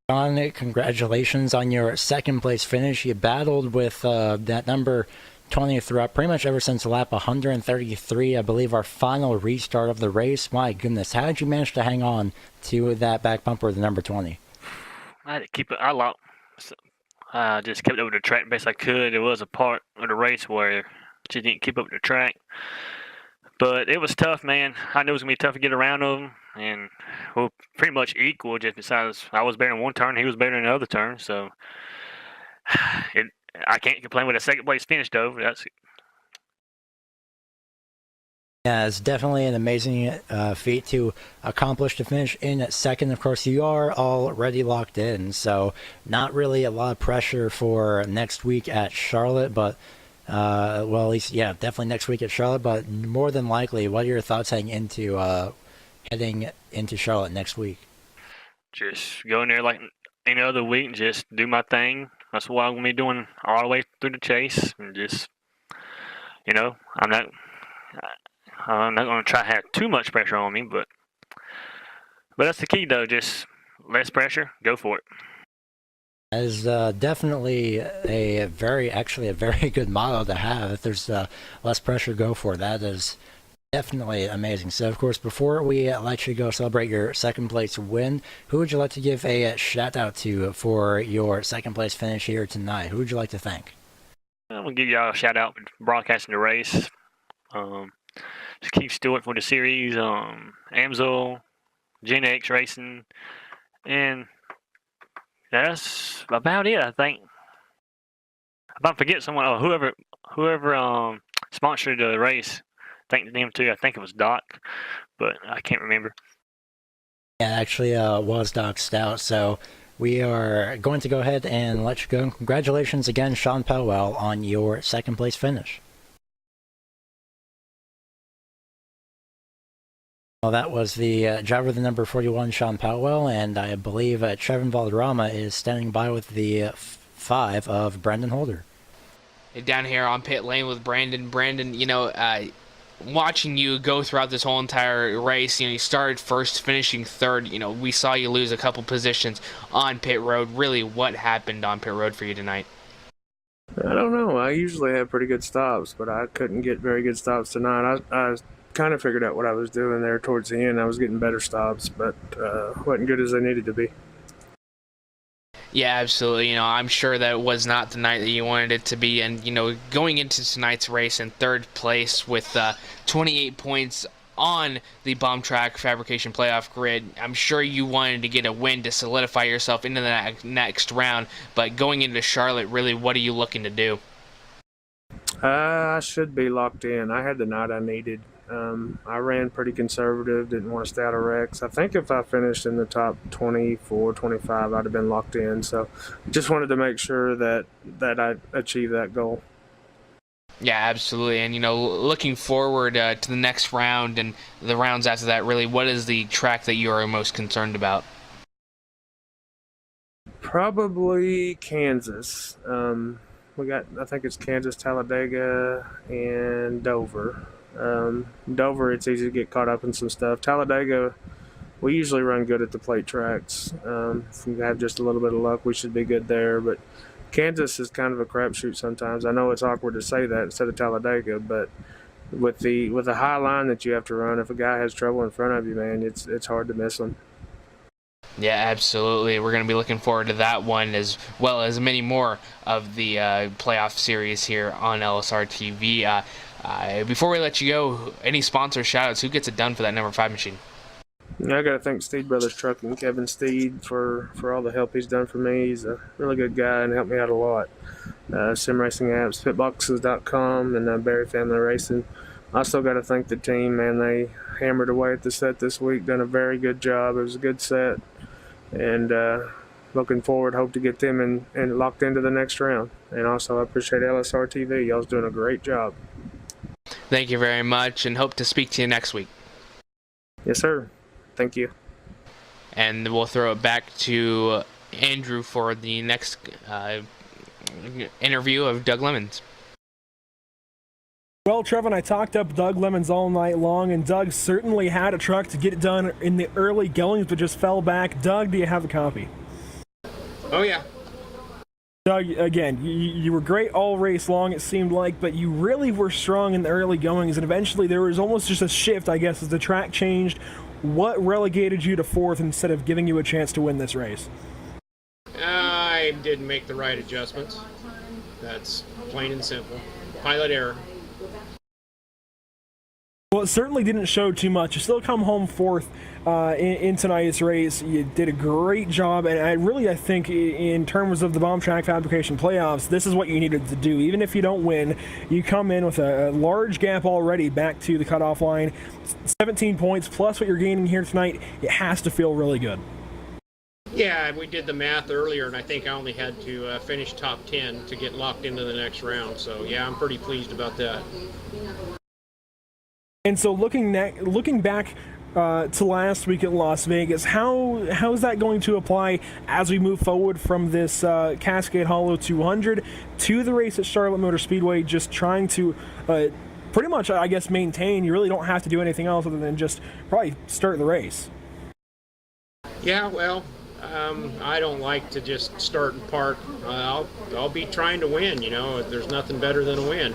Sean, congratulations on your second place finish. You battled with that number 20 throughout pretty much ever since lap 133, I believe, our final restart of the race. My goodness, how did you manage to hang on to that back bumper, the number 20? I had to keep it. I just kept it over the track best I could. There was a part of the race where I just didn't keep up with the track. But it was tough, man. I knew it was going to be tough to get around them. And we were pretty much equal, just besides I was better in one turn, he was better in the other turn. So I can't complain with a second place finish, though. Yeah, it's definitely an amazing feat to accomplish to finish in second. Of course, you are already locked in, so not really a lot of pressure for next week at Charlotte, but well, at least, yeah, definitely next week at Charlotte, but more than likely, what are your thoughts heading into Charlotte next week? Just go in there like any other week and just do my thing. That's what I'm going to be doing all the way through the chase. And just, I'm not going to try to have too much pressure on me, but that's the key, though. Just less pressure, go for it. That is definitely a very good motto to have. If there's less pressure, go for it. That is definitely amazing. So, of course, before we let you go celebrate your second place win, who would you like to give a shout out to for your second place finish here tonight? Who would you like to thank? I'm going to give y'all a shout out for broadcasting the race. Just Keith Stewart for the series, Amsel, Gen X Racing, and that's about it, I think. If I forget someone, whoever sponsored the race, thank them too. I think it was Doc, but I can't remember. Yeah, actually was Doc Stout. So we are going to go ahead and let you go. Congratulations again, Sean Powell, on your second place finish. Well, that was the driver of the number 41, Sean Powell, and I believe Trevin Valderrama is standing by with the 5 of Brandon Holder. Down here on pit lane with Brandon. Brandon, watching you go throughout this whole entire race, you started first, finishing third. We saw you lose a couple positions on pit road. Really, what happened on pit road for you tonight? I don't know. I usually have pretty good stops, but I couldn't get very good stops tonight. I kind of figured out what I was doing there towards the end. I was getting better stops, but wasn't good as I needed to be. Yeah, absolutely. I'm sure that was not the night that you wanted it to be. And, going into tonight's race in third place with 28 points on the Bomb Track Fabrication Playoff Grid, I'm sure you wanted to get a win to solidify yourself into the next round. But going into Charlotte, really, what are you looking to do? I should be locked in. I had the night I needed. I ran pretty conservative, didn't want to stay out of wrecks. I think if I finished in the top 24, 25, I'd have been locked in. So just wanted to make sure that I achieved that goal. Yeah, absolutely. And, looking forward to the next round and the rounds after that, really, what is the track that you are most concerned about? Probably Kansas. I think it's Kansas, Talladega, and Dover. Dover, it's easy to get caught up in some stuff. Talladega, we usually run good at the plate tracks. If we have just a little bit of luck, we should be good there. But Kansas is kind of a crapshoot sometimes. I know it's awkward to say that instead of Talladega, but with the high line that you have to run, if a guy has trouble in front of you, man, it's hard to miss him. Yeah, absolutely. We're going to be looking forward to that one as well as many more of the playoff series here on LSRTV. Before we let you go, any sponsor shout-outs? Who gets it done for that number 5 machine? I got to thank Steed Brothers Trucking, Kevin Steed, for all the help he's done for me. He's a really good guy and helped me out a lot. Sim racing apps, fitboxes.com, and Barry Family Racing. Also got to thank the team, man. They hammered away at the set this week, done a very good job. It was a good set, and looking forward, hope to get them and locked into the next round. And also, I appreciate LSRTV. Y'all's doing a great job. Thank you very much, and hope to speak to you next week. Yes, sir. Thank you. And we'll throw it back to Andrew for the next interview of Doug Lemons. Well, Trevin, I talked up Doug Lemons all night long, and Doug certainly had a truck to get it done in the early goings, but just fell back. Doug, do you have a copy? Oh, yeah. Doug, again, you were great all race long, it seemed like, but you really were strong in the early goings, and eventually there was almost just a shift, I guess, as the track changed. What relegated you to fourth instead of giving you a chance to win this race? I didn't make the right adjustments. That's plain and simple. Pilot error. Well, it certainly didn't show too much. You still come home fourth in tonight's race. You did a great job, and I think in terms of the Bomb Track Fabrication playoffs, this is what you needed to do. Even if you don't win, you come in with a large gap already back to the cutoff line. 17 points plus what you're gaining here tonight. It has to feel really good. Yeah, we did the math earlier, and I think I only had to finish top 10 to get locked into the next round. So, yeah, I'm pretty pleased about that. And so looking back to last week at Las Vegas, how is that going to apply as we move forward from this Cascade Hollow 200 to the race at Charlotte Motor Speedway, just trying to pretty much, I guess, maintain? You really don't have to do anything else other than just probably start the race. Yeah, well, I don't like to just start and park. I'll be trying to win, you know. There's nothing better than a win.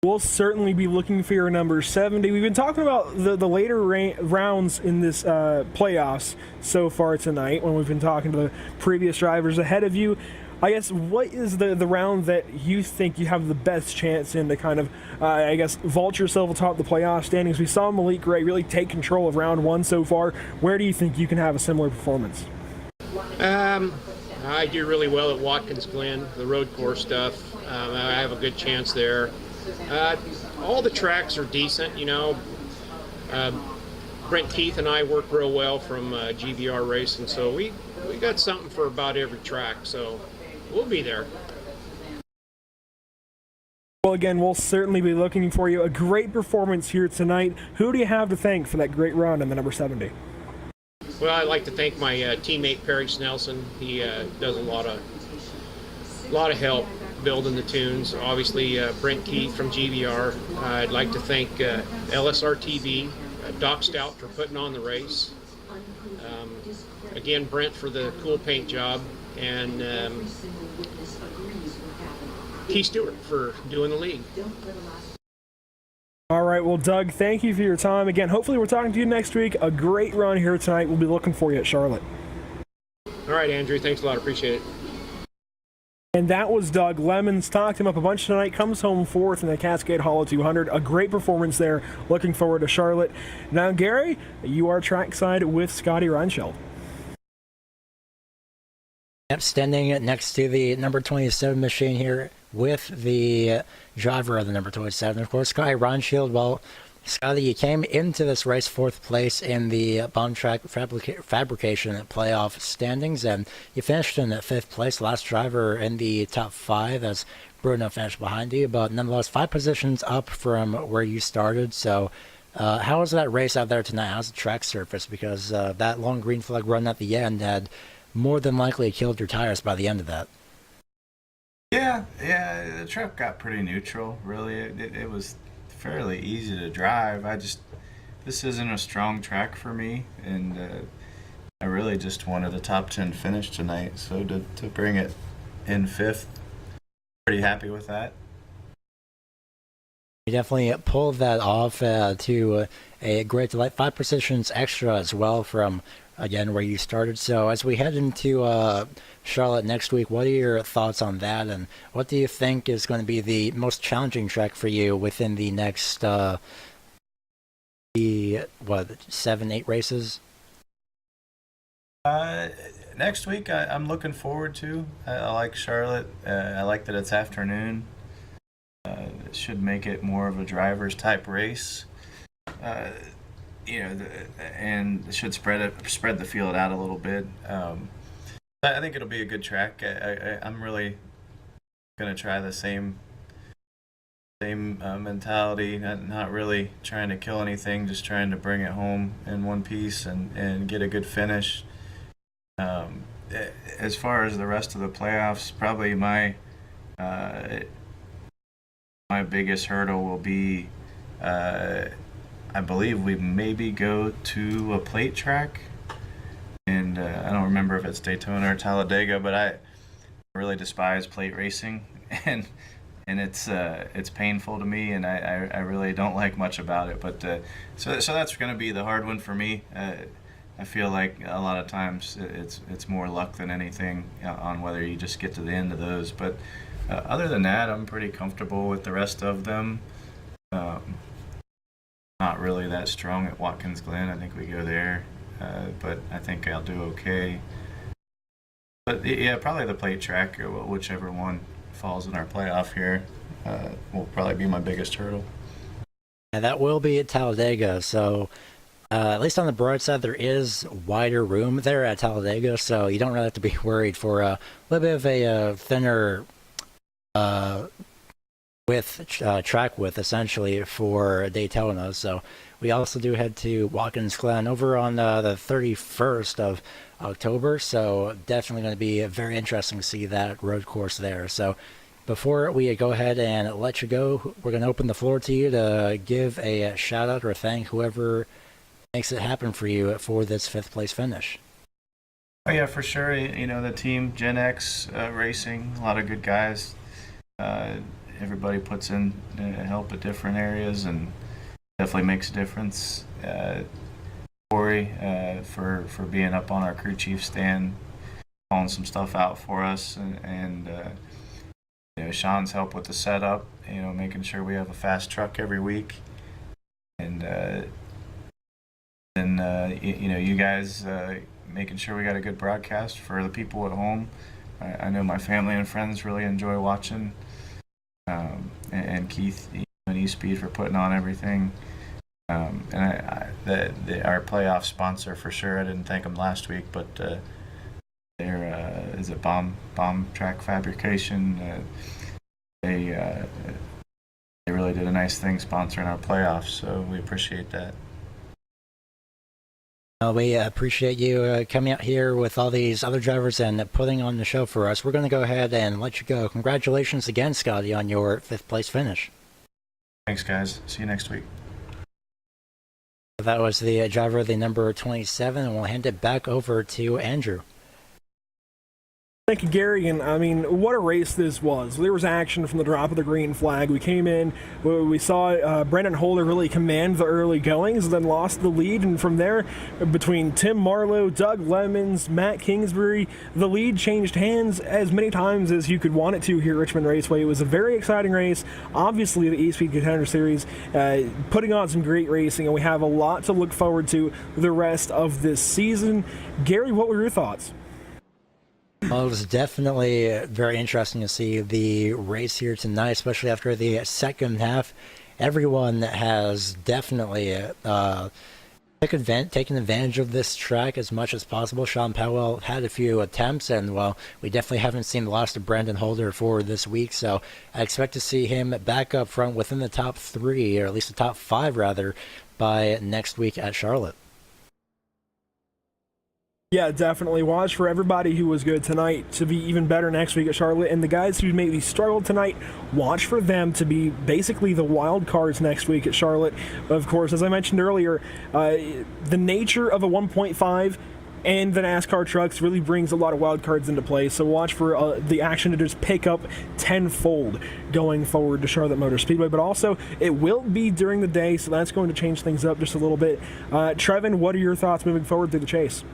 We'll certainly be looking for your number 70. We've been talking about the later rounds in this playoffs so far tonight when we've been talking to the previous drivers ahead of you. I guess, what is the round that you think you have the best chance in to kind of, vault yourself atop the playoff standings? We saw Malik Gray really take control of round one so far. Where do you think you can have a similar performance? I do really well at Watkins Glen, the road course stuff. I have a good chance there. All the tracks are decent, you know. Brent Keith and I work real well from GVR Racing, so we got something for about every track, so we'll be there. Well, again, we'll certainly be looking for you. A great performance here tonight. Who do you have to thank for that great run in the number 70? Well, I'd like to thank my teammate Perry Snelson. He does a lot of help building the tunes. Obviously, Brent Keith from GVR. I'd like to thank LSRTV, Doc Stout for putting on the race. Again, Brent for the cool paint job, and Keith Stewart for doing the league. All right, well, Doug, thank you for your time. Again, hopefully we're talking to you next week. A great run here tonight. We'll be looking for you at Charlotte. All right, Andrew. Thanks a lot. Appreciate it. And that was Doug Lemons. Talked him up a bunch tonight. Comes home fourth in the Cascade Hollow 200. A great performance there. Looking forward to Charlotte. Now, Gary, you are trackside with Scotty Reinschild. Yep, standing next to the number 27 machine here with the driver of the number 27, of course, Scotty Reinschild. Well, Scotty, you came into this race fourth place in the Bomb Track Fabrication playoff standings, and you finished in fifth place, last driver in the top five as Bruno finished behind you, but nonetheless 5 positions up from where you started. So how was that race out there tonight? How's the track surface? Because that long green flag run at the end had more than likely killed your tires by the end of that. Yeah, the track got pretty neutral, really. It was fairly easy to drive. This isn't a strong track for me, and I really just wanted a top 10 finish tonight, so to bring it in fifth, pretty happy with that. You definitely pulled that off to a great delight. 5 positions extra as well from, again, where you started. So as we head into Charlotte next week, what are your thoughts on that, and what do you think is going to be the most challenging track for you within the next 7-8 races? Next week I'm looking forward to. I like Charlotte. I like that it's afternoon. It should make it more of a driver's type race. And it should spread the field out a little bit. I think it'll be a good track. I'm really gonna try the same mentality, not really trying to kill anything, just trying to bring it home in one piece and get a good finish. As far as the rest of the playoffs, probably my biggest hurdle will be, I believe we maybe go to a plate track, and I don't remember if it's Daytona or Talladega, but I really despise plate racing, and it's painful to me, and I really don't like much about it. But so that's going to be the hard one for me. I feel like a lot of times it's more luck than anything on whether you just get to the end of those. But other than that, I'm pretty comfortable with the rest of them. Not really that strong at Watkins Glen. I think we go there, but I think I'll do okay. But yeah, probably the plate track, or whichever one falls in our playoff here, will probably be my biggest hurdle. And that will be at Talladega, so at least on the broad side, there is wider room there at Talladega, so you don't really have to be worried for a little bit of a thinner track width, essentially, for Daytona. So we also do head to Watkins Glen over on the 31st of October, so definitely going to be very interesting to see that road course there. So before we go ahead and let you go, we're going to open the floor to you to give a shout out or thank whoever makes it happen for you for this 5th place finish. Oh yeah, for sure. You know, the team Gen X Racing, a lot of good guys. Everybody puts in help at different areas and definitely makes a difference. Corey for being up on our crew chief stand, calling some stuff out for us, and you know, Sean's help with the setup, you know, making sure we have a fast truck every week, and you know, you guys making sure we got a good broadcast for the people at home. I know my family and friends really enjoy watching, and Keith and eSpeed for putting on everything. And our playoff sponsor for sure. I didn't thank them last week, but they're is it Bomb Track Fabrication? They really did a nice thing sponsoring our playoffs, so we appreciate that. We appreciate you coming out here with all these other drivers and putting on the show for us. We're going to go ahead and let you go. Congratulations again, Scotty, on your 5th place finish. Thanks, guys. See you next week. That was the driver, the number 27, and we'll hand it back over to Andrew. Thank you, Gary. And I mean, what a race this was. There was action from the drop of the green flag. We came in, we saw Brendan Holder really command the early goings, then lost the lead. And from there, between Tim Marlowe, Doug Lemons, Matt Kingsbury, the lead changed hands as many times as you could want it to here at Richmond Raceway. It was a very exciting race. Obviously, the eSpeed Contender Series putting on some great racing, and we have a lot to look forward to the rest of this season. Gary, what were your thoughts? Well, it was definitely very interesting to see the race here tonight, especially after the second half. Everyone has definitely taken advantage of this track as much as possible. Sean Powell had a few attempts, and, well, we definitely haven't seen the loss of Brandon Holder for this week, so I expect to see him back up front within the top 3, or at least the top 5, rather, by next week at Charlotte. Yeah, definitely. Watch for everybody who was good tonight to be even better next week at Charlotte. And the guys who maybe struggled tonight, watch for them to be basically the wild cards next week at Charlotte. Of course, as I mentioned earlier, the nature of a 1.5 and the NASCAR trucks really brings a lot of wild cards into play. So watch for the action to just pick up tenfold going forward to Charlotte Motor Speedway. But also, it will be during the day, so that's going to change things up just a little bit. Trevin, what are your thoughts moving forward through the chase?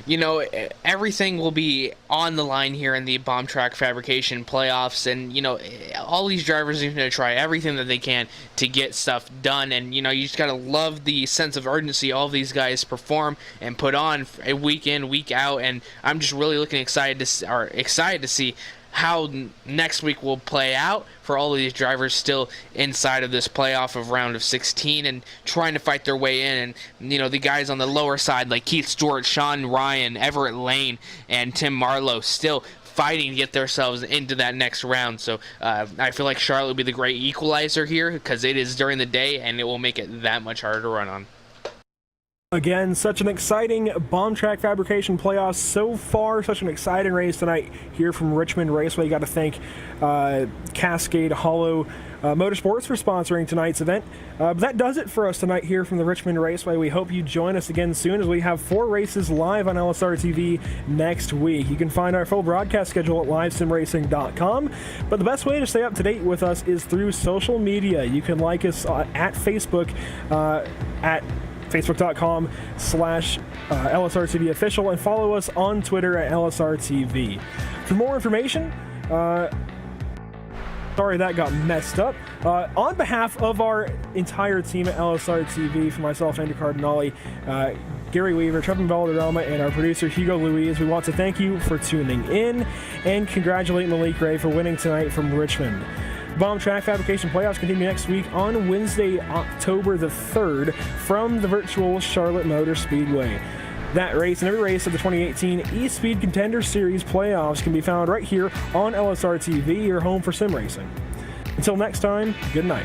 You know, everything will be on the line here in the Bomb Track Fabrication playoffs, and, you know, all these drivers are going to try everything that they can to get stuff done, and, you know, you just got to love the sense of urgency all of these guys perform and put on week in, week out, and I'm just really excited to see how next week will play out for all of these drivers still inside of this playoff of round of 16 and trying to fight their way in. And, you know, the guys on the lower side like Keith Stewart, Sean Ryan, Everett Lane, and Tim Marlowe still fighting to get themselves into that next round. So I feel like Charlotte will be the great equalizer here because it is during the day and it will make it that much harder to run on. Again, such an exciting Bomb Track Fabrication playoffs so far. Such an exciting race tonight here from Richmond Raceway. You got to thank Cascade Hollow Motorsports for sponsoring tonight's event. But that does it for us tonight here from the Richmond Raceway. We hope you join us again soon as we have 4 races live on LSRTV next week. You can find our full broadcast schedule at livesimracing.com. But the best way to stay up to date with us is through social media. You can like us at Facebook at facebook.com/LSRTV official and follow us on Twitter at LSRTV. For more information, Sorry that got messed up. On behalf of our entire team at LSRTV, for myself, Andy Cardinale, Gary Weaver, Trevor Valderrama, and our producer Hugo Louise, we want to thank you for tuning in and congratulate Malik Ray for winning tonight from Richmond. Bomb Track Fabrication Playoffs continue next week on Wednesday, October the 3rd from the virtual Charlotte Motor Speedway. That race and every race of the 2018 eSpeed Contender Series playoffs can be found right here on LSRTV, your home for sim racing. Until next time, good night.